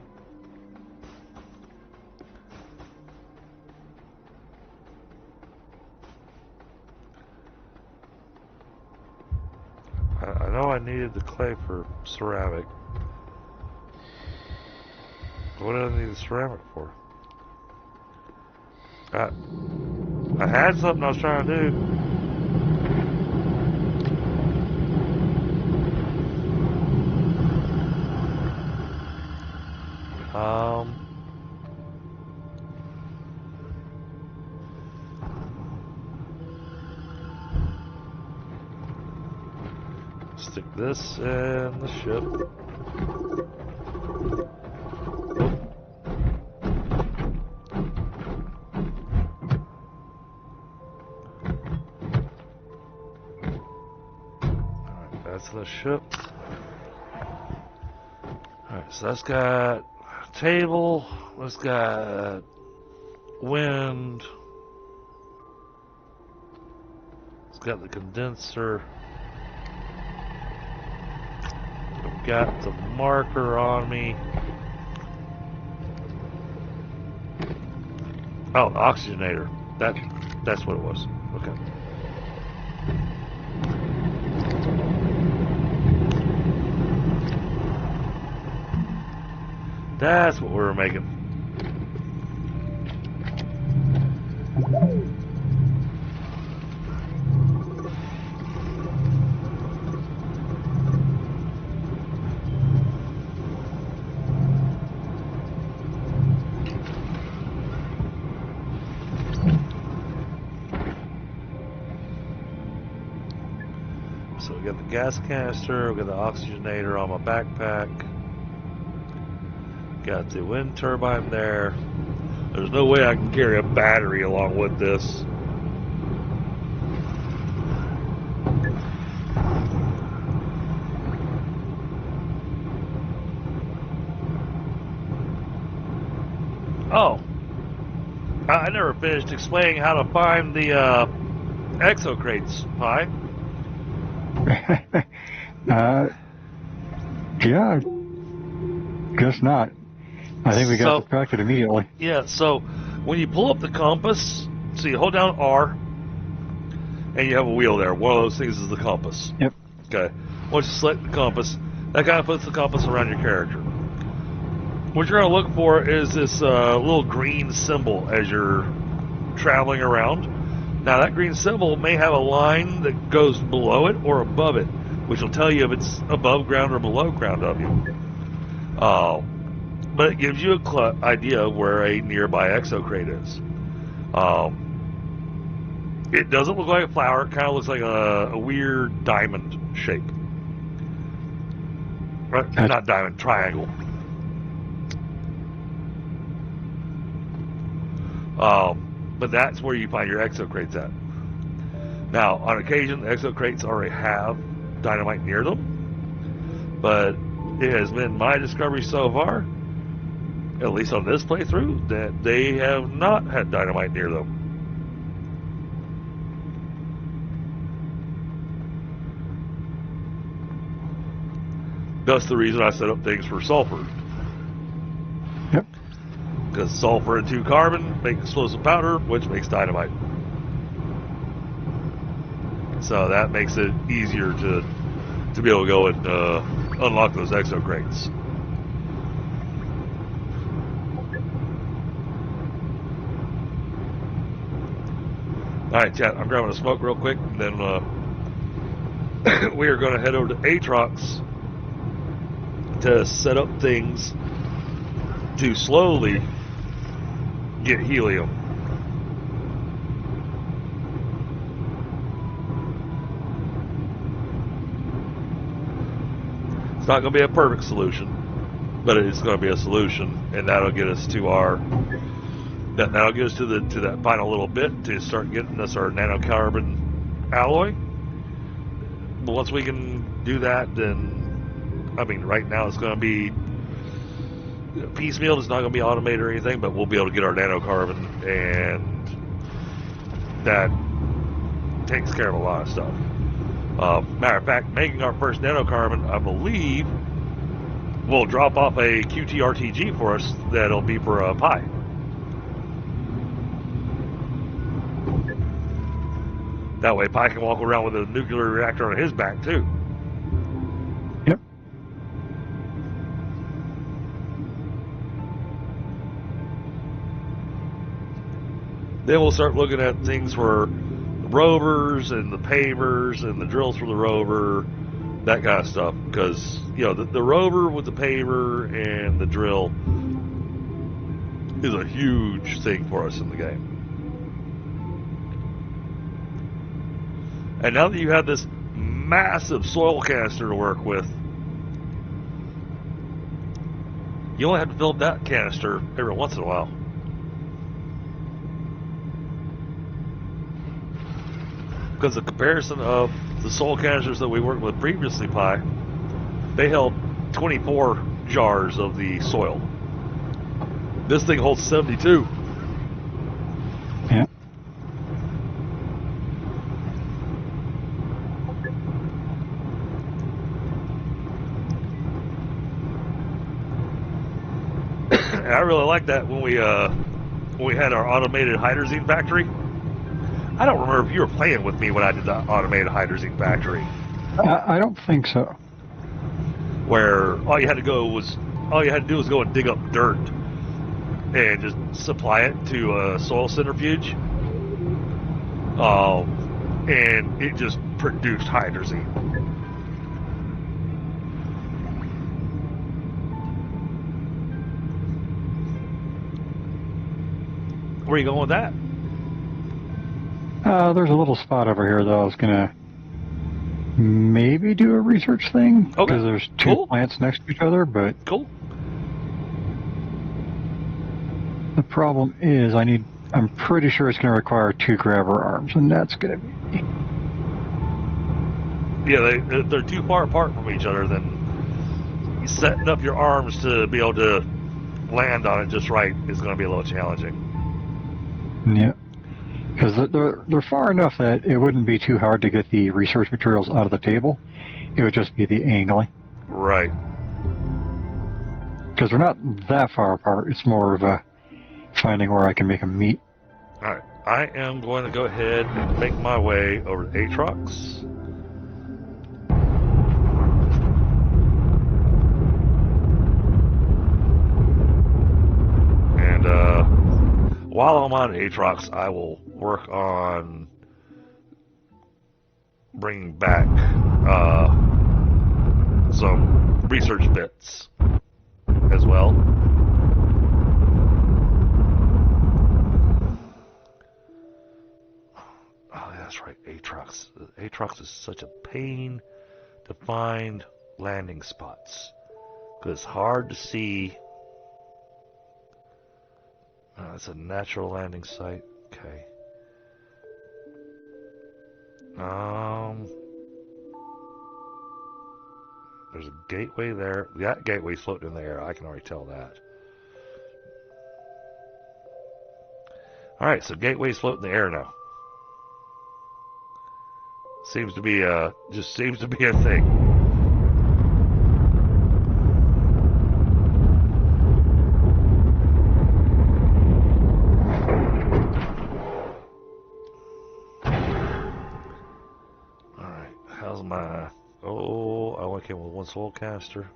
I know I needed the clay for ceramic. What do I need the ceramic for? I had something I was trying to do. Stick this in the ship. That's the ship. Alright, so that's got a table, that's got wind, it's got the condenser, I've got the marker on me. Oh, the oxygenator. That's what it was. Okay. That's what we were making. So we got the gas canister, we got the oxygenator on my backpack. Got the wind turbine there. There's no way I can carry a battery along with this. Oh, I never finished explaining how to find the exocrates, Pi. Yeah, guess not. I think we got distracted immediately. Yeah, so when you pull up the compass, so you hold down R, and you have a wheel there. One of those things is the compass. Yep. Okay. Once you select the compass, that kind of puts the compass around your character. What you're going to look for is this little green symbol as you're traveling around. Now, that green symbol may have a line that goes below it or above it, which will tell you if it's above ground or below ground of you. But it gives you an idea of where a nearby exocrate is. It doesn't look like a flower. It kind of looks like a weird diamond shape. Right? Not diamond, triangle. But that's where you find your exocrates at. Now, on occasion, the exocrates already have dynamite near them, but it has been my discovery so far, at least on this playthrough, that they have not had dynamite near them. That's the reason I set up things for sulfur. Yep. Because sulfur and 2 carbon make explosive powder, which makes dynamite. So that makes it easier to be able to go and unlock those exocrates. Alright, chat, I'm grabbing a smoke real quick, and then we are going to head over to Aatrox to set up things to slowly get helium. It's not going to be a perfect solution, but it's going to be a solution, and that'll get us to that'll get us to that final little bit to start getting us our nanocarbon alloy. But once we can do that, then I mean, right now it's going to be piecemeal. It's not going to be automated or anything, but we'll be able to get our nanocarbon, and that takes care of a lot of stuff. Matter of fact, making our first nanocarbon, I believe, will drop off a QTRTG for us that'll be for Pi. That way Pi can walk around with a nuclear reactor on his back, too. Yep. Then we'll start looking at things for the rovers and the pavers and the drills for the rover, that kind of stuff. Because, you know, the rover with the paver and the drill is a huge thing for us in the game. And now that you have this massive soil canister to work with, you only have to fill up that canister every once in a while. Because the comparison of the soil canisters that we worked with previously, Pi, they held 24 jars of the soil. This thing holds 72. Yeah. I really like that when we had our automated hydrazine factory. I don't remember if you were playing with me when I did the automated hydrazine factory. I don't think so. Where all you had to do was go and dig up dirt and just supply it to a soil centrifuge, and it just produced hydrazine. Where are you going with that? There's a little spot over here that I was going to maybe do a research thing. Okay. Because there's two plants next to each other, but... Cool. The problem is I'm pretty sure it's going to require 2 grabber arms, and that's going to be... Yeah, they're too far apart from each other, then setting up your arms to be able to land on it just right is going to be a little challenging. Yeah. Because they're far enough that it wouldn't be too hard to get the research materials out of the table. It would just be the angling. Right. Because they're not that far apart. It's more of a finding where I can make them meet. Alright. I am going to go ahead and make my way over to Aatrox. And while I'm on Aatrox, I will work on bringing back some research bits as well. Aatrox. Aatrox is such a pain to find landing spots. Because it's hard to see. It's a natural landing site. Okay. There's a gateway there. That gateway's floating in the air. I can already tell that. Alright, so gateway's floating in the air now. Seems to be just seems to be a thing. Alright, how's my... Oh, I only came with one soul caster.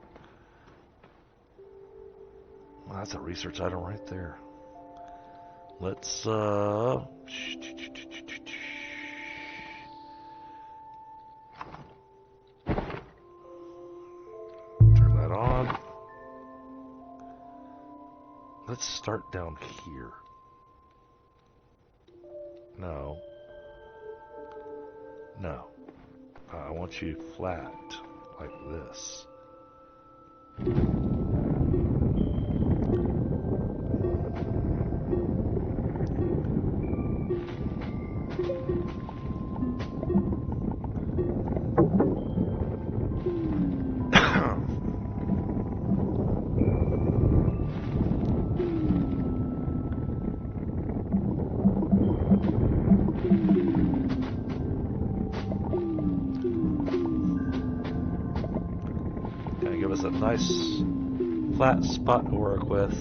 Well, that's a research item right there. Let's, turn that on. Let's start down here. No. No. I want you flat, like this. Give us a nice flat spot to work with.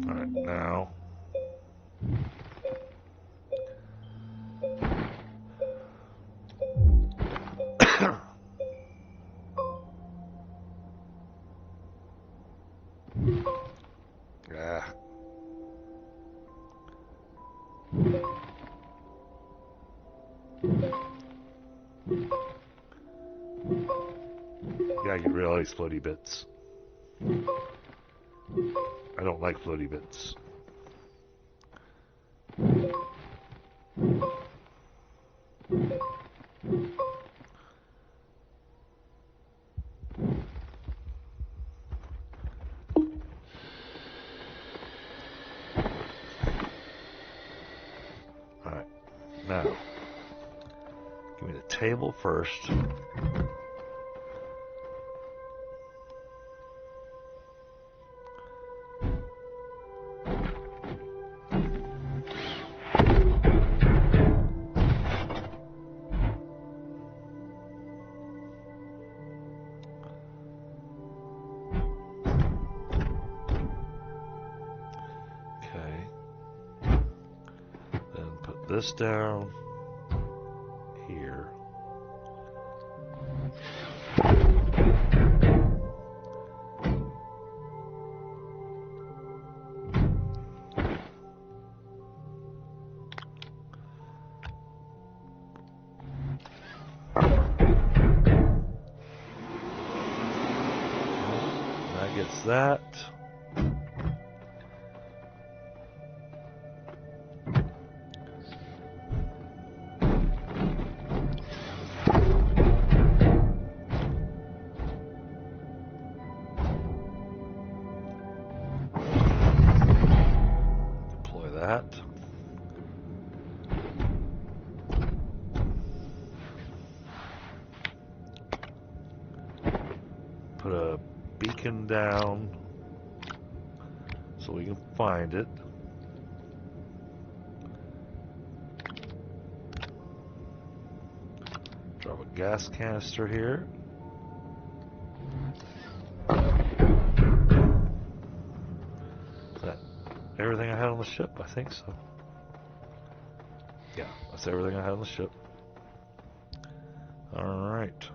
All right, now. Gotta get rid of all these floaty bits. I don't like floaty bits. Alright, now, give me the table first. This down here. That gets that. Put a beacon down so we can find it. Drop a gas canister here. Is that everything I had on the ship? I think so. Yeah, that's everything I had on the ship. All right.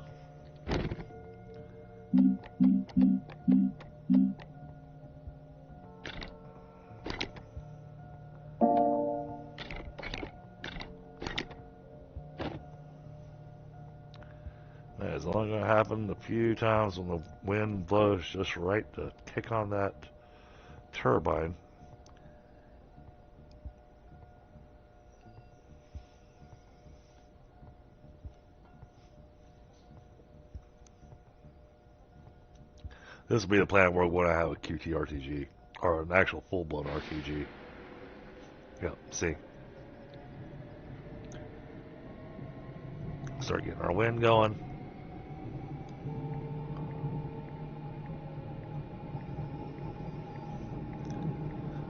only going to happen a few times when the wind blows just right to kick on that turbine. This will be the planet where when I have a QT RTG, or an actual full-blown RTG. Yep, see. Start getting our wind going.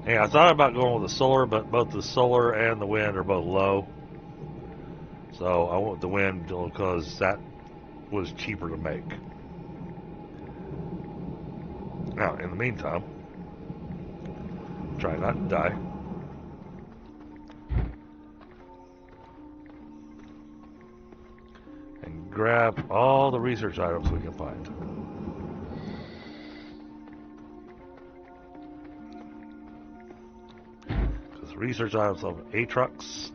Hey, I thought about going with the solar, but both the solar and the wind are both low. So I went with the wind because that was cheaper to make. Now, in the meantime, try not to die. And grab all the research items we can find. Because the research items of Aatrox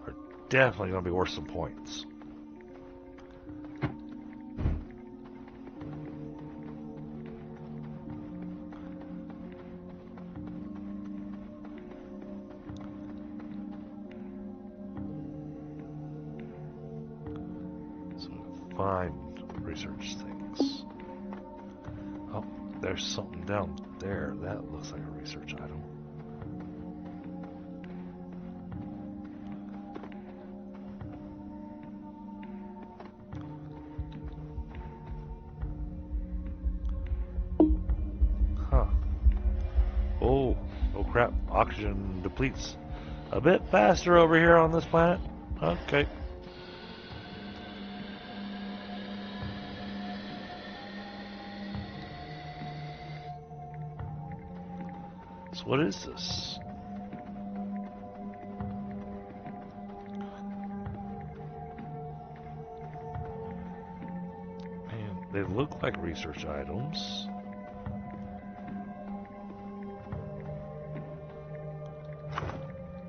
are definitely going to be worth some points. Find research things. Oh, there's something down there. That looks like a research item. Huh. Oh crap. Oxygen depletes a bit faster over here on this planet. Okay. What is this? Man, they look like research items.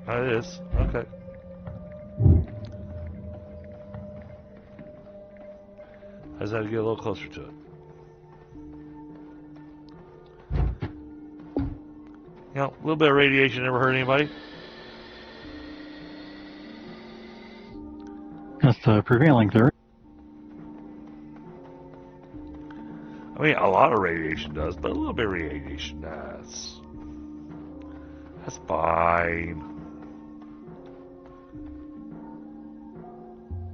It is. Okay. I just have to get a little closer to it. You know, a little bit of radiation never hurt anybody. That's the prevailing theory. I mean, a lot of radiation does, but a little bit of radiation does. That's fine.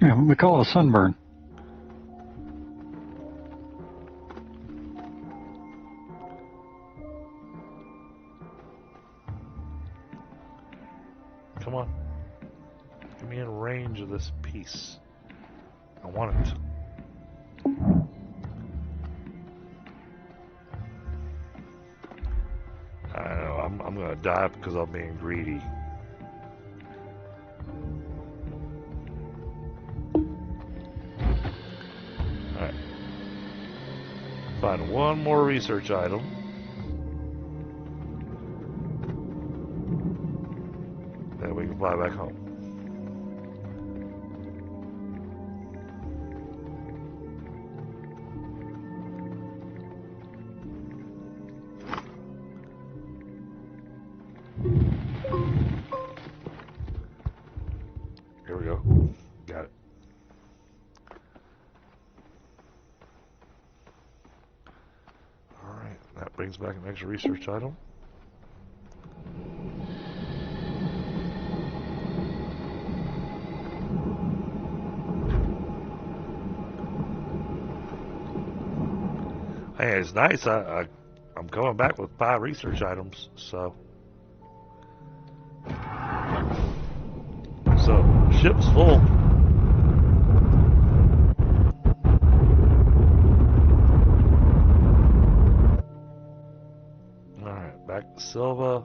Yeah, we call it a sunburn. Come on. Get me in range of this piece. I want it. I know, I'm gonna die because I'm being greedy. Alright. Find one more research item. Then we can fly back home. Here we go. Got it. Alright, that brings back an extra research item. Hey, it's nice. I'm coming back with 5 research items, so ship's full. All right, back to Silva.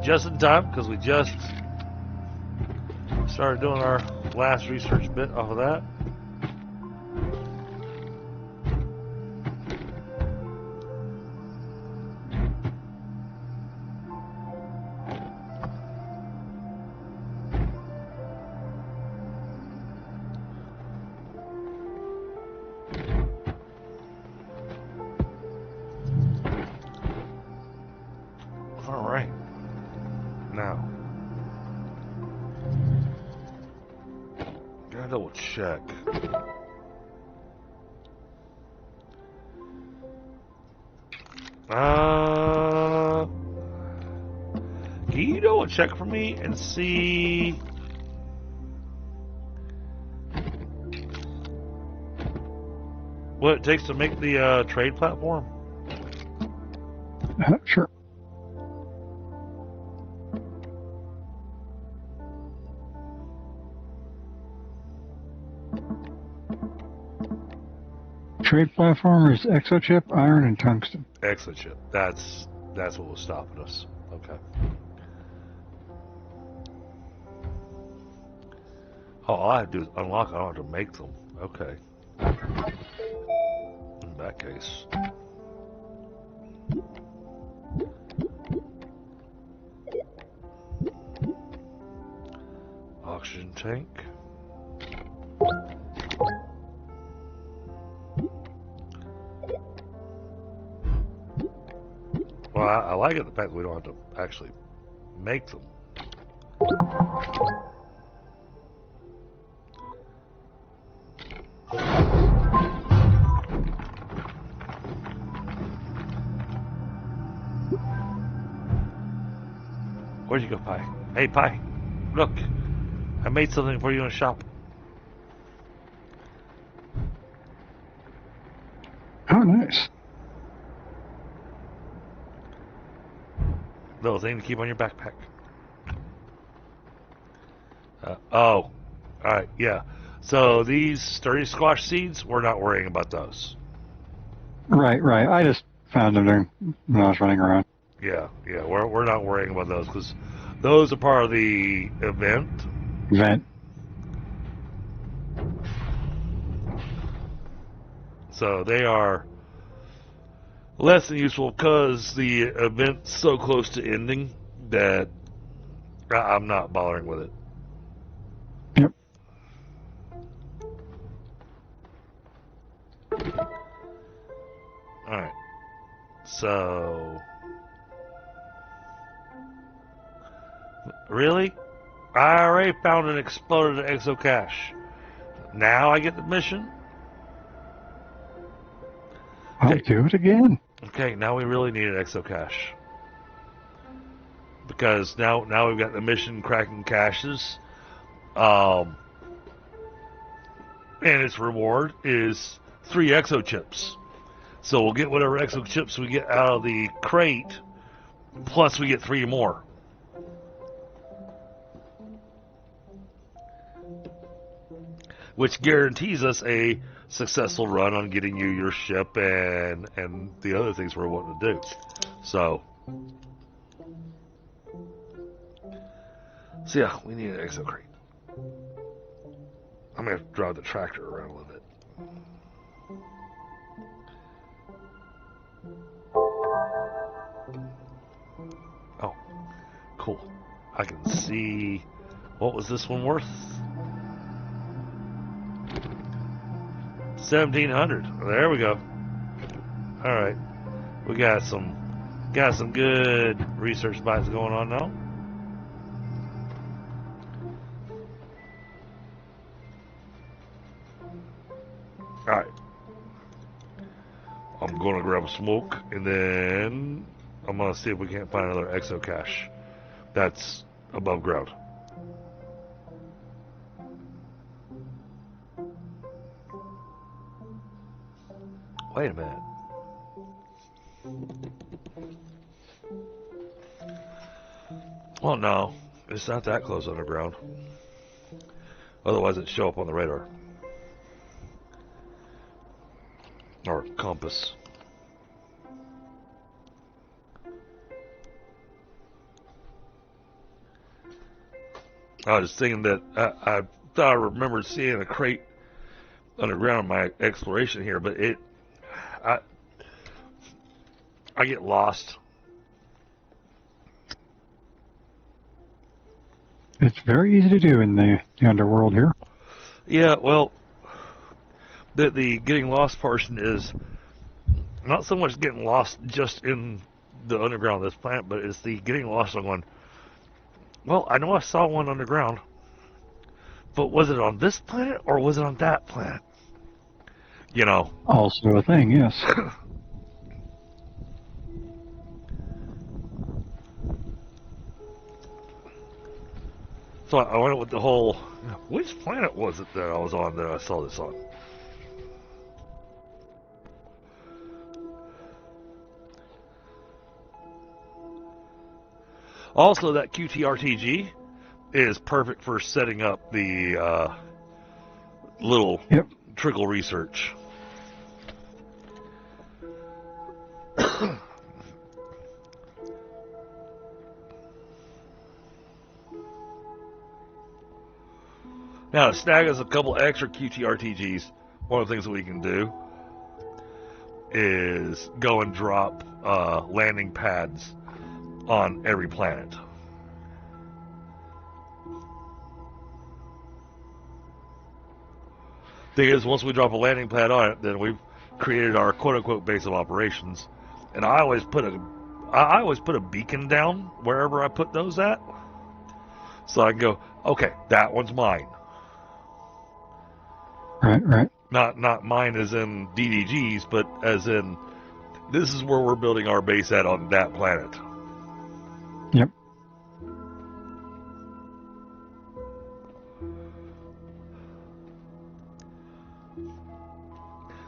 just in time because we just started doing our last research bit off of that. Check. Can you double check for me and see what it takes to make the trade platform? Sure. Trade platform is exochip, iron, and tungsten. Exochip. That's what was stopping us. Okay. Oh, all I have to do is unlock. I don't have to make them. Okay. In that case. Oxygen tank. Well, I like it the fact that we don't have to actually make them. Where'd you go, Pi? Hey, Pi, look. I made something for you in the shop. Oh, nice. Little thing to keep on your backpack. Oh, alright, yeah. So these sturdy squash seeds, we're not worrying about those. Right. I just found them when I was running around. Yeah, we're not worrying about those because those are part of the event. So they are less than useful because the event's so close to ending that I'm not bothering with it. Yep. Alright. So... Really? I already found an exploded exocache. Now I get the mission? I'll do it again. Okay, now we really need an exocache. Because now we've got the mission cracking caches. And its reward is 3 exochips. So we'll get whatever exochips we get out of the crate, plus we get 3 more. Which guarantees us a successful run on getting you your ship and the other things we're wanting to do. So yeah, we need an exo crate. I'm gonna have to drive the tractor around a little bit. Oh, cool. I can see. What was this one worth? 1,700. There we go. All right, we got some good research bites going on now. All right, I'm gonna grab a smoke and then I'm gonna see if we can't find another exocache that's above ground. Wait a minute. Well, no, it's not that close underground. Otherwise, it'd show up on the radar. Or compass. I was thinking that I thought I remembered seeing a crate underground in my exploration here, but I get lost. It's very easy to do in the underworld here. Yeah, well, the getting lost portion is not so much getting lost just in the underground of this planet, but it's the getting lost on one. Well, I know I saw one underground, but was it on this planet or was it on that planet? You know. Also a thing, yes. So I went with the whole, which planet was it that I was on that I saw this on? Also, that QTRTG is perfect for setting up the little trickle research. Now, to snag us a couple extra QTRTGs, one of the things that we can do is go and drop landing pads on every planet. Thing is, once we drop a landing pad on it, then we've created our quote-unquote base of operations. And I always put a beacon down wherever I put those at, so I can go, okay, that one's mine. Right. Not mine as in DDGs, but as in this is where we're building our base at on that planet. Yep.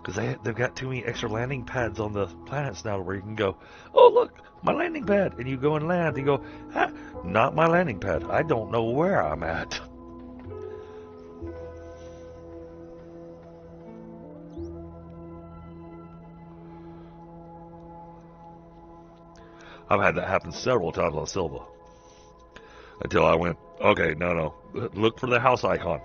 Because they've got too many extra landing pads on the planets now where you can go, oh, look, my landing pad. And you go and land. And you go, not my landing pad. I don't know where I'm at. I've had that happen several times on Silva. Until I went, okay, no. Look for the house icon.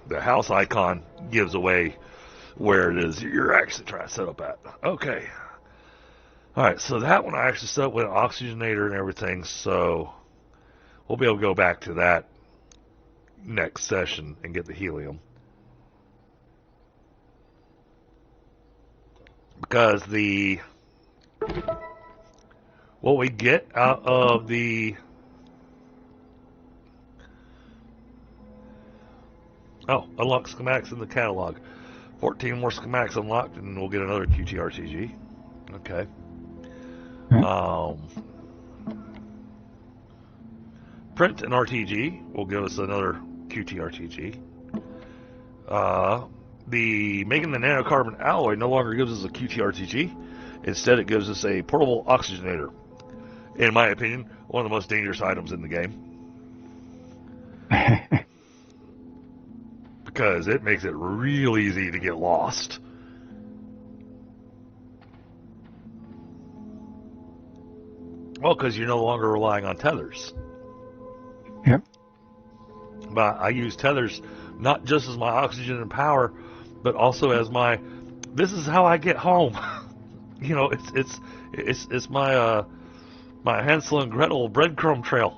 The house icon gives away where it is you're actually trying to set up at. Okay. Alright, so that one I actually set up with an oxygenator and everything, so we'll be able to go back to that next session and get the helium. Because what we get out of the unlock schematics in the catalog. 14 more schematics unlocked and we'll get another QTRTG. Okay. Print an RTG will give us another QTRTG. The making the nanocarbon alloy no longer gives us a QTRTG. Instead, it gives us a portable oxygenator. In my opinion, one of the most dangerous items in the game. Because it makes it real easy to get lost. Well, because you're no longer relying on tethers. Yep. But I use tethers not just as my oxygen and power, but also as my, this is how I get home. You know, it's my my Hansel and Gretel breadcrumb trail.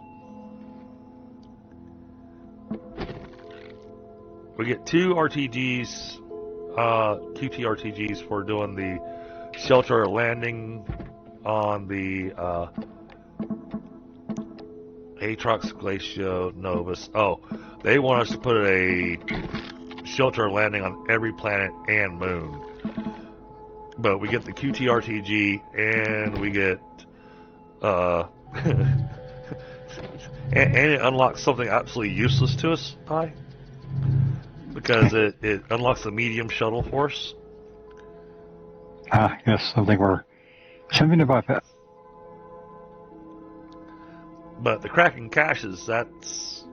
We get 2 RTGs, QT RTGs for doing the shelter landing on the Atrox Glacio Novus. Oh, they want us to put a shelter landing on every planet and moon. But we get the QT RTG and we get and it unlocks something absolutely useless to us, Pi. Because it unlocks the medium shuttle force. Yes, something we're attempting to bypass. But the cracking caches, that's...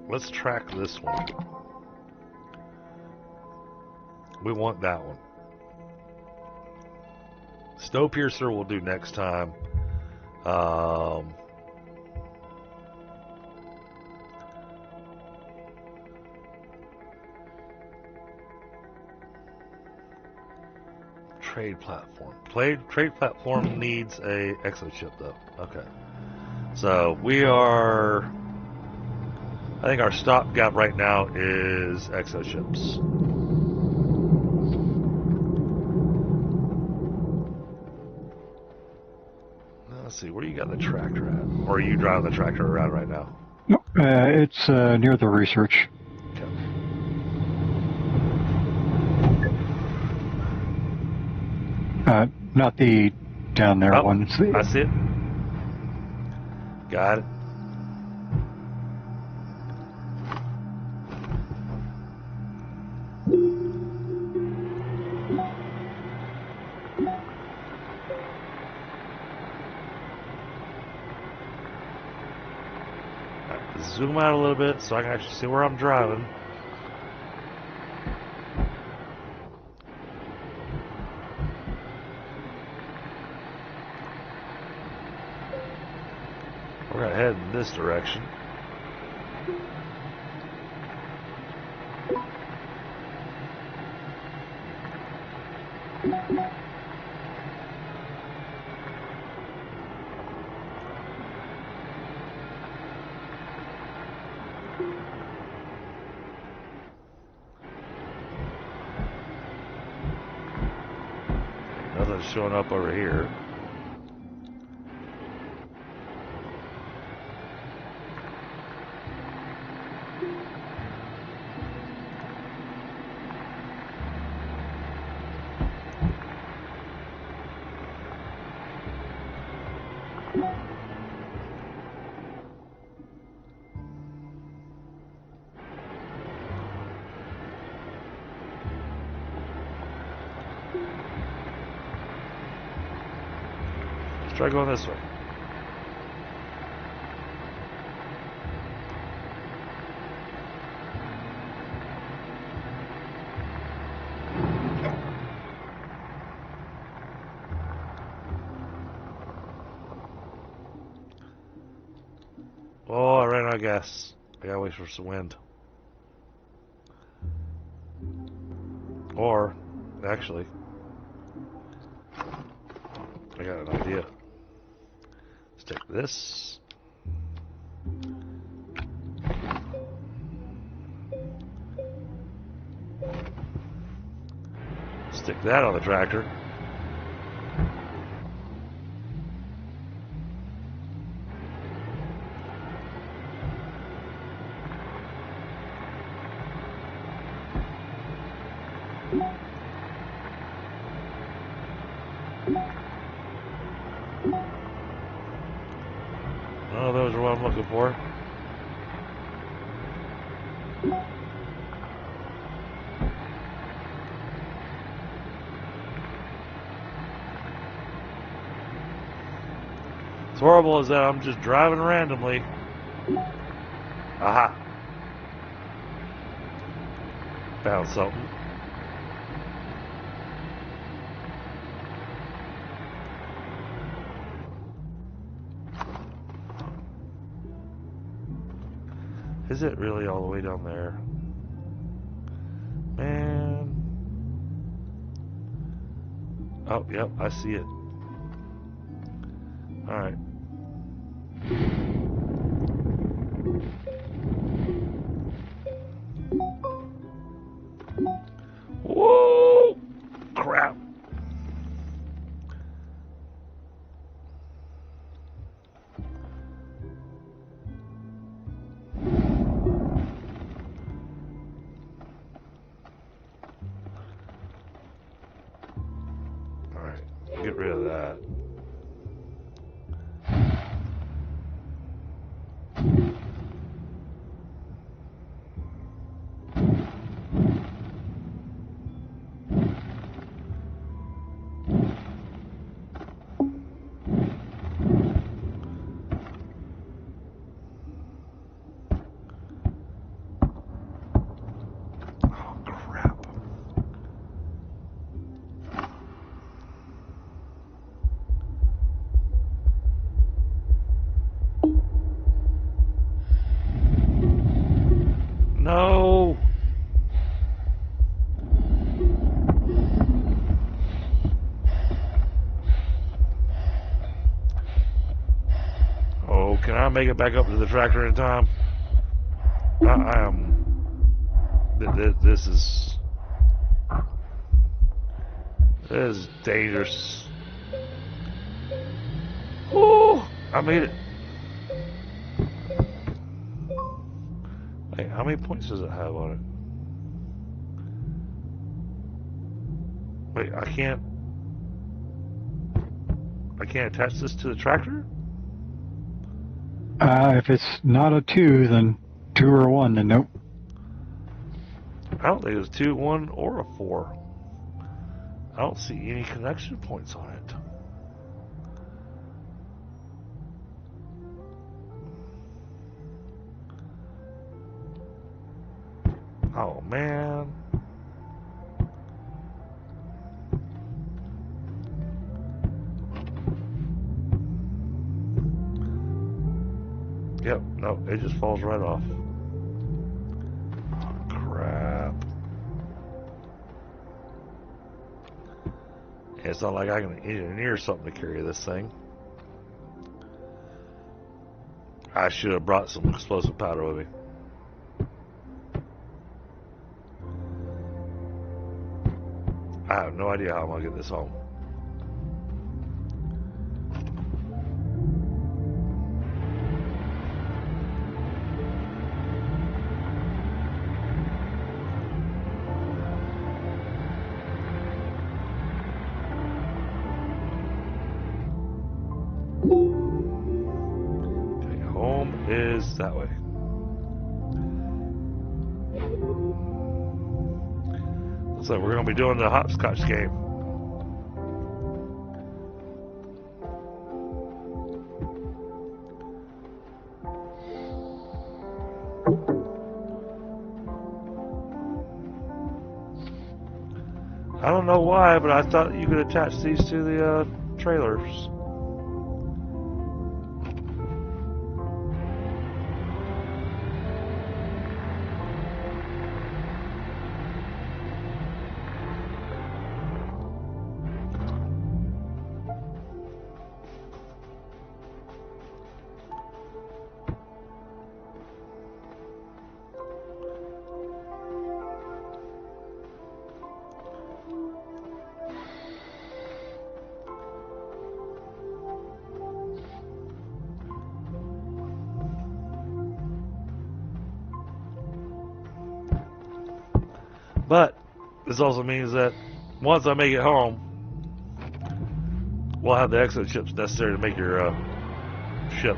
Let's track this one. We want that one. Snowpiercer we'll do next time. Trade platform. Trade platform needs a exoship though. Okay. So we are. I think our stopgap right now is exoships. Let's see, where you got the tractor at? Or are you driving the tractor around right now? No, it's near the research. Okay. Not the down there Oh, one. It's the, I see it. Got it. Zoom out a little bit so I can actually see where I'm driving. We're going to head in this direction. Nothing's showing up over here. Let's try going this way. Oh, I ran out of gas. I gotta wait for some wind. Or, actually, I got an idea. Let's take this. Stick that on the tractor. Oh, those are what I'm looking for. What's horrible is that I'm just driving randomly. Aha. Found something. Is it really all the way down there? Man. Oh, yep, I see it. Alright. Whoa! Crap. Alright, get rid of that. I make it back up to the tractor in time? I am. This is dangerous. Oh, I made it. Wait, how many points does it have on it? Wait, I can't attach this to the tractor? If it's not a 2, then 2 or 1, then nope. I don't think it's 2, 1, or a 4. I don't see any connection points on it. Oh man. Yep, no, it just falls right off. Oh, crap. It's not like I can engineer something to carry this thing. I should have brought some explosive powder with me. I have no idea how I'm gonna get this home. Okay, home is that way. So we're going to be doing the hopscotch game. I don't know why, but I thought you could attach these to the trailers. But this also means that once I make it home, we'll have the exo chips necessary to make your ship.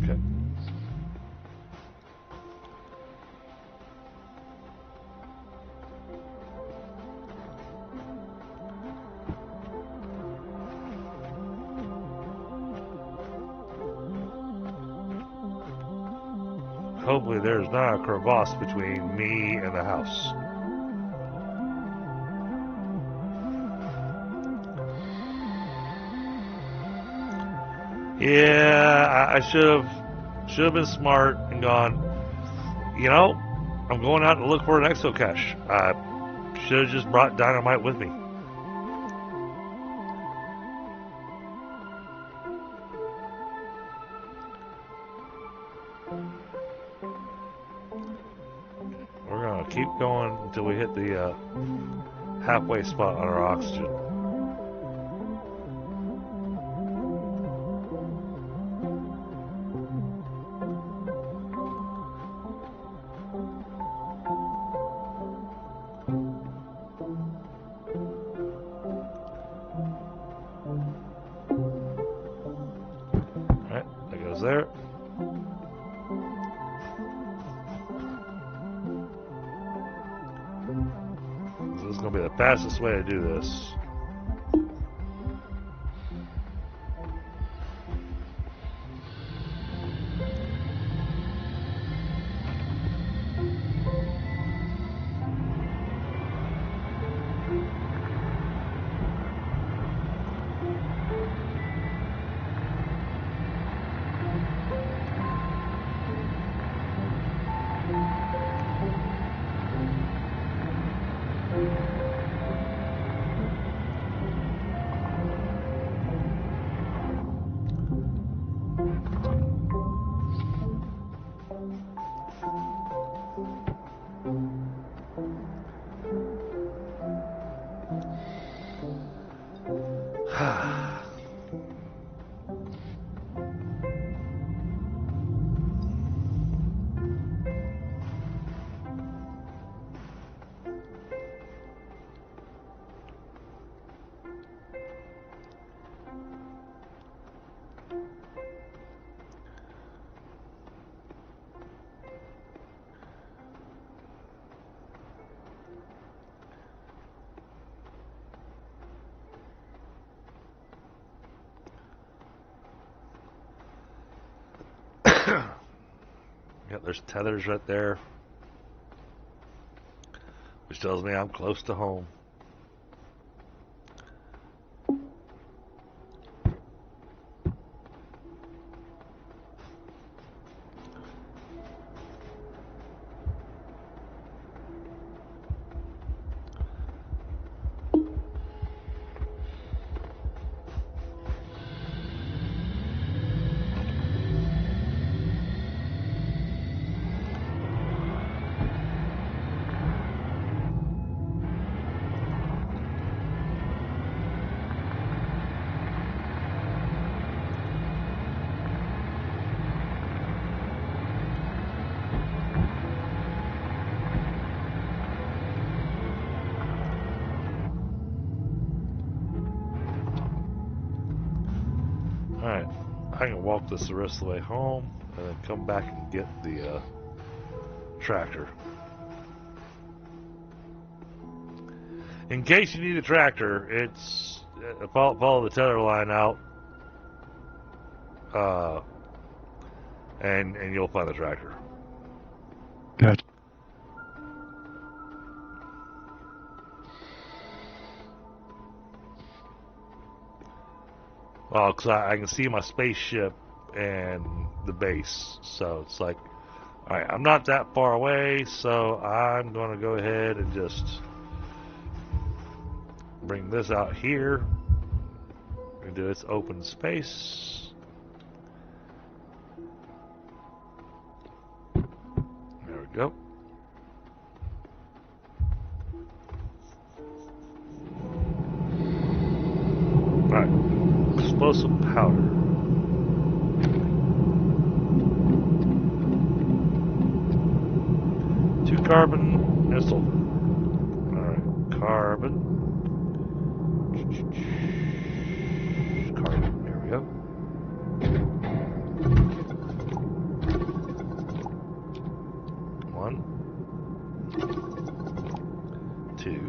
Okay. Hopefully there's not a crevasse between me and the house. Yeah, I should have been smart and gone, you know, I'm going out to look for an exo cache. I should have just brought dynamite with me. Keep going until we hit the halfway spot on our oxygen. Alright, that goes there. This is going to be the fastest way to do this. Yep, there's tethers right there, which tells me I'm close to home. Alright, I can walk this the rest of the way home and then come back and get the tractor. In case you need a tractor, it's follow the tether line out, and you'll find the tractor. Good. Well, because I can see my spaceship and the base, so it's like, all right, I'm not that far away, so I'm going to go ahead and just bring this out here into its open space. There we go. All right. Explosive powder. Two carbon and sulfur. Alright, carbon. Carbon, there we go. One. Two.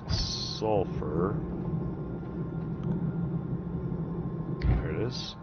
Sulfur. There it is.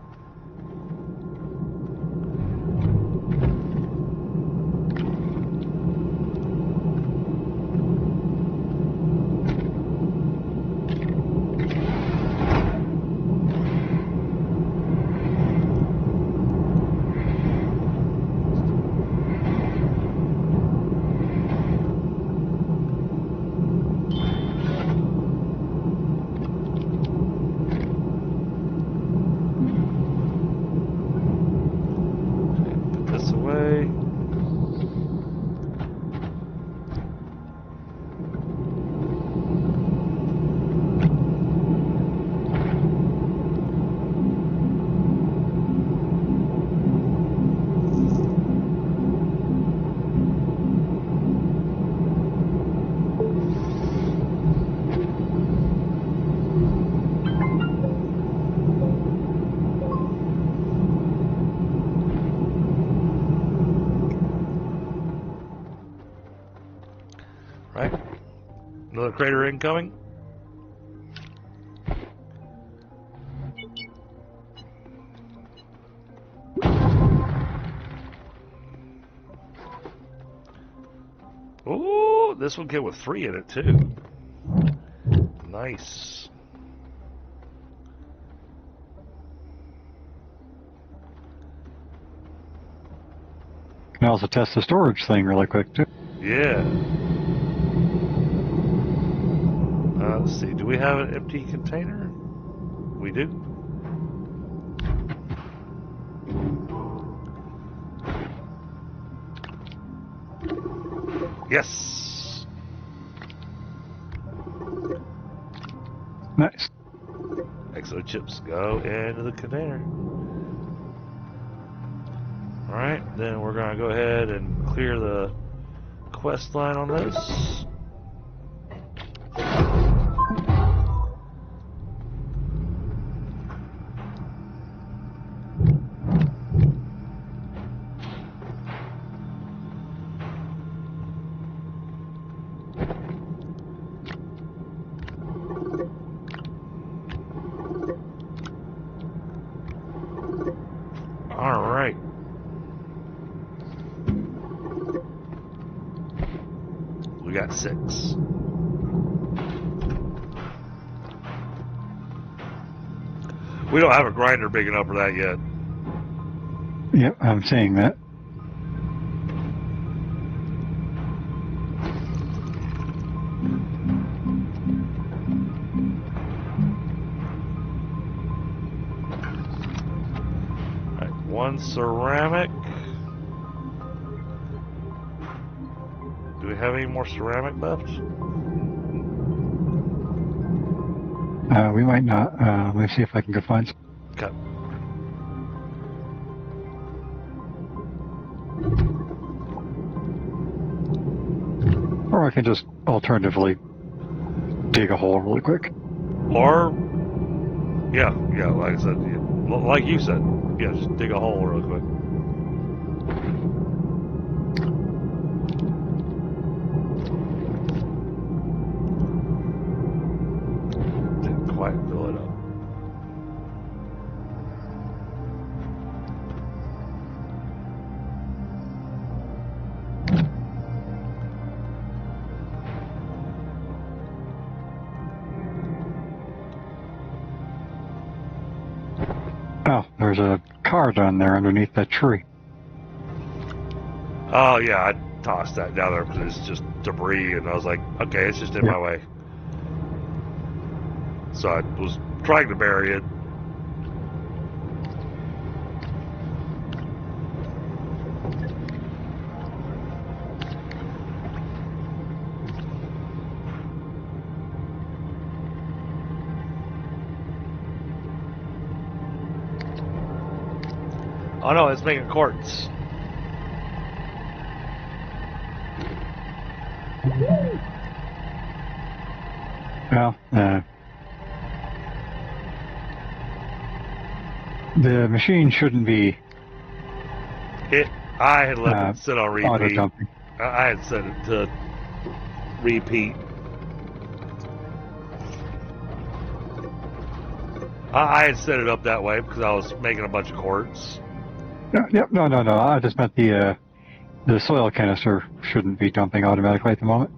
Right. Another crater incoming. Oh, this one came with 3 in it too. Nice. Can also test the storage thing really quick too. Yeah. Let's see. Do we have an empty container? We do. Yes. Nice. Exo chips go into the container. Alright, then we're going to go ahead and clear the quest line on this. 6. We don't have a grinder big enough for that yet. Yep, I'm saying that. Alright, 1 ceramic. Do we have any more ceramic left? We might not. Let me see if I can go find some. Okay. Or I can just alternatively dig a hole really quick. Or, yeah, like I said, like you said, yeah, just dig a hole real quick. Didn't quite fill it up. Oh, there's a car down there underneath that tree. Oh, yeah, I tossed that down there because it's just debris, and I was like, okay, it's just in my way. So I was trying to bury it. Oh no, it's making quartz. Well, the machine shouldn't be I had let it sit on repeat. auto dumping. I had set it to repeat. I had set it up that way because I was making a bunch of quartz. No. I just meant the soil canister shouldn't be dumping automatically at the moment.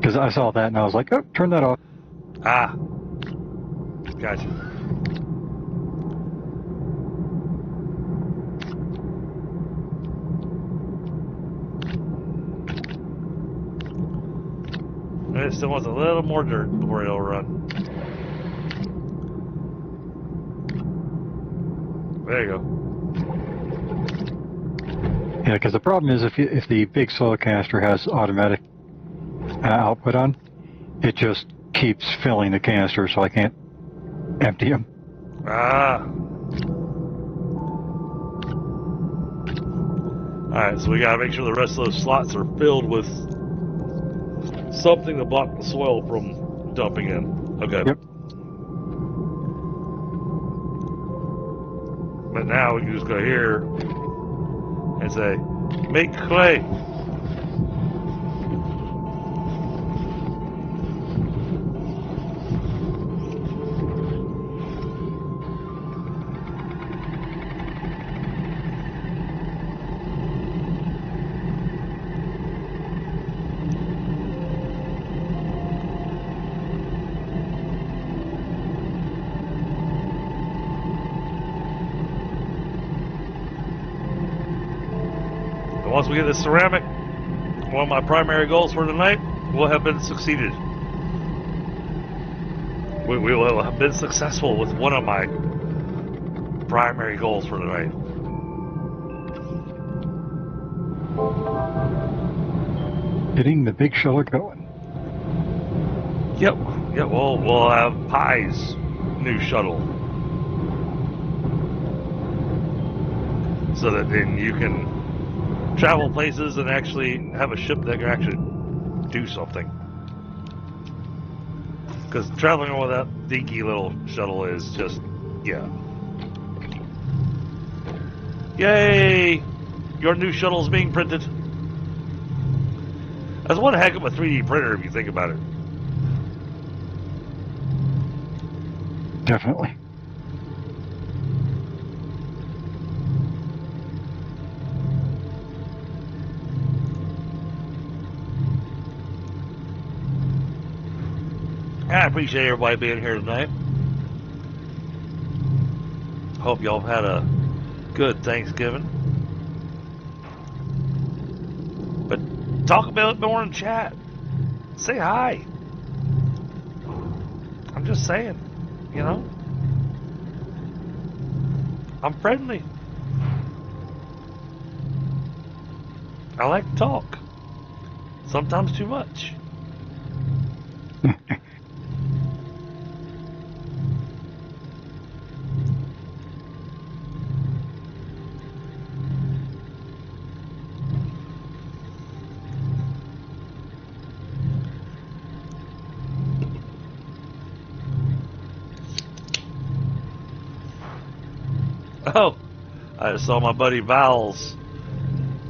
Because I saw that and I was like, oh, turn that off. Ah. Gotcha. It still wants a little more dirt before it'll run. There you go. Yeah, because the problem is if the big soil canister has automatic output on, it just keeps filling the canister, so I can't empty them. Ah. Alright, so we gotta make sure the rest of those slots are filled with something to block the soil from dumping in. Okay. Yep. But now we can just go here and say, make clay. Once we get the ceramic, one of my primary goals for tonight will have been succeeded. We will have been successful with one of my primary goals for tonight. Getting the big shuttle going. Yep. We'll have Pi's new shuttle, so that then you can travel places and actually have a ship that can actually do something. Because traveling with that dinky little shuttle is just, yeah. Yay! Your new shuttle's being printed. That's one heck of a 3D printer if you think about it. Definitely. I appreciate everybody being here tonight. Hope y'all had a good Thanksgiving. But talk about it more in chat. Say hi. I'm just saying, you know. I'm friendly. I like to talk. Sometimes too much. Oh, I just saw my buddy Val's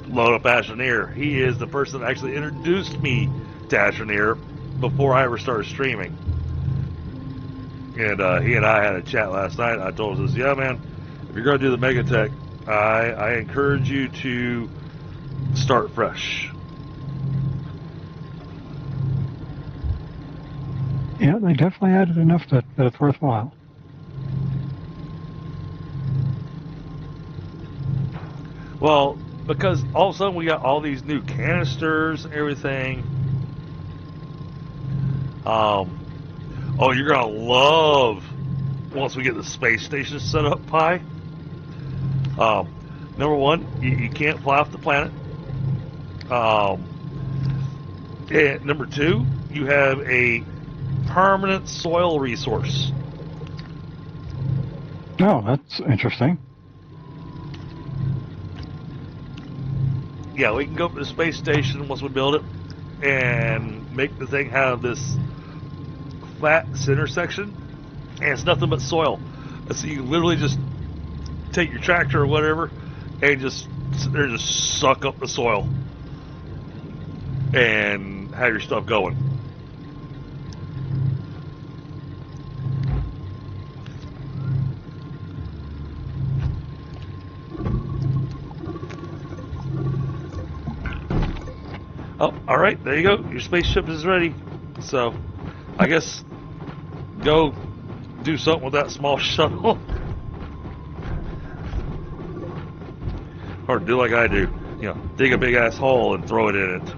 load up Astroneer. He is the person that actually introduced me to Astroneer before I ever started streaming. And he and I had a chat last night. I told him, yeah, man, if you're going to do the Megatech, I encourage you to start fresh. Yeah, they definitely added enough that it's worthwhile. Well, because all of a sudden we got all these new canisters and everything. Oh, you're gonna love once we get the space station set up, Pi. Number one, you can't fly off the planet. And number two, you have a permanent soil resource. Oh, that's interesting. Yeah, we can go up to the space station once we build it and make the thing have this flat center section, and it's nothing but soil. So you literally just take your tractor or whatever and just sit there and just suck up the soil and have your stuff going. Oh, all right, there you go. Your spaceship is ready. So, I guess go do something with that small shuttle. Or do like I do. You know, dig a big ass hole and throw it in it.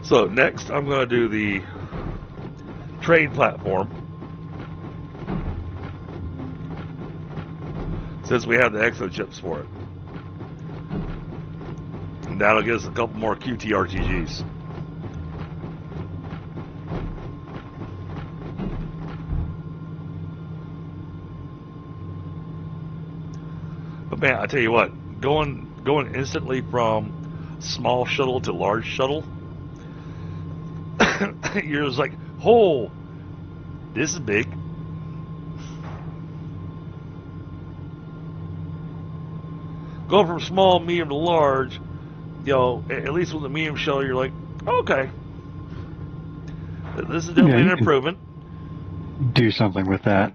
So, next I'm going to do the trade platform, since we have the exo chips for it, and that'll give us a couple more QTRTGs. But man, I tell you what, going instantly from small shuttle to large shuttle, you're just like, oh, this is big. Going from small, medium to large, you know, at least with the medium shuttle, you're like, okay, this is definitely an improvement. Do something with that.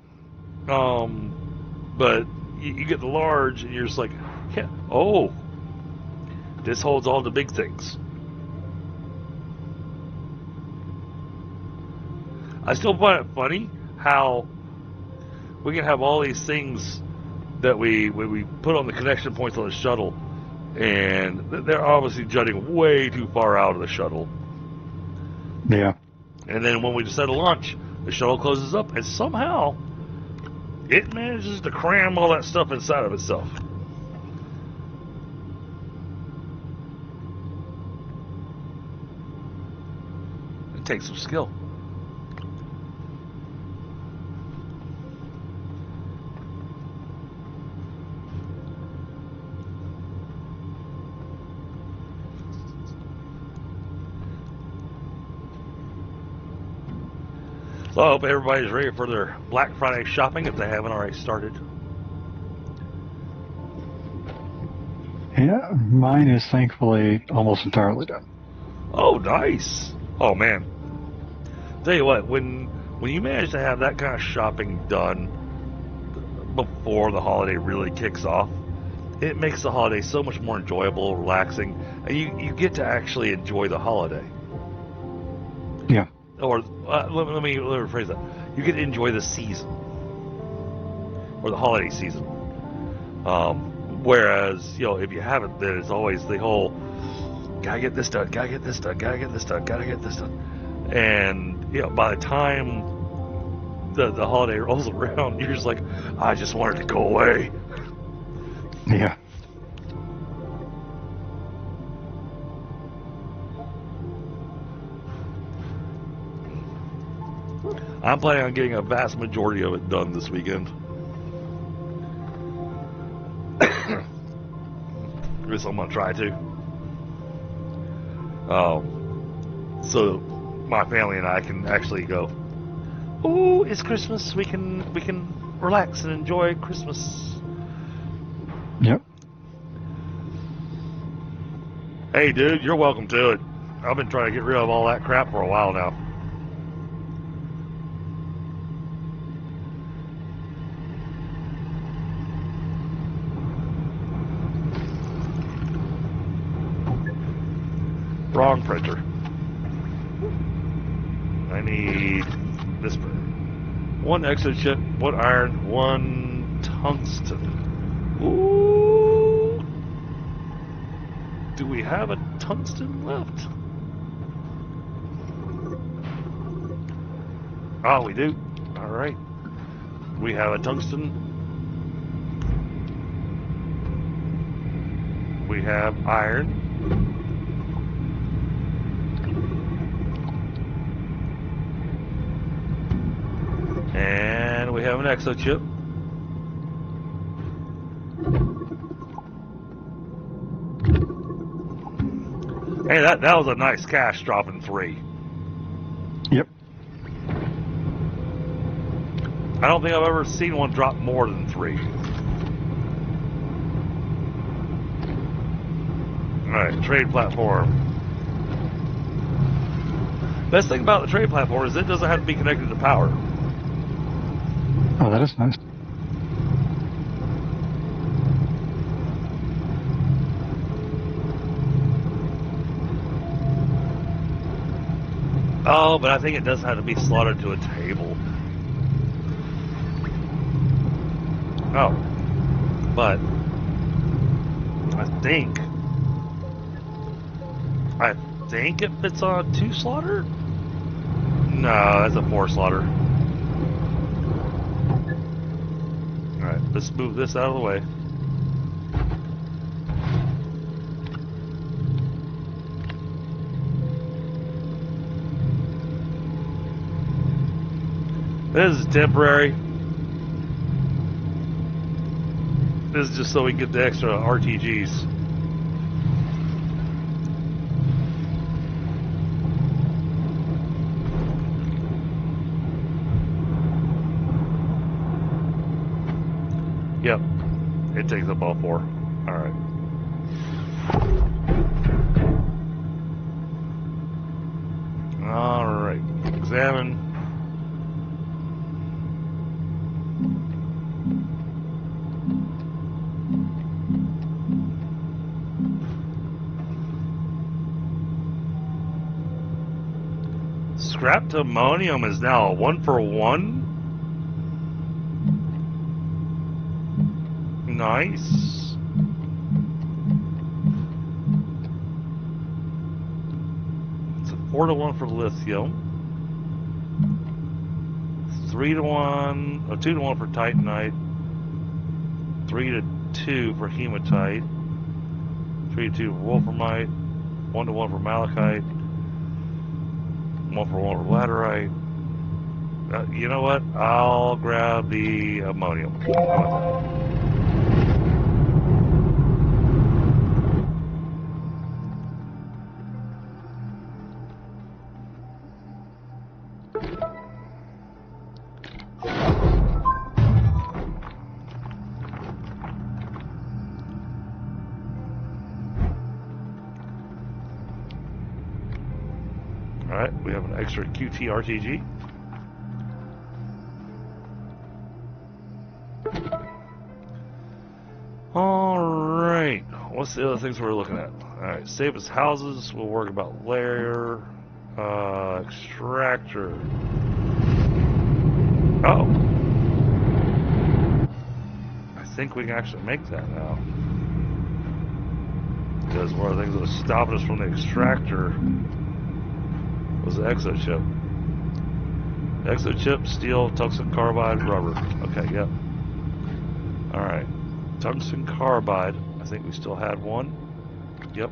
But you get the large, and you're just like, yeah, oh, this holds all the big things. I still find it funny how we can have all these things that we put on the connection points on the shuttle, and they're obviously jutting way too far out of the shuttle. Yeah. And then when we decide to launch, the shuttle closes up, and somehow it manages to cram all that stuff inside of itself. It takes some skill. So I hope everybody's ready for their Black Friday shopping if they haven't already started. Yeah, mine is thankfully almost entirely done. Oh, nice. Oh, man. Tell you what, when you manage to have that kind of shopping done before the holiday really kicks off, it makes the holiday so much more enjoyable, relaxing, and you get to actually enjoy the holiday. Yeah. Or let me rephrase that. You get to enjoy the season or the holiday season. Whereas, if you haven't, then it's always the whole gotta get this done, gotta get this done, gotta get this done, gotta get this done. And by the time the holiday rolls around, you're just like, I just want it to go away. Yeah. I'm planning on getting a vast majority of it done this weekend. At least I'm gonna try to. So my family and I can actually go, "Ooh, it's Christmas. We can relax and enjoy Christmas." Yep. Hey, dude, you're welcome to it. I've been trying to get rid of all that crap for a while now. Wrong printer. I need this printer. 1 exochip, 1 iron, 1 tungsten. Ooh. Do we have a tungsten left? Oh, we do. All right. We have a tungsten. We have iron. And we have an exochip. Hey, that was a nice cash dropping 3. Yep. I don't think I've ever seen one drop more than 3. Alright, trade platform. Best thing about the trade platform is it doesn't have to be connected to power. Oh, that is nice. Oh, but I think it does have to be slotted to a table. Oh. But I think it fits on a 2 slotter? No, that's a 4 slotter. Alright, let's move this out of the way. This is temporary. This is just so we can get the extra RTGs. Yep, it takes up all 4. All right. All right. Examine. Scrapped ammonium is now a 1-for-1. Nice. It's a 4-to-1 for lithium. 3-to-1, or 2-to-1 for titanite. 3-to-2 for hematite. 3-to-2 for wolframite. 1-to-1 for malachite. 1-for-1 for laterite. You know what? I'll grab the ammonium. How about that? Alright, we have an extra QT RTG. Alright, what's the other things we're looking at? Alright, safest houses, we'll worry about layer, extractor. Oh! I think we can actually make that now. Because one of the things that was stopping us from the extractor was the exochip. Exochip, steel, tungsten carbide, rubber. Okay, yep. Alright. Tungsten carbide. I think we still had one. Yep.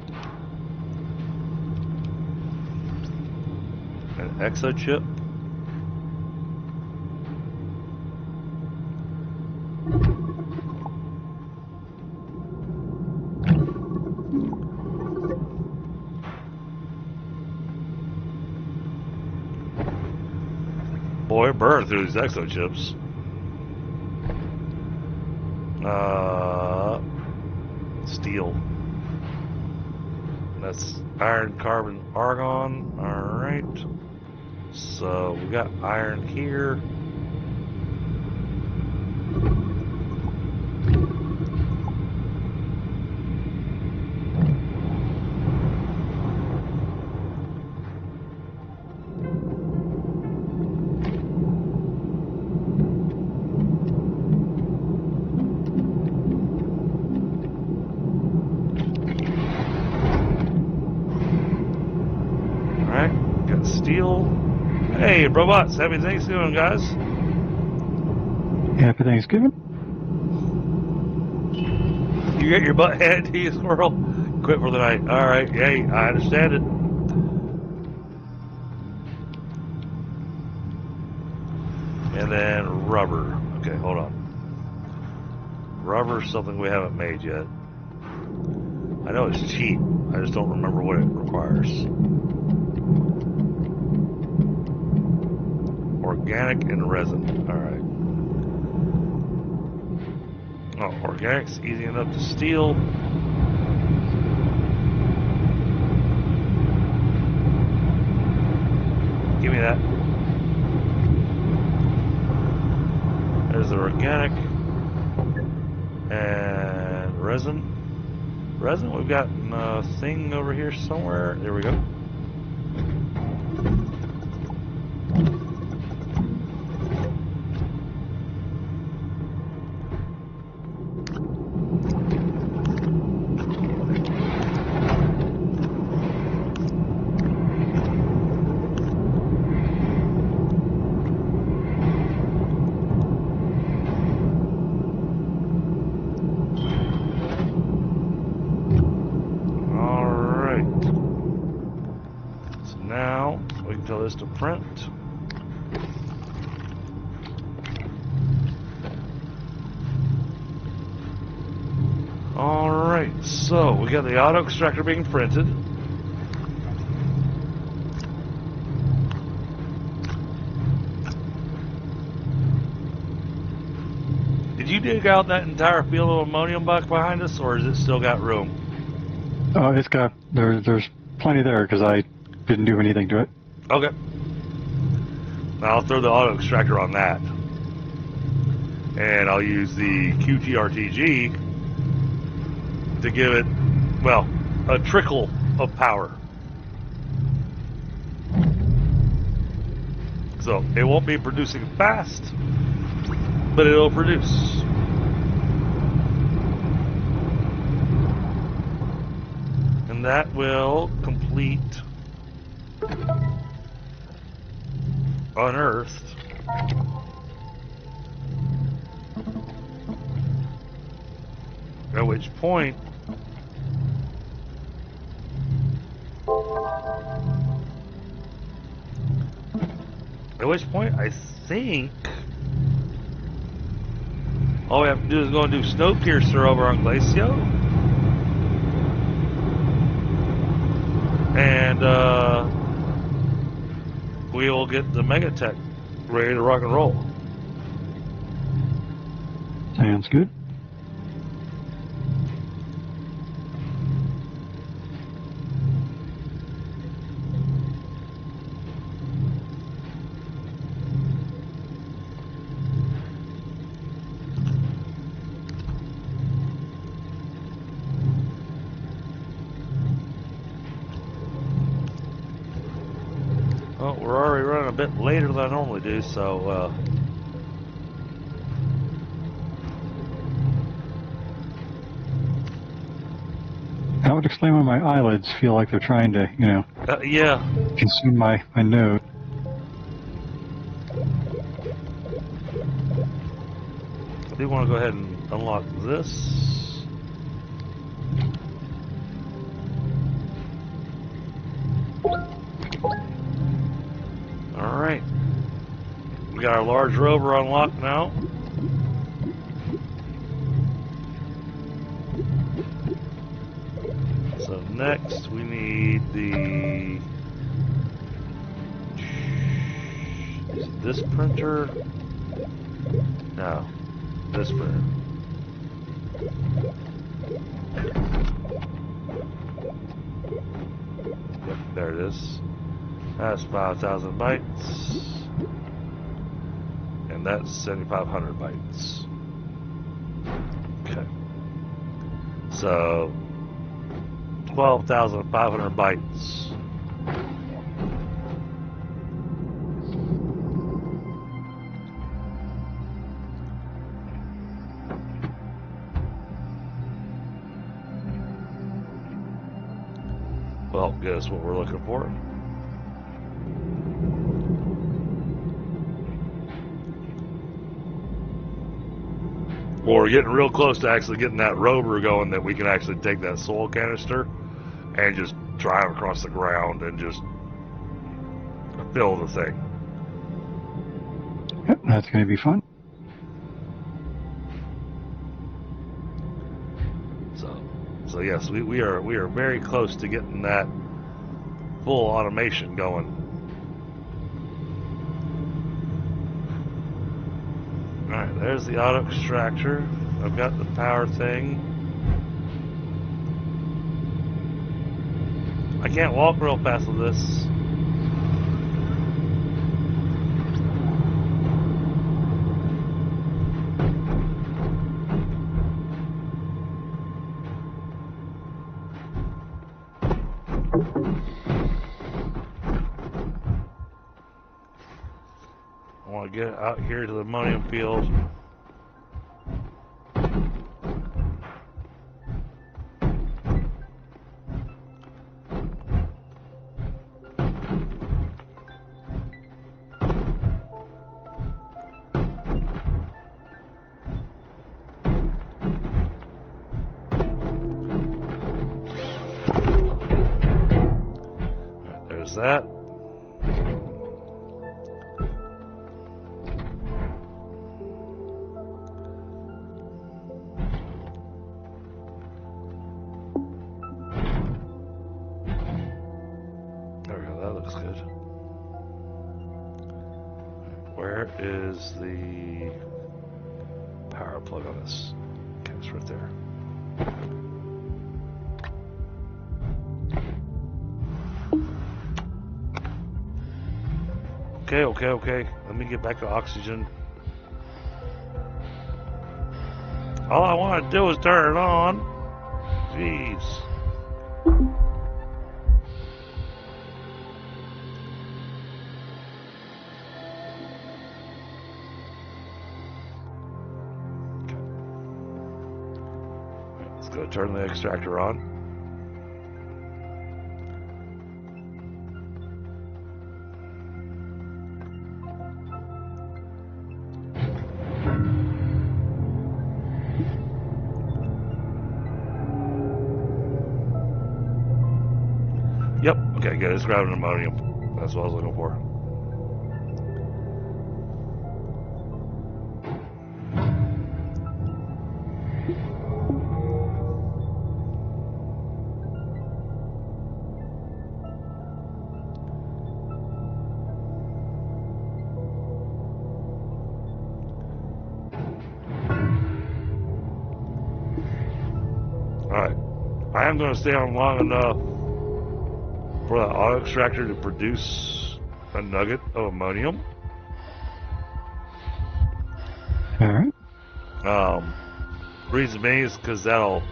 An exochip. Boy, burn through these exochips. Steel. That's iron, carbon, argon. Alright. So we got iron here. Steel. Hey, robots, happy Thanksgiving, guys. Happy Thanksgiving. You get your butt handed to you, squirrel. Quit for the night. Alright, yay, I understand it. And then rubber. Okay, hold on. Rubber's something we haven't made yet. I know it's cheap. I just don't remember what it requires. Organic and resin. Alright. Oh, organic's easy enough to steal. Give me that. There's the organic. And resin. Resin, we've got a thing over here somewhere. There we go. To print. Alright, so we got the auto extractor being printed. Did you dig out that entire field of ammonium back behind us, or has it still got room? Oh, it's got, there's plenty there because I didn't do anything to it. Okay. Now I'll throw the auto extractor on that. And I'll use the QTRTG to give it, well, a trickle of power. So it won't be producing fast, but it'll produce. And that will complete unearthed. At which point I think all we have to do is go and do Snowpiercer over on Glacio. And we will get the Megatech ready to rock and roll. Sounds good. we're already running a bit later than I normally do, so I would explain why my eyelids feel like they're trying to, you know, yeah. consume my node. I do want to go ahead and unlock this. Alright. We got our large rover unlocked now. So next we need the... Is it this printer? No. This printer. Yep, there it is. That's 5,000 bytes. And that's 7,500 bytes. Okay. So 12,500 bytes. Well, guess what we're looking for. Well, we're getting real close to actually getting that rover going that we can actually take that soil canister and just drive across the ground and just fill the thing. Yep, that's going to be fun. So yes, we are very close to getting that full automation going. Alright, there's the auto extractor. I've got the power thing. I can't walk real fast with this. I want to get out here to the ammonium field. There's that. Good. Where is the power plug on this? Okay, it's right there. Okay. Let me get back to oxygen. All I want to do is turn it on. Jeez. Go turn the extractor on. Yep, okay, good. It's grabbing ammonium. That's what I was looking for. Alright, I am going to stay on long enough for the auto extractor to produce a nugget of ammonium. Alright. Reason being is because that'll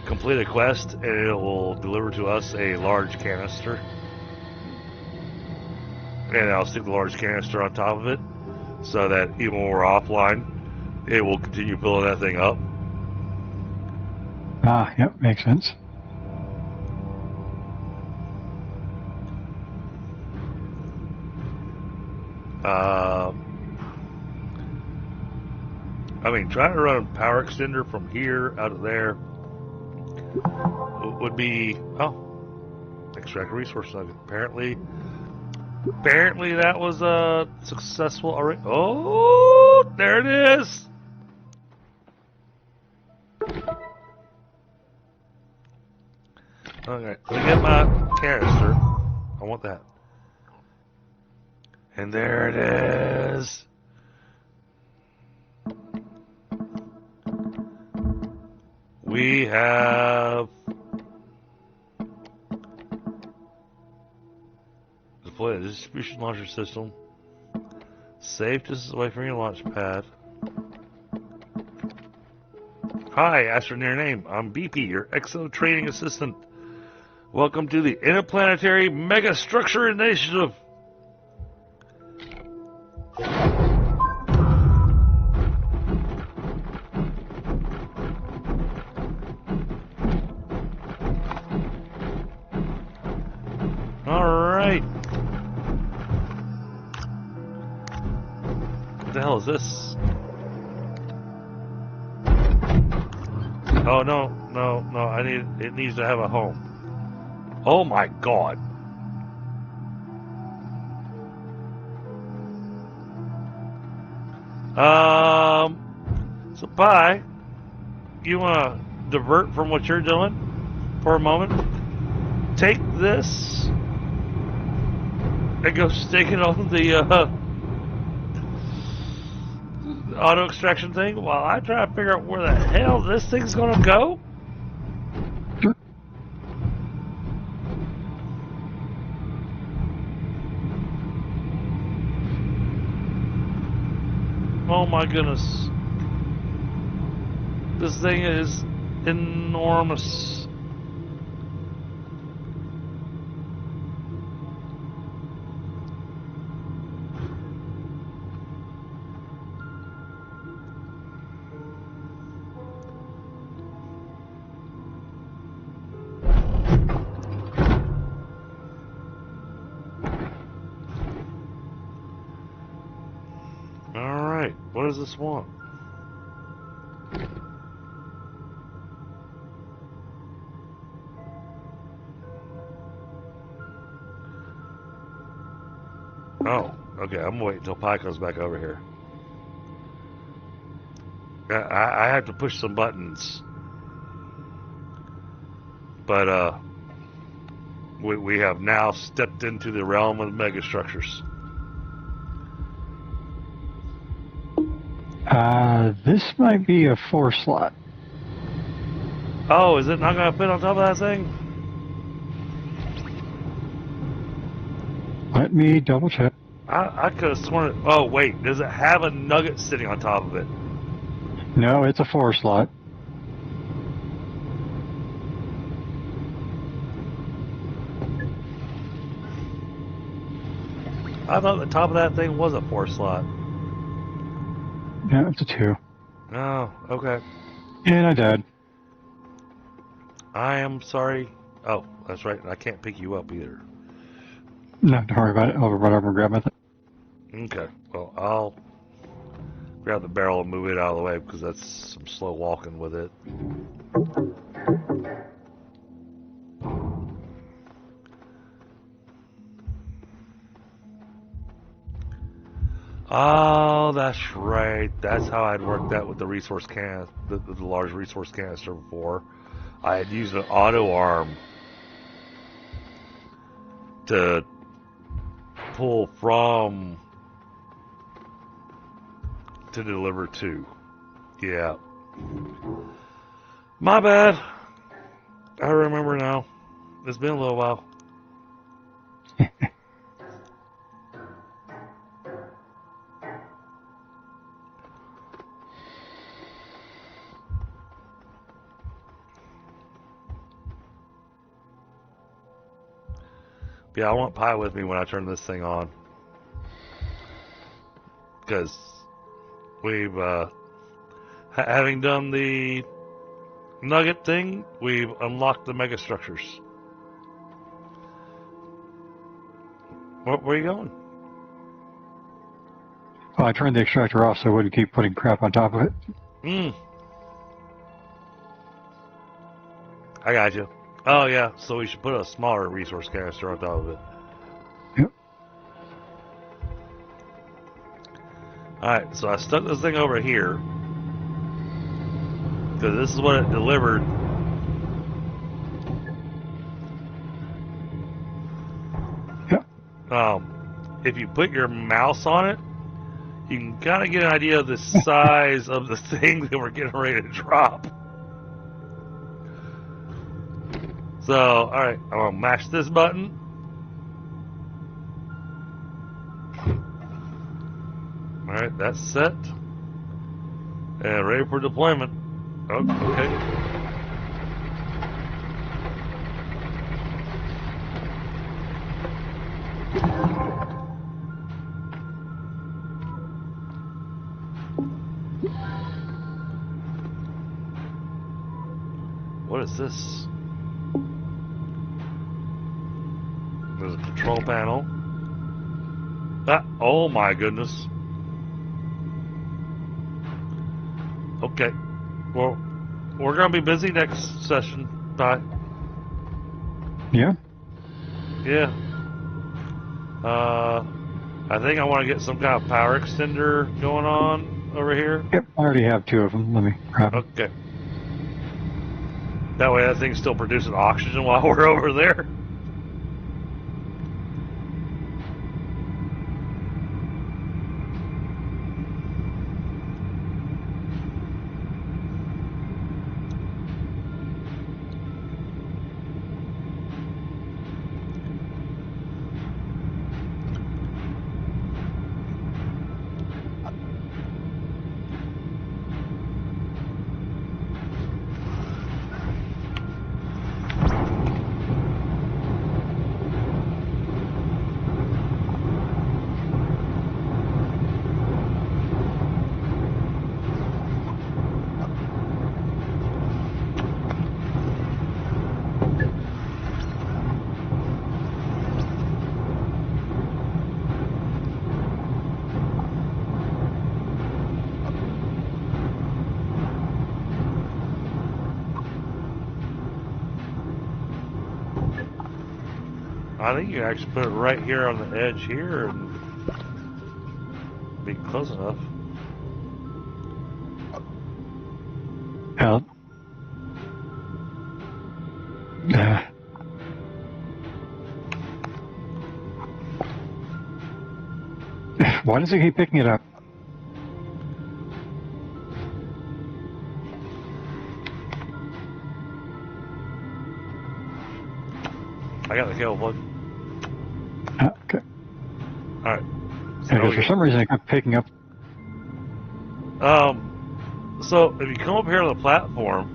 complete a quest and it will deliver to us a large canister. and I'll stick the large canister on top of it, so that even when we're offline, it will continue filling that thing up. Ah, yep, makes sense. I mean, trying to run a power extender from here out of there would be, extract a resource nugget. Apparently that was successful already. Oh, there it is. Okay, let me get my canister. I want that. And there it is. We have deploy a distribution launcher system. Safe distance away from your launch pad. Hi, Astroneer name. I'm BP, your exo training assistant. Welcome to the Interplanetary Megastructure Initiative. Alright. What the hell is this? Oh, no. It needs to have a home. Oh my god. So Pi, you wanna divert from what you're doing for a moment? Take this and go stick it on the auto extraction thing while I try to figure out where the hell this thing's gonna go. Sure. Oh my goodness. This thing is enormous. Alright, what does this want? Oh, okay, I'm waiting until Pi comes back over here. I have to push some buttons. But, we have now stepped into the realm of megastructures. This might be a 4 slot. Oh, is it not going to fit on top of that thing? Let me double check. I could have sworn it. Oh, wait, does it have a nugget sitting on top of it? No, it's a 4 slot. I thought the top of that thing was a 4 slot. No, it's a 2. Oh, okay. And I died. I am sorry. Oh, that's right. I can't pick you up either. No, don't worry about it. I'll run over and grab my thing. Okay. Well, I'll grab the barrel and move it out of the way because that's some slow walking with it. Oh, that's right. That's how I'd worked that with the resource can, the large resource canister before. I had used an auto arm to pull from to deliver to. Yeah. My bad. I remember now. It's been a little while. Yeah, I want Pi with me when I turn this thing on. because we've, having done the nugget thing, we've unlocked the mega structures. Where are you going? Well, I turned the extractor off so I wouldn't keep putting crap on top of it. I got you. Oh, yeah, so we should put a smaller resource canister on top of it. Yep. Alright, so I stuck this thing over here, because this is what it delivered. Yep. If you put your mouse on it, you can kind of get an idea of the size of the thing that we're getting ready to drop. So, alright, I'm going to mash this button. Alright, that's set. And ready for deployment. Oh, okay. What is this? There's a control panel. Ah, oh my goodness. Okay. Well, we're going to be busy next session. Bye. Yeah? Yeah. I think I want to get some kind of power extender going on over here. Yep, I already have 2 of them. Let me grab them. Okay. That way that thing's still producing oxygen while we're over there. I think you actually put it right here on the edge here and be close enough. Out. Why does it keep picking it up? I got the cable plug. Okay. Alright. Because for some reason it kept picking up. So if you come up here on the platform,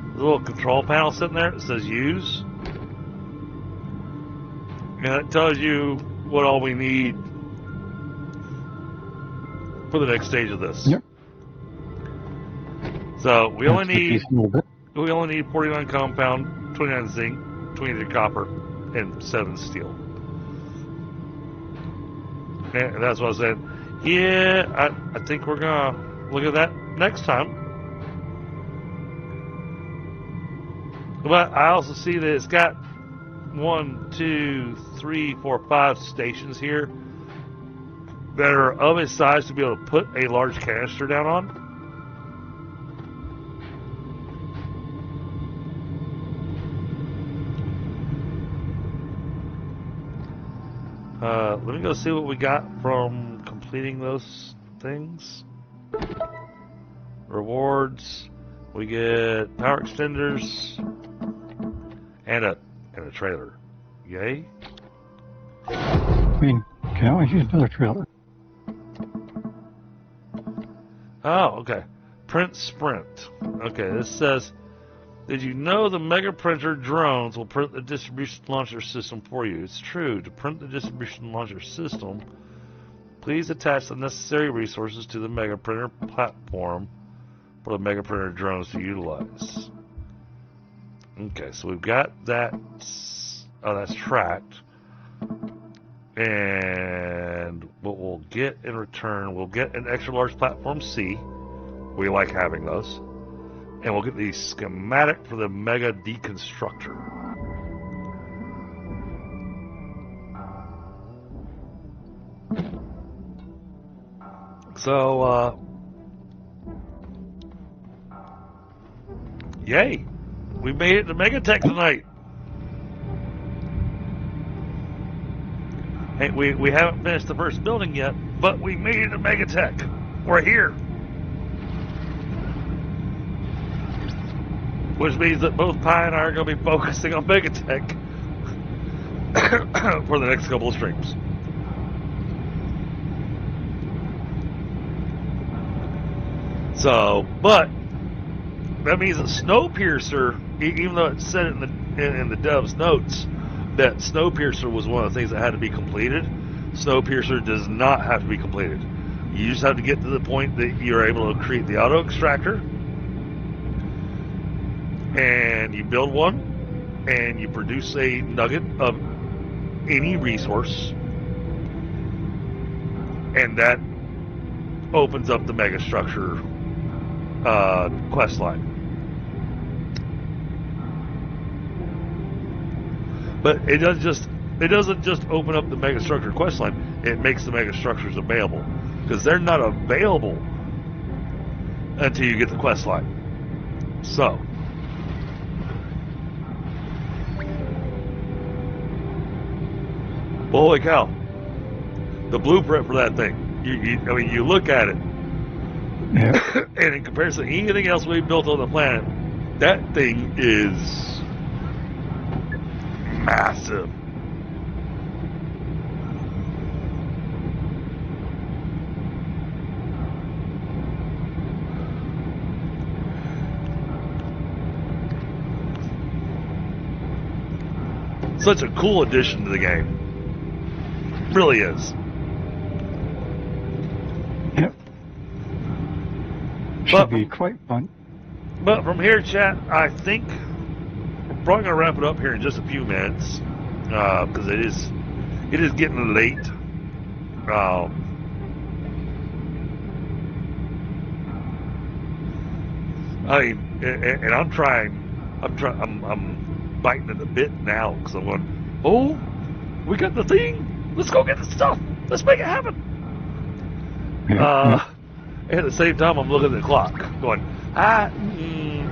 there's a little control panel sitting there that says use. And it tells you what all we need for the next stage of this. Yep. So we only That's a need decent little bit. 49 compound, 29 zinc, 23 copper, and 7 steel. And that's what I said. Yeah, I think we're gonna look at that next time. But I also see that it's got 1, 2, 3, 4, 5 stations here that are of its size to be able to put a large canister down on. Let me go see what we got from completing those things. Rewards. We get power extenders and a trailer. Yay. I mean, can I always use another trailer? Oh, okay. Print sprint. Okay, this says, did you know the mega printer drones will print the distribution launcher system for you? It's true. To print the distribution launcher system, Please attach the necessary resources to the Mega Printer platform for the Mega Printer drones to utilize. Okay, so we've got that. Oh, that's tracked. And what we'll get in return, we'll get an extra large platform C. We like having those. And we'll get the schematic for the Mega Deconstructor. So, yay! We made it to Megatech tonight. Hey, we haven't finished the first building yet, but we made it to Megatech. We're here. Which means that both Pi and I are going to be focusing on Megatech for the next couple of streams. So, but that means that Snowpiercer, even though it said it in the dev's notes that Snowpiercer was one of the things that had to be completed, Snowpiercer does not have to be completed. You just have to get to the point that you're able to create the auto extractor, and you build one, and you produce a nugget of any resource, and that opens up the megastructure quest line. But it doesn't just open up the megastructure quest line, it makes the megastructures available, because they're not available until you get the quest line. So holy cow, the blueprint for that thing, I mean, you look at it, Yeah. and in comparison to anything else we've built on the planet, that thing is massive. Such a cool addition to the game. Really is. Yep. Should be quite fun. But from here, chat, I think we're probably going to wrap it up here in just a few minutes, because it is getting late. I mean, and I'm biting at the bit now, because I'm going, oh, we got the thing. Let's go get the stuff. Let's make it happen. At the same time, I'm looking at the clock, going,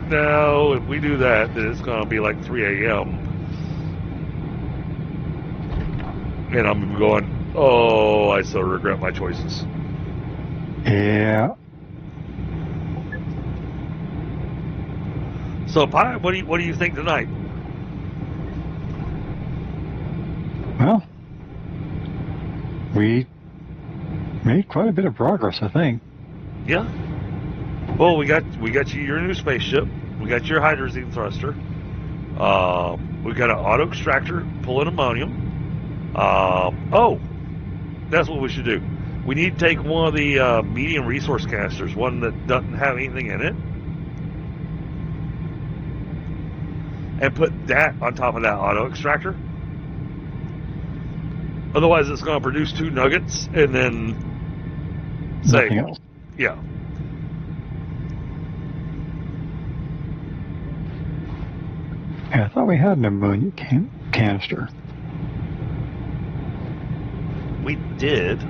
no, if we do that, then it's going to be like 3 a.m. And I'm going, oh, I so regret my choices. Yeah. So, Pi, what do you think tonight? Well, we made quite a bit of progress, I think. Yeah. Well, we got you your new spaceship. We got your hydrazine thruster. We got an auto extractor pulling ammonium. Oh, that's what we should do. We need to take one of the medium resource canisters, one that doesn't have anything in it, and put that on top of that auto extractor. Otherwise, it's going to produce 2 nuggets and then say, nothing else. Yeah. Yeah, I thought we had an ammonia canister. We did.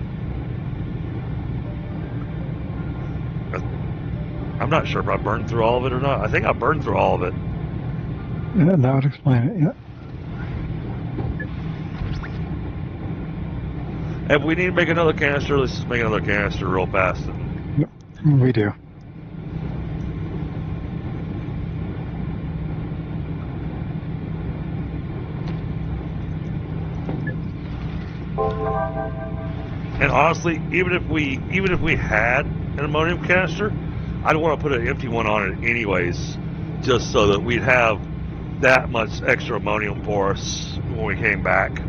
I'm not sure if I burned through all of it or not. I think I burned through all of it. Yeah, that would explain it, yeah. If we need to make another canister, let's just make another canister real fast. Yep, we do. And honestly, even if we had an ammonium canister, I'd want to put an empty one on it anyways, just so that we'd have that much extra ammonium for us when we came back.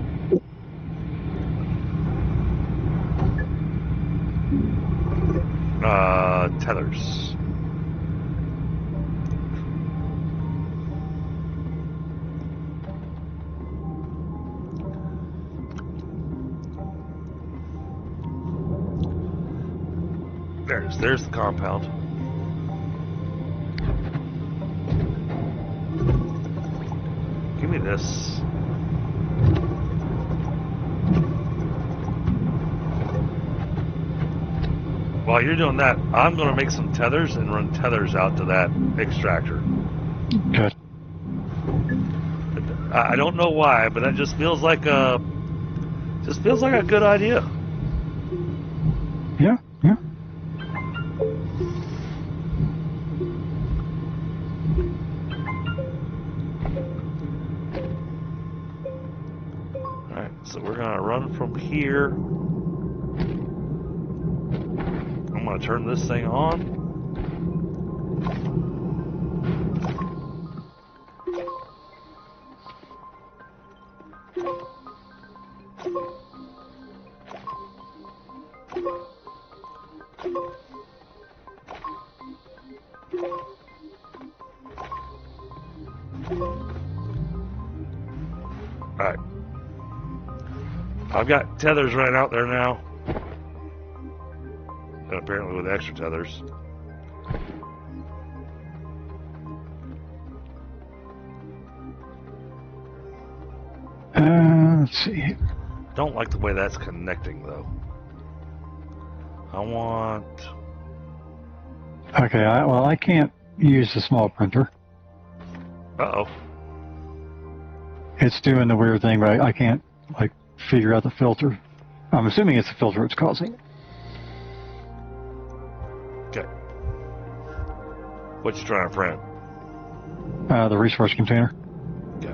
Tethers. There's the compound. Give me this. While you're doing that, I'm going to make some tethers and run tethers out to that extractor. Good. I don't know why, but that just feels like a good idea. Yeah, yeah. Alright, so we're going to run from here. I'm going to turn this thing on. Alright. I've got tethers right out there now. And apparently with extra tethers. Let's see. Don't like the way that's connecting though. I want... Okay, I can't use the small printer. Uh-oh. It's doing the weird thing, but I can't, like, figure out the filter. I'm assuming it's the filter it's causing it. Okay. What you trying to print? The resource container. Okay.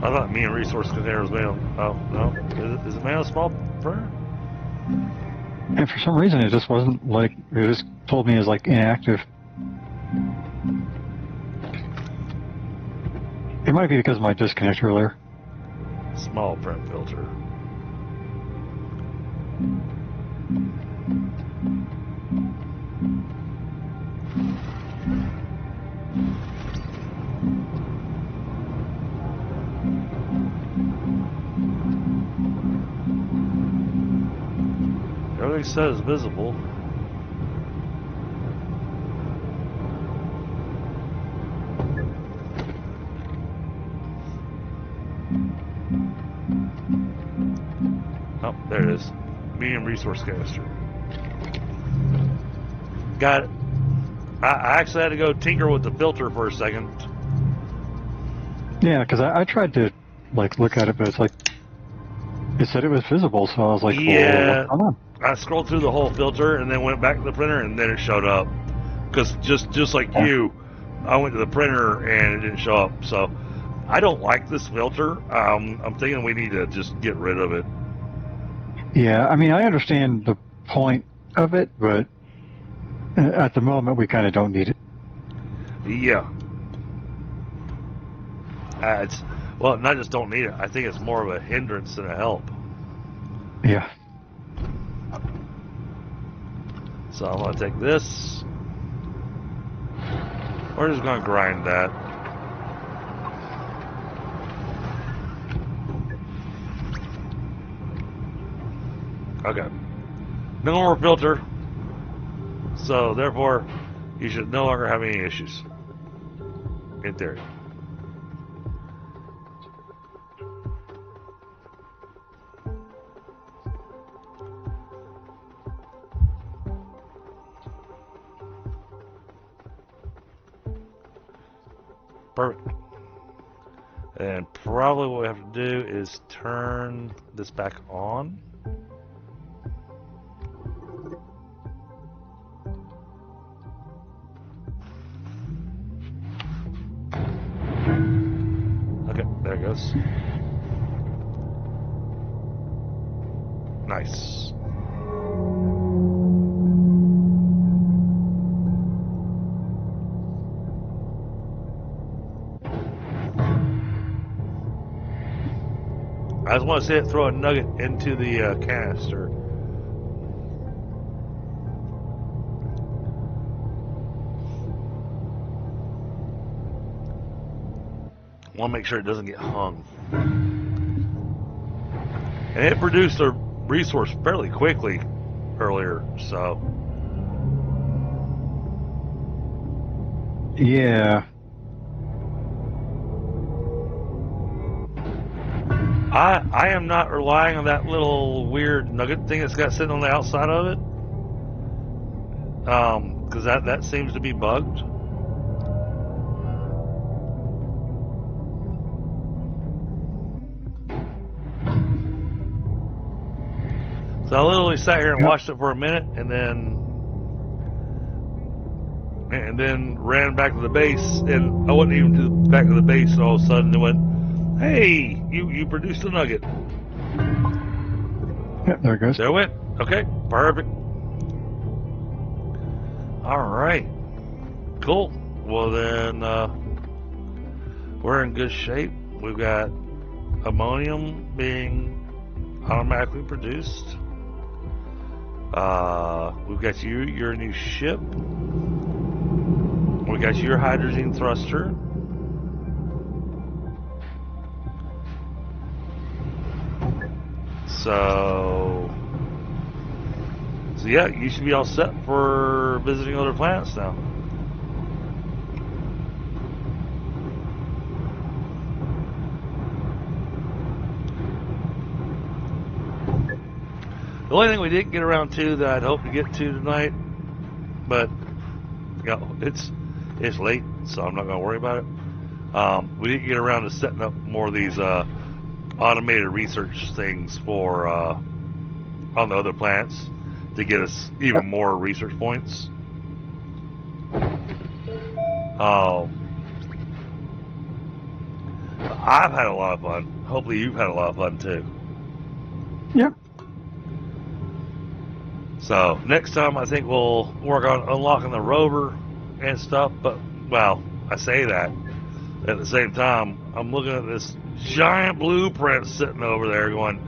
I thought me and resource container was made on... Oh, no. Is it made on a small printer? And for some reason, it just wasn't, like, it just told me it was, like, inactive. It might be because of my disconnect earlier. Small print filter. Everything says visible. Oh, there it is. Medium resource canister. Got it. I actually had to go tinker with the filter for a second. Yeah, because I tried to, like, look at it, but it's like, it said it was visible, so I was like, Yeah. well, what's going on? I scrolled through the whole filter and then went back to the printer and then it showed up. Because just like Yeah. you, I went to the printer and it didn't show up. So I don't like this filter. I'm thinking we need to just get rid of it. Yeah, I mean, I understand the point of it, but at the moment, we kind of don't need it. Yeah. Well, not just don't need it. I think it's more of a hindrance than a help. Yeah. So I'm going to take this. We're just going to grind that. Okay. No more filter. So therefore, you should no longer have any issues. In theory. Perfect. And probably what we have to do is turn this back on. Okay, there it goes. Nice. I just want to see it throw a nugget into the canister. I want to make sure it doesn't get hung. And it produced a resource fairly quickly earlier, so. Yeah. I am not relying on that little weird nugget thing that's got sitting on the outside of it. Because that seems to be bugged. So I literally sat here and watched it for a minute, and then ran back to the base, and I wasn't even back to the base, and all of a sudden it went, "Hey, you produced a nugget." Yep, there it goes. There it went. Okay, perfect. All right, cool. Well then, we're in good shape. We've got ammonium being automatically produced. We've got your new ship. We got your hydrogen thruster. So yeah, you should be all set for visiting other planets now. The only thing we didn't get around to that I'd hoped to get to tonight, but you know, it's late, so I'm not going to worry about it. We didn't get around to setting up more of these automated research things for on the other planets to get us even more research points. I've had a lot of fun. Hopefully you've had a lot of fun too. Yep. So next time I think we'll work on unlocking the rover and stuff, but well, I say that. At the same time, I'm looking at this giant blueprint sitting over there going,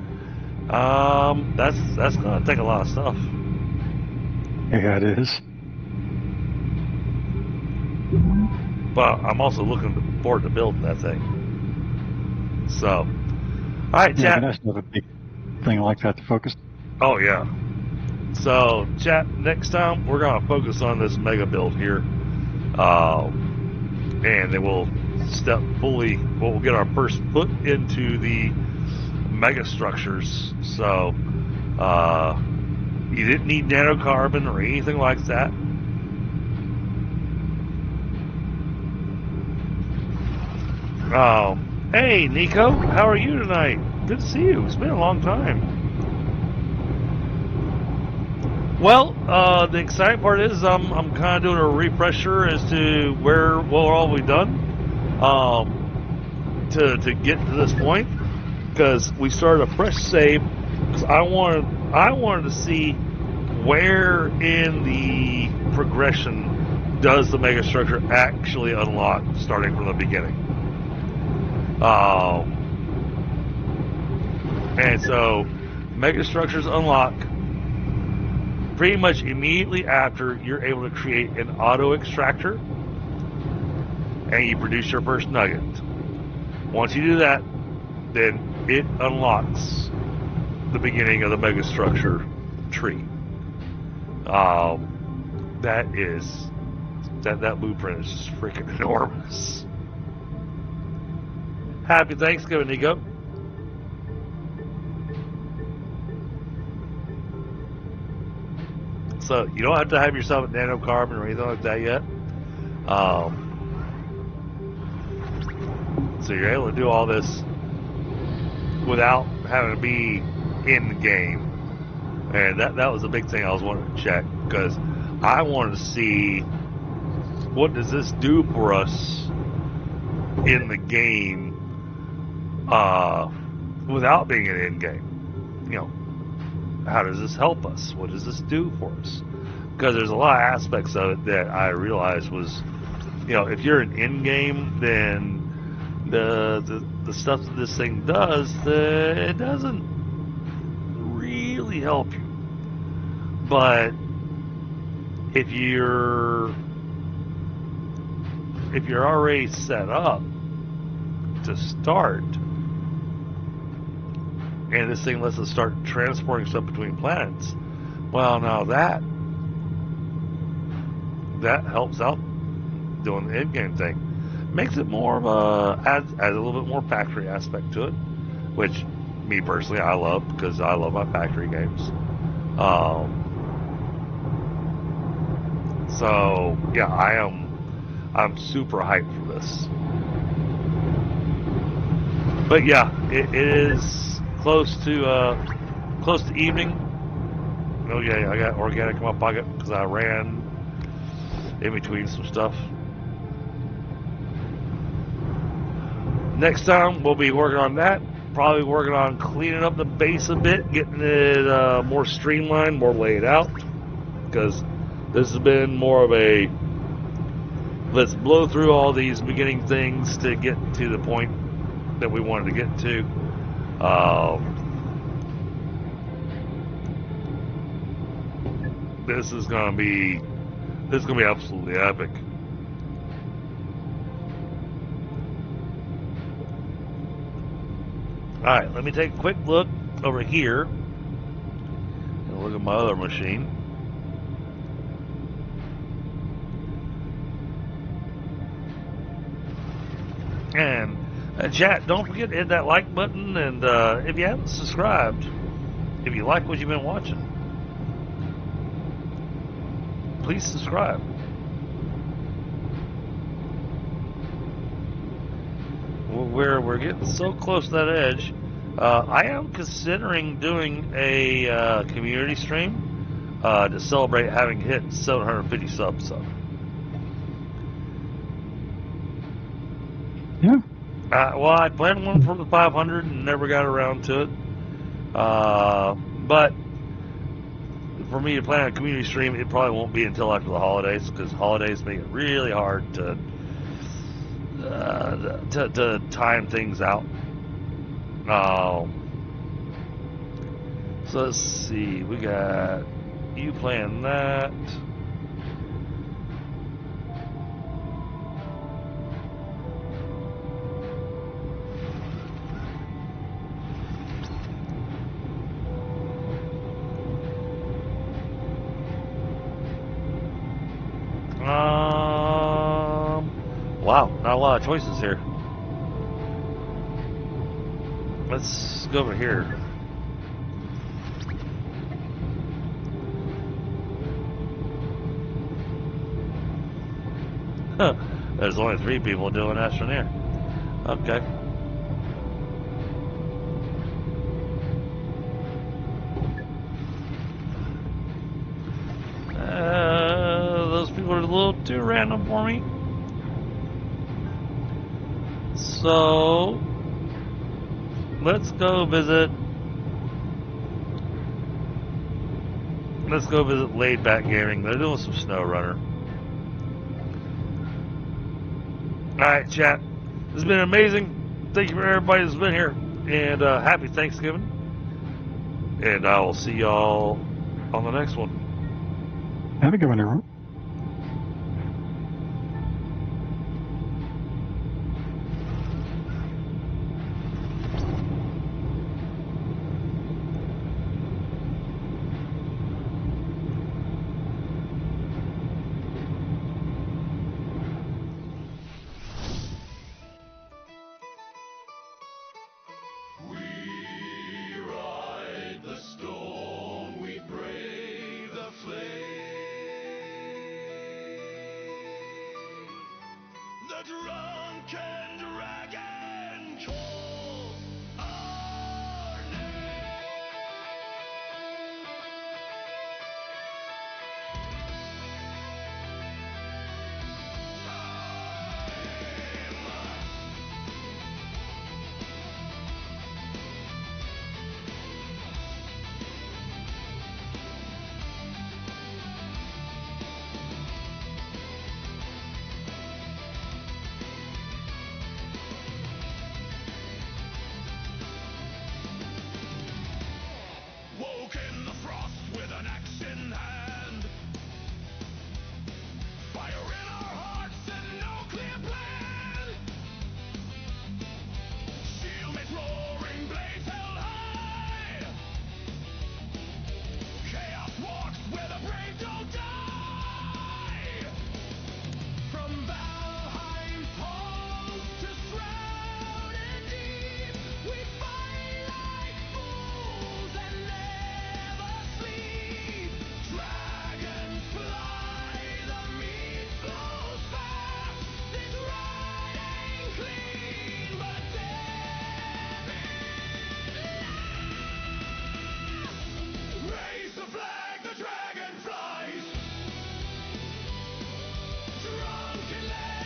that's gonna take a lot of stuff. Yeah, it is. But I'm also looking forward to building that thing. So, all right, Yeah, chat. but that's another big thing like that to focus. Oh yeah. So, chat. Next time we're gonna focus on this mega build here, and then we'll we'll get our first foot into the mega structures. So, you didn't need nanocarbon or anything like that. Hey Nico, how are you tonight? Good to see you. It's been a long time. Well, the exciting part is I'm kind of doing a refresher as to what all we've done to get to this point, because we started a fresh save. Because I wanted to see where in the progression does the megastructure actually unlock, starting from the beginning. And so megastructures unlock pretty much immediately after you're able to create an auto extractor and you produce your first nugget. Once you do that, then it unlocks the beginning of the megastructure tree. That blueprint is just freaking enormous. Happy Thanksgiving, Nico. So you don't have to have yourself a nanocarbon or anything like that yet. So you're able to do all this without having to be in the game. And that was a big thing I was wanting to check, because I wanted to see what does this do for us in the game without being an end game. You know, how does this help us? What does this do for us? Because there's a lot of aspects of it that I realized was, you know, if you're an end game, then the stuff that this thing does, it doesn't really help you. But if you're already set up to start, and this thing lets us start transporting stuff between planets, well, now that helps out doing the in-game thing. Makes it more of adds a little bit more factory aspect to it, which me personally I love, because I love my factory games. So yeah, I'm super hyped for this. But yeah, it is close to evening. Oh yeah, I got organic in my pocket because I ran in between some stuff. Next time we'll be working on that. Probably working on cleaning up the base a bit, getting it more streamlined, more laid out. Because this has been more of a let's blow through all these beginning things to get to the point that we wanted to get to. This is gonna be absolutely epic. Alright, let me take a quick look over here and look at my other machine. And chat, don't forget to hit that like button, and if you haven't subscribed, if you like what you've been watching, please subscribe. We're getting so close to that edge. I am considering doing a community stream to celebrate having hit 750 subs. So. Yeah. Well, I planned one for the 500 and never got around to it. But for me to plan a community stream, it probably won't be until after the holidays, because holidays make it really hard to time things out. So let's see, we got you playing that. Wow, not a lot of choices here. Let's go over here. There's only 3 people doing Astroneer. Okay. Those people are a little too random for me. So let's go visit. Let's go visit Laid Back Gaming. They're doing some snow runner. Alright, chat. This has been amazing. Thank you for everybody that's been here. And happy Thanksgiving. And I will see y'all on the next one. Have a good one, everyone. The Drunken Dragon